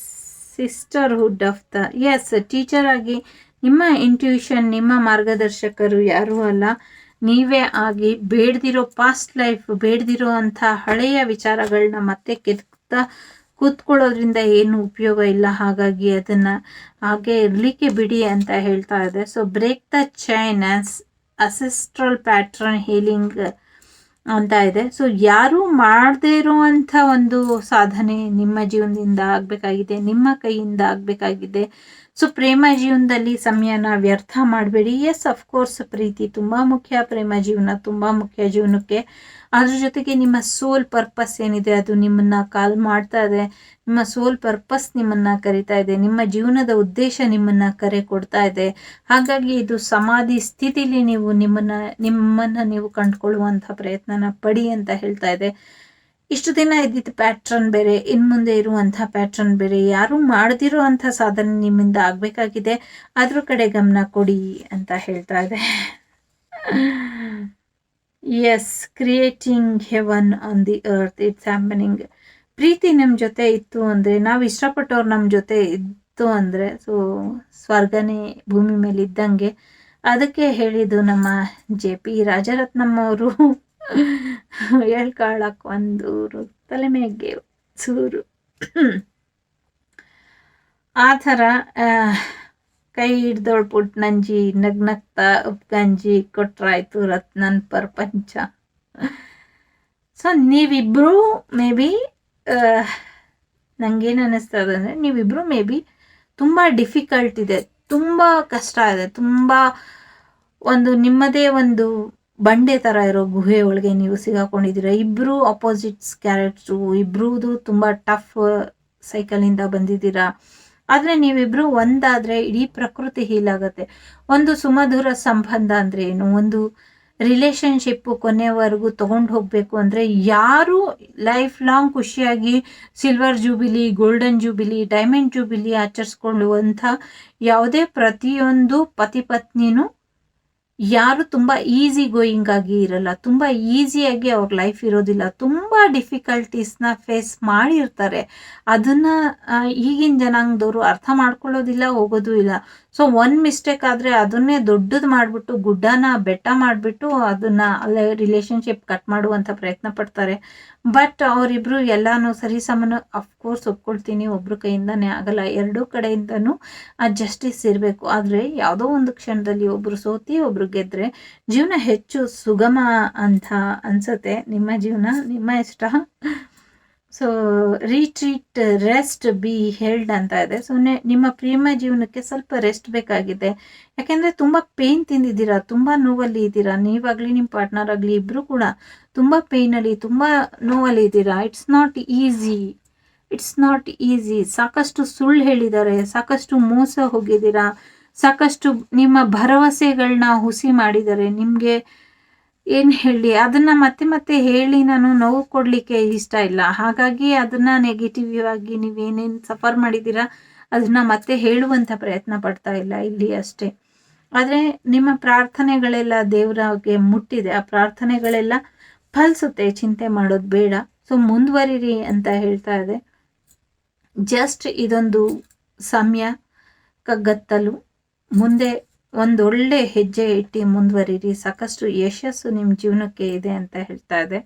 ಸಿಸ್ಟರ್ಹುಡ್ ಆಫ್ ದ ಟೀಚರ್ ಆಗಿ ನಿಮ್ಮ ಇಂಟ್ಯೂಷನ್, ನಿಮ್ಮ ಮಾರ್ಗದರ್ಶಕರು ಯಾರೂ ಅಲ್ಲ, ನೀವೇ ಆಗಿ ಬೇಡದಿರೋ ಪಾಸ್ಟ್ ಲೈಫ್, ಬೇಡದಿರೋ ಅಂಥ ಹಳೆಯ ವಿಚಾರಗಳನ್ನ ಮತ್ತೆ ಕೆತ್ತಾ ಕೂತ್ಕೊಳ್ಳೋದ್ರಿಂದ ಏನು ಉಪಯೋಗ ಇಲ್ಲ. ಹಾಗಾಗಿ ಅದನ್ನ ಹಾಗೆ ಇರಲಿಕ್ಕೆ ಬಿಡಿ ಅಂತ ಹೇಳ್ತಾ ಇದೆ. So break the chain as ancestral pattern healing ಅಂತ ಇದೆ. ಸೊ ಯಾರು ಮಾಡದೇ ಇರುವಂಥ ಒಂದು ಸಾಧನೆ ನಿಮ್ಮ ಜೀವನದಿಂದ ಆಗಬೇಕಾಗಿದೆ, ನಿಮ್ಮ ಕೈಯಿಂದ ಆಗಬೇಕಾಗಿದೆ. ಸೊ ಪ್ರೇಮ ಜೀವನದಲ್ಲಿ ಸಮಯನ ವ್ಯರ್ಥ ಮಾಡಬೇಡಿ. ಎಸ್, ಅಫ್ಕೋರ್ಸ್ ಪ್ರೀತಿ ತುಂಬ ಮುಖ್ಯ, ಪ್ರೇಮ ಜೀವನ ತುಂಬ ಮುಖ್ಯ ಜೀವನಕ್ಕೆ. ಅದ್ರ ಜೊತೆಗೆ ನಿಮ್ಮ ಸೋಲ್ ಪರ್ಪಸ್ ಏನಿದೆ ಅದು ನಿಮ್ಮನ್ನ ಕಾಲ್ ಮಾಡ್ತಾ ಇದೆ. ನಿಮ್ಮ ಸೋಲ್ ಪರ್ಪಸ್ ನಿಮ್ಮನ್ನ ಕರಿತಾ ಇದೆ, ನಿಮ್ಮ ಜೀವನದ ಉದ್ದೇಶ ನಿಮ್ಮನ್ನ ಕರೆ ಕೊಡ್ತಾ ಇದೆ. ಹಾಗಾಗಿ ಇದು ಸಮಾಧಿ ಸ್ಥಿತಿಲಿ ನೀವು ನಿಮ್ಮನ್ನ ನೀವು ಕಂಡುಕೊಳ್ಳುವಂಥ ಪ್ರಯತ್ನನ ಪಡಿ ಅಂತ ಹೇಳ್ತಾ ಇದೆ. ಇಷ್ಟು ದಿನ ಇದ್ದಿದ್ದ ಪ್ಯಾಟ್ರನ್ ಬೇರೆ, ಇನ್ನು ಮುಂದೆ ಇರುವಂಥ ಪ್ಯಾಟ್ರನ್ ಬೇರೆ. ಯಾರು ಮಾಡದಿರೋ ಅಂಥ ಸಾಧನೆ ನಿಮ್ಮಿಂದ ಆಗಬೇಕಾಗಿದೆ, ಅದ್ರ ಕಡೆ ಗಮನ ಕೊಡಿ ಅಂತ ಹೇಳ್ತಾ ಇದೆ. Yes, creating heaven on the earth, it's happening. ಪ್ರೀತಿ ನಮ್ಮ ಜೊತೆ ಇತ್ತು ಅಂದರೆ, ನಾವು ಇಷ್ಟಪಟ್ಟವ್ರು ನಮ್ಮ ಜೊತೆ ಇತ್ತು ಅಂದರೆ, ಸೊ ಸ್ವರ್ಗನೇ ಭೂಮಿ ಮೇಲೆ ಇದ್ದಂಗೆ. ಅದಕ್ಕೆ ಹೇಳಿದ್ದು ನಮ್ಮ JP ರಾಜರತ್ನಂ ಅವರು, ಹೇಳ್ಕಾಳಕ್ಕೆ ಒಂದೂರು ತಲೆ ಮೇಗೆ ಸೂರು. ಆ ಥರ ಕೈ ಹಿಡ್ದೋಳ್ ಪುಟ್ ನಂಜಿ, ನಗ್ನಗ್ತಾ ಉಪ್ಗಂಜಿ ಕೊಟ್ರಾಯ್ತು ರತ್ನನ್ ಪ್ರಪಂಚ. ಸೊ ನೀವಿಬ್ರು ಮೇ ಬಿ ನಂಗೇನು ಅನ್ನಿಸ್ತದೆ ಅಂದರೆ, ನೀವಿಬ್ರು ಮೇ ಬಿ ತುಂಬ ಡಿಫಿಕಲ್ಟ್ ಇದೆ, ತುಂಬ ಕಷ್ಟ ಇದೆ, ತುಂಬ ಒಂದು ನಿಮ್ಮದೇ ಒಂದು ಬಂಡೆ ಥರ ಇರೋ ಗುಹೆ ಒಳಗೆ ನೀವು ಸಿಗಾಕೊಂಡಿದ್ದೀರ. ಇಬ್ಬರು ಅಪೋಸಿಟ್ಸ್ ಕ್ಯಾರೆಕ್ಟ್ರು, ಇಬ್ರೂದು ತುಂಬ ಟಫ್ ಸೈಕಲಿಂದ ಬಂದಿದ್ದೀರಾ. ಆದರೆ ನೀವಿಬ್ರು ಒಂದಾದರೆ ಇಡೀ ಪ್ರಕೃತಿ ಹೀಲ್ ಆಗುತ್ತೆ. ಒಂದು ಸುಮಧುರ ಸಂಬಂಧ ಅಂದರೆ ಏನು, ಒಂದು ರಿಲೇಷನ್ಶಿಪ್ಪು ಕೊನೆವರೆಗೂ ತೊಗೊಂಡು ಹೋಗಬೇಕು ಅಂದರೆ, ಯಾರು ಲೈಫ್ ಲಾಂಗ್ ಖುಷಿಯಾಗಿ silver jubilee, golden jubilee, diamond jubilee ಆಚರಿಸ್ಕೊಳ್ಳುವಂಥ ಯಾವುದೇ ಪ್ರತಿಯೊಂದು ಪತಿ ಪತ್ನಿನೂ ಯಾರು ತುಂಬ ಈಸಿ ಗೋಯಿಂಗ್ ಆಗಿ ಇರಲ್ಲ, ತುಂಬ ಈಸಿಯಾಗಿ ಅವ್ರ ಲೈಫ್ ಇರೋದಿಲ್ಲ, ತುಂಬ ಡಿಫಿಕಲ್ಟೀಸ್ನ ಫೇಸ್ ಮಾಡಿರ್ತಾರೆ. ಅದನ್ನು ಈಗಿನ ಜನಾಂಗದವರು ಅರ್ಥ ಮಾಡ್ಕೊಳ್ಳೋದಿಲ್ಲ, ಹೋಗೋದು ಇಲ್ಲ. ಸೊ ಒಂದು ಮಿಸ್ಟೇಕ್ ಆದರೆ ಅದನ್ನೇ ದೊಡ್ಡದು ಮಾಡಿಬಿಟ್ಟು ಗುಡ್ಡನ ಬೆಟ್ಟ ಮಾಡಿಬಿಟ್ಟು ಅದನ್ನು ಅಲ್ಲೇ ರಿಲೇಷನ್ಶಿಪ್ ಕಟ್ ಮಾಡುವಂಥ ಪ್ರಯತ್ನ ಪಡ್ತಾರೆ. ಬಟ್ ಅವರಿಬ್ಬರು ಎಲ್ಲಾನು ಸರಿಸಮನ ಅಫ್ಕೋರ್ಸ್ ಒಪ್ಕೊಳ್ತೀನಿ, ಒಬ್ಬರು ಕೈಯಿಂದನೇ ಆಗಲ್ಲ, ಎರಡೂ ಕಡೆಯಿಂದನೂ ಆ ಜಸ್ಟಿಸ್ ಇರಬೇಕು. ಆದರೆ ಯಾವುದೋ ಒಂದು ಕ್ಷಣದಲ್ಲಿ ಒಬ್ಬರು ಸೋತಿ ಒಬ್ಬರು ಗೆದ್ದರೆ ಜೀವನ ಹೆಚ್ಚು ಸುಗಮ ಅಂತ ಅನ್ಸುತ್ತೆ. ನಿಮ್ಮ ಜೀವನ ನಿಮ್ಮ ಇಷ್ಟ. So retreat, rest, be held ಅಂತ ಇದೆ. ಸೊ ನಿಮ್ಮ ಪ್ರೇಮ ಜೀವನಕ್ಕೆ ಸ್ವಲ್ಪ ರೆಸ್ಟ್ ಬೇಕಾಗಿದೆ. ಯಾಕೆಂದರೆ ತುಂಬ ಪೇಯ್ನ್ ತಿಂದಿದ್ದೀರಾ, ತುಂಬ ನೋವಲ್ಲಿ ಇದ್ದೀರಾ. ನೀವಾಗಲಿ ನಿಮ್ಮ ಪಾರ್ಟ್ನರ್ ಆಗಲಿ ಇಬ್ಬರು ಕೂಡ ತುಂಬ ಪೇಯ್ನಲ್ಲಿ, ತುಂಬ ನೋವಲ್ಲಿ ಇದ್ದೀರಾ. It's not easy. ಸಾಕಷ್ಟು ಸುಳ್ಳು ಹೇಳಿದ್ದಾರೆ, ಸಾಕಷ್ಟು ಮೋಸ ಹೋಗಿದ್ದೀರಾ, ಸಾಕಷ್ಟು ನಿಮ್ಮ ಭರವಸೆಗಳನ್ನ ಹುಸಿ ಮಾಡಿದ್ದಾರೆ. ನಿಮಗೆ ಏನು ಹೇಳಿ, ಅದನ್ನು ಮತ್ತೆ ಮತ್ತೆ ಹೇಳಿ ನಾನು ನೋವು ಕೊಡಲಿಕ್ಕೆ ಇಷ್ಟ ಇಲ್ಲ. ಹಾಗಾಗಿ ಅದನ್ನು ನೆಗೆಟಿವ್ ಆಗಿ ನೀವೇನೇನು ಸಫರ್ ಮಾಡಿದ್ದೀರಾ ಅದನ್ನು ಮತ್ತೆ ಹೇಳುವಂಥ ಪ್ರಯತ್ನ ಪಡ್ತಾ ಇಲ್ಲ ಇಲ್ಲಿ ಅಷ್ಟೇ. ಆದರೆ ನಿಮ್ಮ ಪ್ರಾರ್ಥನೆಗಳೆಲ್ಲ ದೇವರಿಗೆ ಮುಟ್ಟಿದೆ, ಆ ಪ್ರಾರ್ಥನೆಗಳೆಲ್ಲ ಫಲಿಸುತ್ತೆ, ಚಿಂತೆ ಮಾಡೋದು ಬೇಡ. ಸೊ ಮುಂದುವರಿರಿ ಅಂತ ಹೇಳ್ತಾ ಇದೆ. ಜಸ್ಟ್ ಇದೊಂದು ಸಮಯ, ಕಗ್ಗತ್ತಲು, ಮುಂದೆ ಒಂದೊಳ್ಳೆ ಹೆಜ್ಜೆ ಇಟ್ಟು ಮುಂದುವರಿರಿ. ಸಾಕಷ್ಟು ಯಶಸ್ಸು ನಿಮ್ಮ ಜೀವನಕ್ಕೆ ಇದೆ ಅಂತ ಹೇಳ್ತಾ ಇದೆ.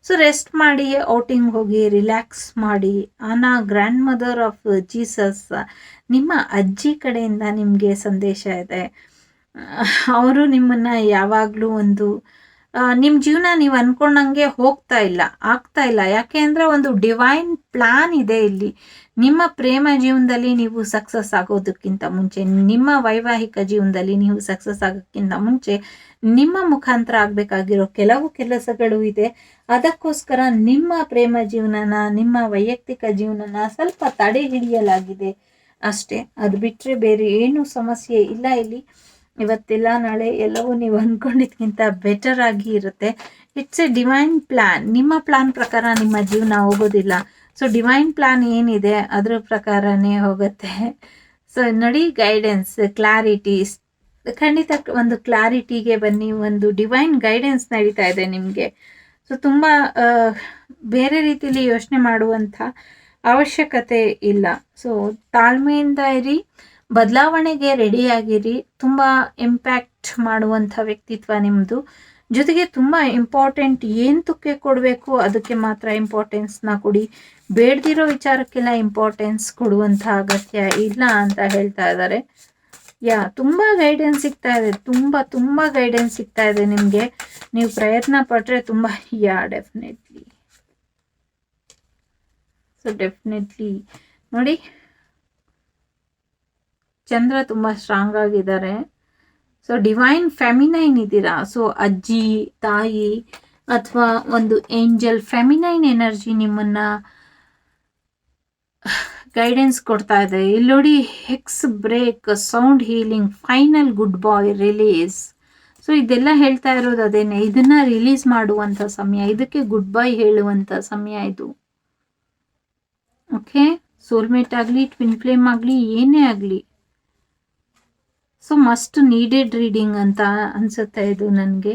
ಸೊ ರೆಸ್ಟ್ ಮಾಡಿ, ಔಟಿಂಗ್ ಹೋಗಿ, ರಿಲ್ಯಾಕ್ಸ್ ಮಾಡಿ. ಆನಾ, ಗ್ರ್ಯಾಂಡ್ ಮದರ್ ಆಫ್ ಜೀಸಸ್, ನಿಮ್ಮ ಅಜ್ಜಿ ಕಡೆಯಿಂದ ನಿಮಗೆ ಸಂದೇಶ ಇದೆ. ಅವರು ನಿಮ್ಮನ್ನು ಯಾವಾಗಲೂ ಒಂದು ನಿಮ್ಮ ಜೀವನ ನೀವು ಅಂದ್ಕೊಂಡಂಗೆ ಆಗ್ತಾ ಇಲ್ಲ. ಯಾಕೆ ಅಂದರೆ ಒಂದು ಡಿವೈನ್ ಪ್ಲಾನ್ ಇದೆ ಇಲ್ಲಿ. ನಿಮ್ಮ ಪ್ರೇಮ ಜೀವನದಲ್ಲಿ ನೀವು ಸಕ್ಸಸ್ ಆಗೋದಕ್ಕಿಂತ ಮುಂಚೆ, ನಿಮ್ಮ ವೈವಾಹಿಕ ಜೀವನದಲ್ಲಿ ನೀವು ಸಕ್ಸಸ್ ಆಗೋಕ್ಕಿಂತ ಮುಂಚೆ ನಿಮ್ಮ ಮುಖಾಂತರ ಆಗಬೇಕಾಗಿರೋ ಕೆಲವು ಕೆಲಸಗಳು ಇದೆ. ಅದಕ್ಕೋಸ್ಕರ ನಿಮ್ಮ ಪ್ರೇಮ ಜೀವನನ, ನಿಮ್ಮ ವೈಯಕ್ತಿಕ ಜೀವನನ ಸ್ವಲ್ಪ ತಡೆ ಹಿಡಿಯಲಾಗಿದೆ ಅಷ್ಟೇ. ಅದು ಬಿಟ್ಟರೆ ಬೇರೆ ಏನು ಸಮಸ್ಯೆ ಇಲ್ಲ ಇಲ್ಲಿ. ಇವತ್ತೆಲ್ಲ ನಾಳೆ ಎಲ್ಲವೂ ನೀವು ಅಂದ್ಕೊಂಡಿದ್ಕಿಂತ ಬೆಟರ್ ಆಗಿ ಇರುತ್ತೆ. It's A divine plan. ನಿಮ್ಮ ಪ್ಲಾನ್ ಪ್ರಕಾರ ನಿಮ್ಮ ಜೀವನ ಹೋಗೋದಿಲ್ಲ. ಸೊ ಡಿವೈನ್ ಪ್ಲಾನ್ ಏನಿದೆ ಅದ್ರ ಪ್ರಕಾರನೇ ಹೋಗುತ್ತೆ. ಸೊ ನೋಡಿ, ಗೈಡೆನ್ಸ್, ಕ್ಲಾರಿಟಿ, ಖಂಡಿತ ಒಂದು ಕ್ಲಾರಿಟಿಗೆ ಬನ್ನಿ. ಒಂದು ಡಿವೈನ್ ಗೈಡೆನ್ಸ್ ನಡೀತಾ ಇದೆ ನಿಮಗೆ. ಸೊ ತುಂಬ ಬೇರೆ ರೀತಿಯಲ್ಲಿ ಯೋಚನೆ ಮಾಡುವಂಥ ಅವಶ್ಯಕತೆ ಇಲ್ಲ. ಸೊ ತಾಳ್ಮೆಯಿಂದ ಇರಿ, ಬದಲಾವಣೆಗೆ ರೆಡಿಯಾಗಿರಿ. ತುಂಬ ಇಂಪ್ಯಾಕ್ಟ್ ಮಾಡುವಂಥ ವ್ಯಕ್ತಿತ್ವ ನಿಮ್ಮದು. ಜೊತೆಗೆ ತುಂಬ ಇಂಪಾರ್ಟೆಂಟ್, ಏನು ತುಕ್ಕೆ ಕೊಡಬೇಕು ಅದಕ್ಕೆ ಮಾತ್ರ ಇಂಪಾರ್ಟೆನ್ಸ್ನ ಕೊಡಿ. ಬೇಡದಿರೋ ವಿಚಾರಕ್ಕೆಲ್ಲ ಇಂಪಾರ್ಟೆನ್ಸ್ ಕೊಡುವಂಥ ಅಗತ್ಯ ಇಲ್ಲ ಅಂತ ಹೇಳ್ತಾ ಇದ್ದಾರೆ. ತುಂಬ ಗೈಡೆನ್ಸ್ ಸಿಗ್ತಾ ಇದೆ, ತುಂಬ ಗೈಡೆನ್ಸ್ ಸಿಗ್ತಾ ಇದೆ ನಿಮಗೆ. ನೀವು ಪ್ರಯತ್ನ ಪಟ್ಟರೆ ತುಂಬ ಡೆಫಿನೆಟ್ಲಿ ನೋಡಿ, ಚಂದ್ರ ತುಂಬ ಸ್ಟ್ರಾಂಗ್ ಆಗಿದ್ದಾರೆ. ಸೊ ಡಿವೈನ್ ಫೆಮಿನೈನ್ ಇದ್ದೀರಾ. ಸೊ ಅಜ್ಜಿ, ತಾಯಿ ಅಥವಾ ಒಂದು ಏಂಜಲ್, ಫೆಮಿನೈನ್ ಎನರ್ಜಿ ನಿಮ್ಮನ್ನ ಗೈಡೆನ್ಸ್ ಕೊಡ್ತಾ ಇದೆ. ಇಲ್ಲಿ ನೋಡಿ, hex break, sound healing, final goodbye, release. So ಇದೆಲ್ಲ ಹೇಳ್ತಾ ಇರೋದು ಅದೇನೆ, ಇದನ್ನ ರಿಲೀಸ್ ಮಾಡುವಂಥ ಸಮಯ, ಇದಕ್ಕೆ ಗುಡ್ ಬೈ ಹೇಳುವಂಥ ಸಮಯ ಇದು. ಓಕೆ, ಸೋಲ್ಮೇಟ್ ಆಗಲಿ, ಟ್ವಿನ್ ಫ್ಲೇಮ್ ಆಗಲಿ, ಏನೇ ಆಗಲಿ. ಸೊ ಮಸ್ಟ್ ನೀಡೆಡ್ ರೀಡಿಂಗ್ ಅಂತ ಅನ್ಸುತ್ತೆ ಇದು ನನಗೆ.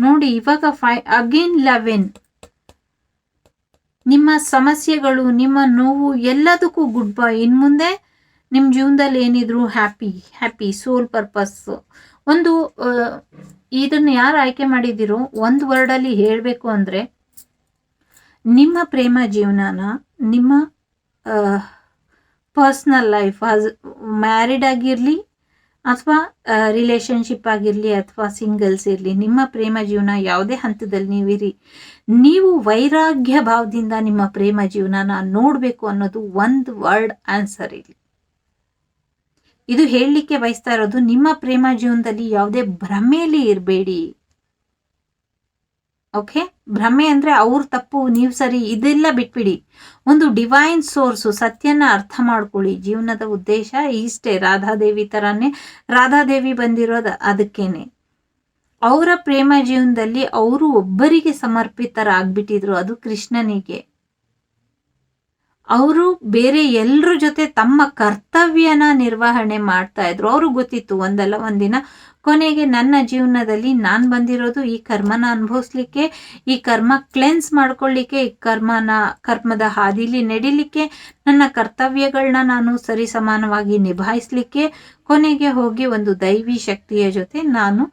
ನೋಡಿ, ಇವಾಗ ಅಗೇನ್ 11, ನಿಮ್ಮ ಸಮಸ್ಯೆಗಳು, ನಿಮ್ಮ ನೋವು ಎಲ್ಲದಕ್ಕೂ ಗುಡ್ ಬೈ. ಇನ್ನು ಮುಂದೆ ನಿಮ್ಮ ಜೀವನದಲ್ಲಿ ಏನಿದ್ರು ಹ್ಯಾಪಿ ಸೋಲ್ ಪರ್ಪಸ್. ಒಂದು ಇದನ್ನು ಯಾರು ಆಯ್ಕೆ ಮಾಡಿದ್ದೀರೋ, ಒಂದು ವರ್ಡಲ್ಲಿ ಹೇಳಬೇಕು ಅಂದರೆ, ನಿಮ್ಮ ಪ್ರೇಮ ಜೀವನನ, ನಿಮ್ಮ ಪರ್ಸ್ನಲ್ ಲೈಫ್, ಮ್ಯಾರಿಡ್ ಆಗಿರಲಿ ಅಥವಾ ರಿಲೇಷನ್ಶಿಪ್ ಆಗಿರಲಿ ಅಥವಾ ಸಿಂಗಲ್ಸ್ ಇರಲಿ, ನಿಮ್ಮ ಪ್ರೇಮ ಜೀವನ ಯಾವುದೇ ಹಂತದಲ್ಲಿ ನೀವಿರಿ, ನೀವು ವೈರಾಗ್ಯ ಭಾವದಿಂದ ನಿಮ್ಮ ಪ್ರೇಮ ಜೀವನನ ನೋಡಬೇಕು ಅನ್ನೋದು ಒಂದು ವರ್ಡ್ ಆನ್ಸರ್ ಇಲ್ಲಿ. ಇದು ಹೇಳಲಿಕ್ಕೆ ಬಯಸ್ತಾ ಇರೋದು, ನಿಮ್ಮ ಪ್ರೇಮ ಜೀವನದಲ್ಲಿ ಯಾವುದೇ ಭ್ರಮೆಯಲ್ಲಿ ಇರಬೇಡಿ. ಓಕೆ, ಭ್ರಮೆ ಅಂದರೆ ಅವ್ರ ತಪ್ಪು ನೀವು ಸರಿ, ಇದೆಲ್ಲ ಬಿಟ್ಬಿಡಿ. ಒಂದು ಡಿವೈನ್ ಸೋರ್ಸು, ಸತ್ಯನ ಅರ್ಥ ಮಾಡ್ಕೊಳ್ಳಿ. ಜೀವನದ ಉದ್ದೇಶ ಇಷ್ಟೇ. ರಾಧಾದೇವಿ ಥರನೇ, ರಾಧಾದೇವಿ ಬಂದಿರೋದು ಅದಕ್ಕೇನೆ. ಅವರ ಪ್ರೇಮ ಜೀವನದಲ್ಲಿ ಅವರು ಒಬ್ಬರಿಗೆ ಸಮರ್ಪಿತರಾಗ್ಬಿಟ್ಟಿದ್ರು, ಅದು ಕೃಷ್ಣನಿಗೆ. ಅವರು ಬೇರೆ ಎಲ್ಲರ ಜೊತೆ ತಮ್ಮ ಕರ್ತವ್ಯನ ನಿರ್ವಹಣೆ ಮಾಡ್ತಾ ಇದ್ರು. ಅವ್ರಿಗೆ ಗೊತ್ತಿತ್ತು ಒಂದಲ್ಲ ಒಂದಿನ ಕೊನೆಗೆ ನನ್ನ ಜೀವನದಲ್ಲಿ ನಾನು ಬಂದಿರೋದು ಈ ಕರ್ಮನ ಅನುಭವಿಸ್ಲಿಕ್ಕೆ, ಈ ಕರ್ಮ ಕ್ಲೆನ್ಸ್ ಮಾಡ್ಕೊಳ್ಳಿಕ್ಕೆ, ಈ ಕರ್ಮದ ಹಾದಿಲಿ ನಡಿಲಿಕ್ಕೆ, ನನ್ನ ಕರ್ತವ್ಯಗಳನ್ನ ನಾನು ಸರಿ ಸಮಾನವಾಗಿ ನಿಭಾಯಿಸ್ಲಿಕ್ಕೆ, ಕೊನೆಗೆ ಹೋಗಿ ಒಂದು ದೈವಿ ಶಕ್ತಿಯ ಜೊತೆ ನಾನು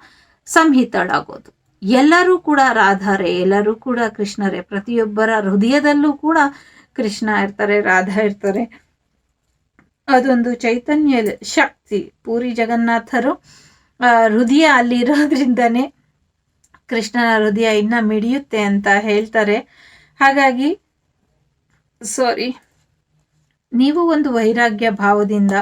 ಸಂಹಿತಳಾಗೋದು. ಎಲ್ಲರೂ ಕೂಡ ರಾಧಾರೇ, ಎಲ್ಲರೂ ಕೂಡ ಕೃಷ್ಣರೇ. ಪ್ರತಿಯೊಬ್ಬರ ಹೃದಯದಲ್ಲೂ ಕೂಡ ಕೃಷ್ಣ ಇರ್ತಾರೆ, ರಾಧಾ ಇರ್ತಾರೆ. ಅದೊಂದು ಚೈತನ್ಯ ಶಕ್ತಿ. ಪೂರಿ ಜಗನ್ನಾಥರು ಹೃದಯ ಅಲ್ಲಿರೋದ್ರಿಂದನೇ ಕೃಷ್ಣನ ಹೃದಯ ಇನ್ನ ಮಿಡಿಯುತ್ತೆ ಅಂತ ಹೇಳ್ತಾರೆ. ಹಾಗಾಗಿ ನೀವು ಒಂದು ವೈರಾಗ್ಯ ಭಾವದಿಂದ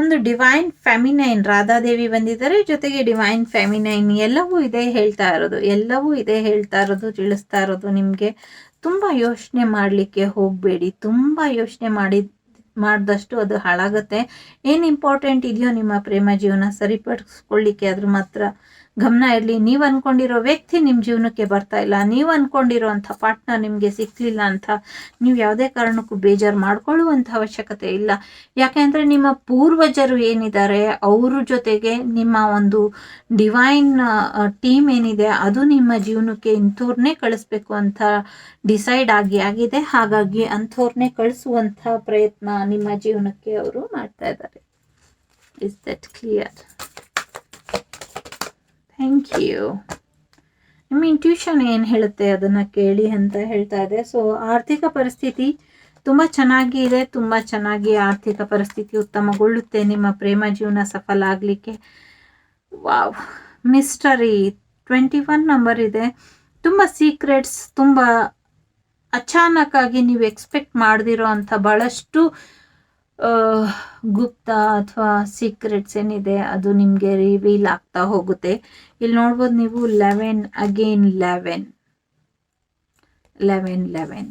ಒಂದು ಡಿವೈನ್ ಫೆಮಿನೈನ್, ರಾಧಾದೇವಿ ಬಂದಿದ್ದಾರೆ, ಜೊತೆಗೆ ಡಿವೈನ್ ಫೆಮಿನೈನ್ ಎಲ್ಲವೂ ಇದೇ ಹೇಳ್ತಾ ಇರೋದು, ತಿಳಿಸ್ತಾ ಇರೋದು ನಿಮಗೆ. ತುಂಬ ಯೋಚನೆ ಮಾಡಲಿಕ್ಕೆ ಹೋಗಬೇಡಿ. ತುಂಬ ಯೋಚನೆ ಮಾಡಿದಷ್ಟು ಅದು ಹಾಳಾಗುತ್ತೆ. ಏನು ಇಂಪಾರ್ಟೆಂಟ್ ಇದೆಯೋ ನಿಮ್ಮ ಪ್ರೇಮ ಜೀವನ ಸರಿಪಡಿಸ್ಕೊಳ್ಳಿಕ್ಕೆ ಅದ್ರ ಮಾತ್ರ ಗಮನ ಇರಲಿ. ನೀವು ಅಂದ್ಕೊಂಡಿರೋ ವ್ಯಕ್ತಿ ನಿಮ್ಮ ಜೀವನಕ್ಕೆ ಬರ್ತಾ ಇಲ್ಲ, ನೀವು ಅಂದ್ಕೊಂಡಿರೋಂಥ ಪಾರ್ಟ್ನರ್ ನಿಮಗೆ ಸಿಕ್ಕಲಿಲ್ಲ ಅಂತ ನೀವು ಯಾವುದೇ ಕಾರಣಕ್ಕೂ ಬೇಜಾರು ಮಾಡ್ಕೊಳ್ಳುವಂಥ ಅವಶ್ಯಕತೆ ಇಲ್ಲ. ಯಾಕೆಂದರೆ ನಿಮ್ಮ ಪೂರ್ವಜರು ಏನಿದ್ದಾರೆ ಅವ್ರ ಜೊತೆಗೆ ನಿಮ್ಮ ಒಂದು ಡಿವೈನ್ ಟೀಮ್ ಏನಿದೆ ಅದು ನಿಮ್ಮ ಜೀವನಕ್ಕೆ ಇಂಥವ್ರನ್ನೇ ಕಳಿಸ್ಬೇಕು ಅಂತ ಡಿಸೈಡ್ ಆಗಿದೆ. ಹಾಗಾಗಿ ಅಂಥವ್ರನ್ನೇ ಕಳಿಸುವಂಥ ಪ್ರಯತ್ನ ನಿಮ್ಮ ಜೀವನಕ್ಕೆ ಅವರು ಮಾಡ್ತಾ ಇದ್ದಾರೆ. Is that clear? Thank you. ನಿಮ್ಮ ಇಂಟ್ಯೂಷನ್ ಏನು ಹೇಳುತ್ತೆ ಅದನ್ನು ಕೇಳಿ ಅಂತ ಹೇಳ್ತಾ ಇದೆ. ಸೊ ಆರ್ಥಿಕ ಪರಿಸ್ಥಿತಿ ತುಂಬ ಚೆನ್ನಾಗಿ ಆರ್ಥಿಕ ಪರಿಸ್ಥಿತಿ ಉತ್ತಮಗೊಳ್ಳುತ್ತೆ. ನಿಮ್ಮ ಪ್ರೇಮ ಜೀವನ ಸಫಲ ಆಗಲಿಕ್ಕೆ. ವಾವ್, ಮಿಸ್ಟರಿ 21 ನಂಬರ್ ಇದೆ. ತುಂಬ ಸೀಕ್ರೆಟ್ಸ್, ತುಂಬ ಅಚಾನಕ್ಕಾಗಿ ನೀವು ಎಕ್ಸ್ಪೆಕ್ಟ್ ಮಾಡದಿರೋ ಅಂಥ ಭಾಳಷ್ಟು ಗುಪ್ತ ಅಥವಾ ಸೀಕ್ರೆಟ್ಸ್ ಏನಿದೆ ಅದು ನಿಮಗೆ ರಿವೀಲ್ ಆಗ್ತಾ ಹೋಗುತ್ತೆ. ಇಲ್ಲಿ ನೋಡ್ಬೋದು ನೀವು 11 ಅಗೇನ್ 11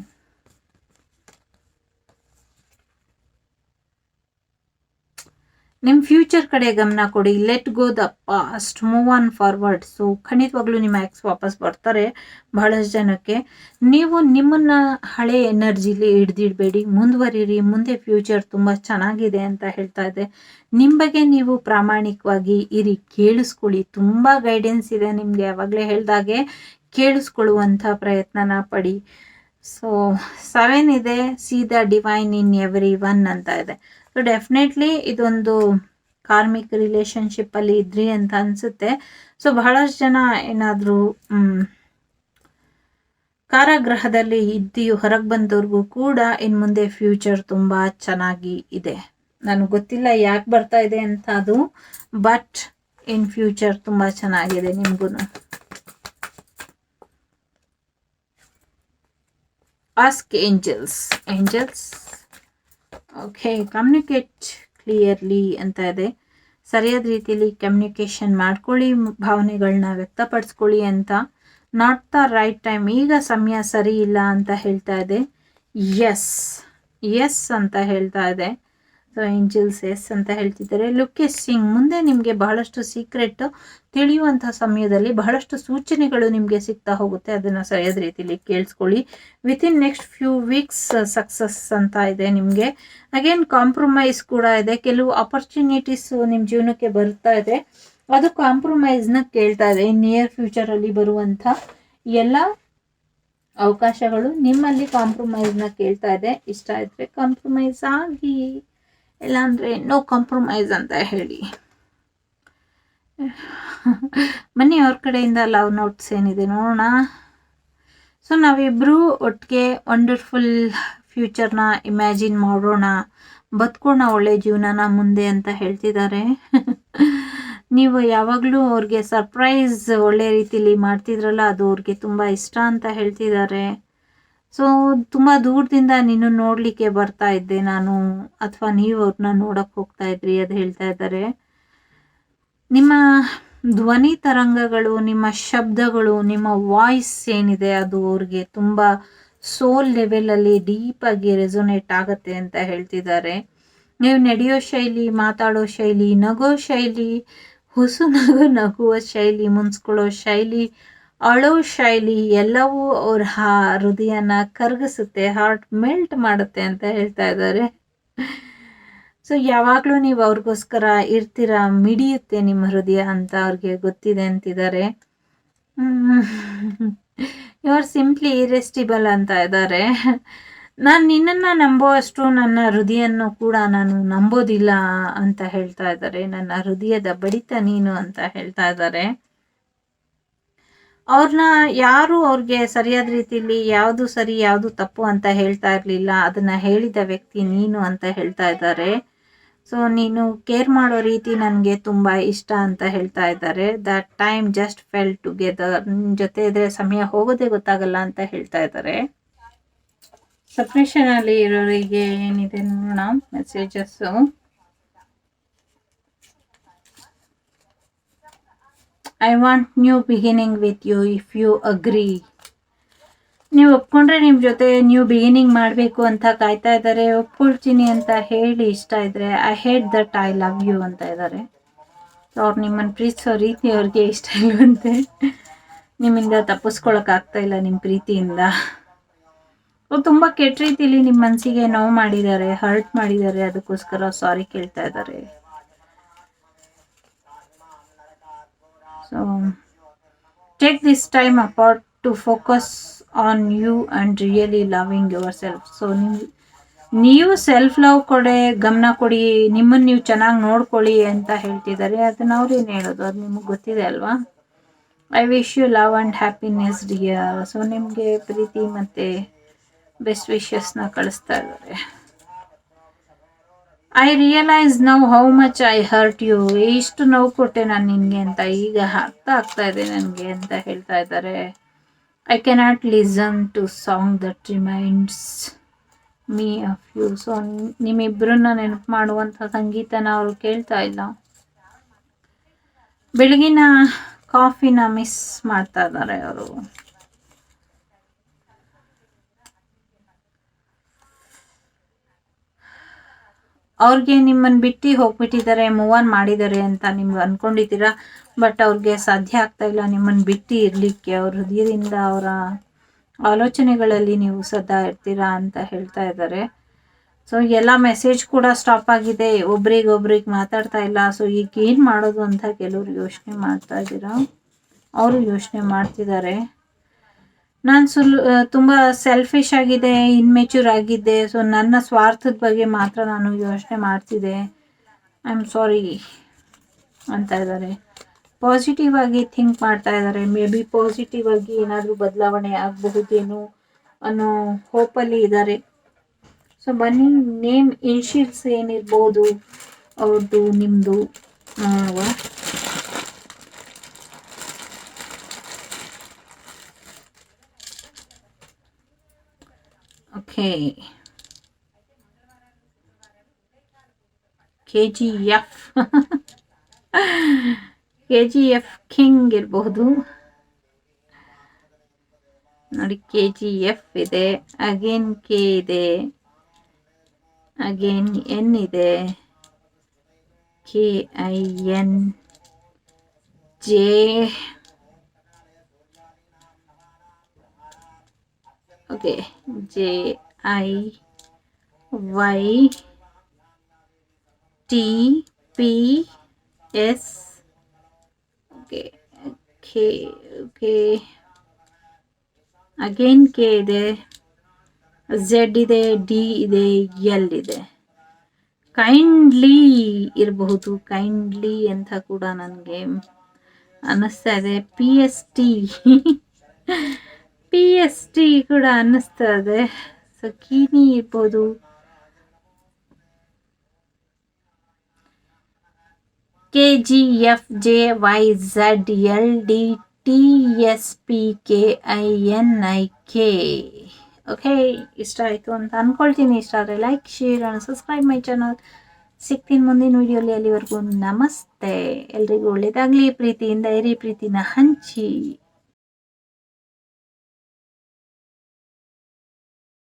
ನಿಮ್ಮ ಫ್ಯೂಚರ್ ಕಡೆ ಗಮನ ಕೊಡಿ. Let go the past, move on forward. So ಖಂಡಿತವಾಗ್ಲೂ ನಿಮ್ಮ ಎಕ್ಸ್ ವಾಪಸ್ ಬರ್ತಾರೆ ಬಹಳಷ್ಟು ಜನಕ್ಕೆ. ನೀವು ನಿಮ್ಮನ್ನ ಹಳೆ ಎನರ್ಜಿಲಿ ಹಿಡ್ದಿಡ್ಬೇಡಿ, ಮುಂದುವರಿರಿ. ಮುಂದೆ ಫ್ಯೂಚರ್ ತುಂಬ ಚೆನ್ನಾಗಿದೆ ಅಂತ ಹೇಳ್ತಾ ಇದೆ. ನಿಮ್ಮ ಬಗ್ಗೆ ನೀವು ಪ್ರಾಮಾಣಿಕವಾಗಿ ಇರಿ, ಕೇಳಿಸ್ಕೊಳ್ಳಿ. ತುಂಬ ಗೈಡೆನ್ಸ್ ಇದೆ ನಿಮಗೆ, ಯಾವಾಗಲೇ ಹೇಳ್ದಾಗೆ ಕೇಳಿಸ್ಕೊಳ್ಳುವಂಥ ಪ್ರಯತ್ನನ ಪಡಿ. ಸೊ 7 ಇದೆ, C the divine in every one ಅಂತ ಇದೆ. ಸೊ ಡೆಫಿನೆಟ್ಲಿ ಇದೊಂದು ಕಾರ್ಮಿಕ್ ರಿಲೇಶನ್ಶಿಪ್ ಅಲ್ಲಿ ಇದ್ರಿ ಅಂತ ಅನ್ಸುತ್ತೆ. ಸೊ ಬಹಳಷ್ಟು ಜನ ಏನಾದರೂ ಕಾರಾಗೃಹದಲ್ಲಿ ಇದ್ದು ಹೊರಗೆ ಬಂದವ್ರಿಗೂ ಕೂಡ ಇನ್ನು ಮುಂದೆ ಫ್ಯೂಚರ್ ತುಂಬ ಚೆನ್ನಾಗಿ ಇದೆ. ನನಗೆ ಗೊತ್ತಿಲ್ಲ ಯಾಕೆ ಬರ್ತಾ ಇದೆ ಅಂತ ಅದು, ಬಟ್ ಇನ್ ಫ್ಯೂಚರ್ ತುಂಬ ಚೆನ್ನಾಗಿದೆ ನಿಮಗೂ. Ask angels. Okay, communicate clearly ಅಂತ ಇದೆ. ಸರಿಯಾದ ರೀತಿಯಲ್ಲಿ ಕಮ್ಯುನಿಕೇಷನ್ ಮಾಡ್ಕೊಳ್ಳಿ, ಭಾವನೆಗಳನ್ನ ವ್ಯಕ್ತಪಡಿಸ್ಕೊಳ್ಳಿ ಅಂತ. ನಾಟ್ ದ ರೈಟ್ ಟೈಮ್, ಈಗ ಸಮಯ ಸರಿ ಇಲ್ಲ ಅಂತ ಹೇಳ್ತಾ ಇದೆ. ಎಸ್ ಅಂತ ಹೇಳ್ತಾ ಇದೆ. ಸೊ ಏಂಜಲ್ಸ್ ಎಸ್ ಅಂತ ಹೇಳ್ತಿದ್ದಾರೆ. ಲುಕೇಸಿಂಗ್, ಮುಂದೆ ನಿಮಗೆ ಬಹಳಷ್ಟು ಸೀಕ್ರೆಟ್ ತಿಳಿಯುವಂಥ ಸಮಯದಲ್ಲಿ ಬಹಳಷ್ಟು ಸೂಚನೆಗಳು ನಿಮಗೆ ಸಿಗ್ತಾ ಹೋಗುತ್ತೆ. ಅದನ್ನು ಸರಿಯಾದ ರೀತಿಯಲ್ಲಿ ಕೇಳಿಸ್ಕೊಳ್ಳಿ. Within next few weeks success ಅಂತ ಇದೆ ನಿಮಗೆ. ಅಗೇನ್ ಕಾಂಪ್ರಮೈಸ್ ಕೂಡ ಇದೆ. ಕೆಲವು ಆಪರ್ಚುನಿಟೀಸ್ ನಿಮ್ಮ ಜೀವನಕ್ಕೆ ಬರ್ತಾ ಇದೆ, ಅದು ಕಾಂಪ್ರಮೈಸ್ನ ಕೇಳ್ತಾ ಇದೆ. ನಿಯರ್ ಫ್ಯೂಚರಲ್ಲಿ ಬರುವಂಥ ಎಲ್ಲ ಅವಕಾಶಗಳು ನಿಮ್ಮಲ್ಲಿ ಕಾಂಪ್ರಮೈಸ್ನ ಕೇಳ್ತಾ ಇದೆ. ಇಷ್ಟ ಇದ್ರೆ ಕಾಂಪ್ರಮೈಸ್ ಆಗಿ, ಇಲ್ಲಾಂದರೆ ನೋ ಕಾಂಪ್ರಮೈಸ್ ಅಂತ ಹೇಳಿ. ಬನ್ನಿ ಅವ್ರ ಕಡೆಯಿಂದ ಲವ್ ನೋಟ್ಸ್ ಏನಿದೆ ನೋಡೋಣ. ಸೊ ನಾವಿಬ್ಬರು ಒಟ್ಟಿಗೆ ವಂಡರ್ಫುಲ್ ಫ್ಯೂಚರ್ನ ಇಮ್ಯಾಜಿನ್ ಮಾಡೋಣ, ಬದುಕೋಣ ಒಳ್ಳೆ ಜೀವನನ ಮುಂದೆ ಅಂತ ಹೇಳ್ತಿದ್ದಾರೆ. ನೀವು ಯಾವಾಗಲೂ ಅವ್ರಿಗೆ ಸರ್ಪ್ರೈಸ್ ಒಳ್ಳೆ ರೀತಿಲಿ ಮಾಡ್ತಿದ್ರಲ್ಲ, ಅದು ಅವ್ರಿಗೆ ತುಂಬ ಇಷ್ಟ ಅಂತ ಹೇಳ್ತಿದ್ದಾರೆ. ಸೊ ತುಂಬ ದೂರದಿಂದ ನೀನು ನೋಡಲಿಕ್ಕೆ ಬರ್ತಾ ಇದ್ದೆ ನಾನು, ಅಥವಾ ನೀವು ಅವ್ರನ್ನ ನೋಡಕ್ಕೆ ಹೋಗ್ತಾ ಇದ್ರಿ, ಅದು ಹೇಳ್ತಾ ಇದ್ದಾರೆ. ನಿಮ್ಮ ಧ್ವನಿ ತರಂಗಗಳು, ನಿಮ್ಮ ಶಬ್ದಗಳು, ನಿಮ್ಮ ವಾಯ್ಸ್ ಏನಿದೆ ಅದು ಅವ್ರಿಗೆ ತುಂಬ ಸೋಲ್ ಲೆವೆಲಲ್ಲಿ ಡೀಪಾಗಿ ರೆಸೊನೇಟ್ ಆಗುತ್ತೆ ಅಂತ ಹೇಳ್ತಿದ್ದಾರೆ. ನೀವು ನಡೆಯೋ ಶೈಲಿ, ಮಾತಾಡೋ ಶೈಲಿ, ನಗೋ ಶೈಲಿ, ಹುಸು ನಗುವ ಶೈಲಿ, ಮುನ್ಸ್ಕೊಳ್ಳೋ ಶೈಲಿ, ಅಳೋ ಶೈಲಿ ಎಲ್ಲವೂ ಅವ್ರ ಹೃದಯನ ಕರಗಿಸುತ್ತೆ, ಹಾರ್ಟ್ ಮೆಲ್ಟ್ ಮಾಡುತ್ತೆ ಅಂತ ಹೇಳ್ತಾ ಇದ್ದಾರೆ. ಸೊ ಸೊ ಯಾವಾಗಲೂ ನೀವು ಅವ್ರಿಗೋಸ್ಕರ ಇರ್ತೀರಾ, ಮಿಡಿಯುತ್ತೆ ನಿಮ್ಮ ಹೃದಯ ಅಂತ ಅವ್ರಿಗೆ ಗೊತ್ತಿದೆ ಅಂತಿದ್ದಾರೆ. ಯು ಆರ್ ಸಿಂಪ್ಲಿ ಇರೆಸ್ಟಿಬಲ್ ಅಂತ ಇದ್ದಾರೆ. ನಾನು ನಿನ್ನನ್ನು ನಂಬುವಷ್ಟು ನನ್ನ ಹೃದಯನ್ನು ಕೂಡ ನಾನು ನಂಬೋದಿಲ್ಲ ಅಂತ ಹೇಳ್ತಾ ಇದ್ದಾರೆ. ನನ್ನ ಹೃದಯದ ಬಡಿತ ನೀನು ಅಂತ ಹೇಳ್ತಾ ಇದ್ದಾರೆ. ಅವ್ರನ್ನ ಯಾರು ಅವ್ರಿಗೆ ಸರಿಯಾದ ರೀತಿಯಲ್ಲಿ ಯಾವುದು ಸರಿ ಯಾವುದು ತಪ್ಪು ಅಂತ ಹೇಳ್ತಾ ಇರಲಿಲ್ಲ, ಅದನ್ನ ಹೇಳಿದ ವ್ಯಕ್ತಿ ನೀನು ಅಂತ ಹೇಳ್ತಾ ಇದ್ದಾರೆ. ಸೊ ನೀನು ಕೇರ್ ಮಾಡೋ ರೀತಿ ನನಗೆ ತುಂಬ ಇಷ್ಟ ಅಂತ ಹೇಳ್ತಾ ಇದ್ದಾರೆ. That time just fell together, ನಿನ್ನ ಜೊತೆ ಇದ್ರೆ ಸಮಯ ಹೋಗೋದೇ ಗೊತ್ತಾಗಲ್ಲ ಅಂತ ಹೇಳ್ತಾ ಇದ್ದಾರೆ. ಸಪ್ರೇಷನ್ ಅಲ್ಲಿ ಇರೋರಿಗೆ ಏನಿದೆ ನೋಡೋಣ messages. I want new beginning with you if you agree. ನೀವು ಒಪ್ಕೊಂಡ್ರೆ ನಿಮ್ಮ ಜೊತೆ ನ್ಯೂ ಬಿಗಿನಿಂಗ್ ಮಾಡಬೇಕು ಅಂತ ಕಾಯ್ತಾ ಇದ್ದಾರೆ. ಒಪ್ಕೊಳ್ತೀನಿ ಅಂತ ಹೇಳಿ ಇಷ್ಟ ಇದ್ರೆ I hate that I love you ಅಂತ ಇದ್ದಾರೆ. ಅವ್ರು ನಿಮ್ಮನ್ನು ಪ್ರೀತಿಸೋ ರೀತಿ ಅವ್ರಿಗೆ ಇಷ್ಟ ಇಲ್ವಂತೆ. ನಿಮ್ಮಿಂದ ತಪ್ಪಿಸ್ಕೊಳಕ್ಕಾಗ್ತಾ ಇಲ್ಲ ನಿಮ್ಮ ಪ್ರೀತಿಯಿಂದ. ಅವ್ರು ತುಂಬ ಕೆಟ್ಟ ರೀತಿಲಿ ನಿಮ್ಮ ಮನಸ್ಸಿಗೆ ನೋವು ಮಾಡಿದ್ದಾರೆ, ಹರ್ಟ್ ಮಾಡಿದ್ದಾರೆ, ಅದಕ್ಕೋಸ್ಕರ ಸಾರಿ ಕೇಳ್ತಾ ಇದ್ದಾರೆ. So take this time apart to focus on you and really loving yourself. So ನೀವು ಸೆಲ್ಫ್ ಲವ್ ಗಮನ ಕೊಡಿ, ನಿಮ್ಮನ್ನು ನೀವು ಚೆನ್ನಾಗಿ ನೋಡ್ಕೊಳ್ಳಿ ಅಂತ ಹೇಳ್ತಿದ್ದಾರೆ. ಅದನ್ನ ಅವ್ರೇನು ಹೇಳೋದು, ಅದು ನಿಮಗೆ ಗೊತ್ತಿದೆ ಅಲ್ವಾ. I wish you love and happiness dear. So ನಿಮಗೆ ಪ್ರೀತಿ ಮತ್ತು ಬೆಸ್ಟ್ ವಿಶಸ್ನ ಕಳಿಸ್ತಾ ಇದ್ದಾರೆ. I realise now how much I hurt you. ಇಷ್ಟು ನೋವು ಕೊಟ್ಟೆ ನಾನು ನಿನಗೆ ಅಂತ ಈಗ ಅರ್ಥ ಆಗ್ತಾ ಇದೆ ನನಗೆ ಅಂತ ಹೇಳ್ತಾ ಇದ್ದಾರೆ. I cannot listen to song that reminds me of you. So ನಿಮ್ಮಿಬ್ಬರನ್ನ ನೆನಪು ಮಾಡುವಂಥ ಸಂಗೀತನ ಅವರು ಕೇಳ್ತಾ ಇಲ್ಲ. ಬೆಳಗಿನ ಕಾಫಿನ ಮಿಸ್ ಮಾಡ್ತಾ ಇದ್ದಾರೆ ಅವರು. ಅವ್ರಿಗೆ ನಿಮ್ಮನ್ನು ಬಿಟ್ಟು ಹೋಗ್ಬಿಟ್ಟಿದ್ದಾರೆ, ಮೂವ್ ಆನ್ ಮಾಡಿದ್ದಾರೆ ಅಂತ ನಿಮ್ಗೆ ಅಂದ್ಕೊಂಡಿದ್ದೀರಾ. ಬಟ್ ಅವ್ರಿಗೆ ಸಾಧ್ಯ ಆಗ್ತಾ ಇಲ್ಲ ನಿಮ್ಮನ್ನು ಬಿಟ್ಟು ಇರಲಿಕ್ಕೆ. ಅವ್ರ ಹೃದಯದಿಂದ ಅವರ ಆಲೋಚನೆಗಳಲ್ಲಿ ನೀವು ಸದಾ ಇರ್ತೀರಾ ಅಂತ ಹೇಳ್ತಾ ಇದ್ದಾರೆ. ಸೊ ಎಲ್ಲ ಮೆಸೇಜ್ ಕೂಡ ಸ್ಟಾಪ್ ಆಗಿದೆ, ಒಬ್ರಿಗೆ ಮಾತಾಡ್ತಾ ಇಲ್ಲ. ಸೊ ಈಗ ಏನು ಮಾಡೋದು ಅಂತ ಕೆಲವರು ಯೋಚನೆ ಮಾಡ್ತಾ ಇದ್ದೀರಾ, ಅವರು ಯೋಚನೆ ಮಾಡ್ತಿದ್ದಾರೆ. ನಾನು ತುಂಬ ಸೆಲ್ಫಿಶ್ ಆಗಿದೆ, ಇನ್ಮೆಚ್ಯೂರ್ ಆಗಿದ್ದೆ. ಸೊ ನನ್ನ ಸ್ವಾರ್ಥದ ಬಗ್ಗೆ ಮಾತ್ರ ನಾನು ಯೋಚನೆ ಮಾಡ್ತಿದ್ದೆ, ಐ ಆಮ್ ಸಾರಿ ಅಂತ ಇದ್ದಾರೆ. ಪಾಸಿಟಿವ್ ಆಗಿ ಥಿಂಕ್ ಮಾಡ್ತಾ ಇದ್ದಾರೆ. ಮೇ ಬಿ ಪಾಸಿಟಿವ್ ಆಗಿ ಏನಾದರೂ ಬದಲಾವಣೆ ಆಗಬಹುದೇನೋ ಅನ್ನೋ ಹೋಪಲ್ಲಿ ಇದ್ದಾರೆ. ಸೊ ಬನ್ನಿ ನೇಮ್ ಇನಿಷಿಯಲ್ಸ್ ಏನಿರ್ಬೋದು ಅವ್ರದ್ದು ನಿಮ್ಮದು ನೋಡುವ. ಓಕೆ, KGF KGF ಕಿಂಗ್ ಇರಬಹುದು ನೋಡಿ. KGF ಇದೆ, ಅಗೇನ್ K ಇದೆ, ಅಗೇನ್ N ಇದೆ, KIN J, okay JIY TPS, okay okay again K ಇದೆ, Z ಇದೆ, D ಇದೆ, L ಇದೆ. ಕೈಂಡ್ಲಿ ಇರಬಹುದು, ಕೈಂಡ್ಲಿ ಅಂತ ಕೂಡ ನನಗೆ ಅನ್ನಿಸ್ತಾ ಇದೆ. PST ಕೂಡ ಅನ್ನಿಸ್ತಾ ಇದೆ. ಸೊ ಕೀನಿ ಇರ್ಬೋದು. KGFJYZLDTSPKINIK. ಓಕೆ, ಇಷ್ಟ ಆಯಿತು ಅಂತ ಅಂದ್ಕೊಳ್ತೀನಿ. ಇಷ್ಟ ಆದರೆ like, share and subscribe my channel. ಸಿಗ್ತೀನಿ ಮುಂದಿನ ವಿಡಿಯೋಲಿ. ಅಲ್ಲಿವರೆಗೂ ನಮಸ್ತೆ. ಎಲ್ರಿಗೂ ಒಳ್ಳೆಯದಾಗಲಿ. ಪ್ರೀತಿಯಿಂದ ಇರಿ, ಪ್ರೀತಿನ ಹಂಚಿ.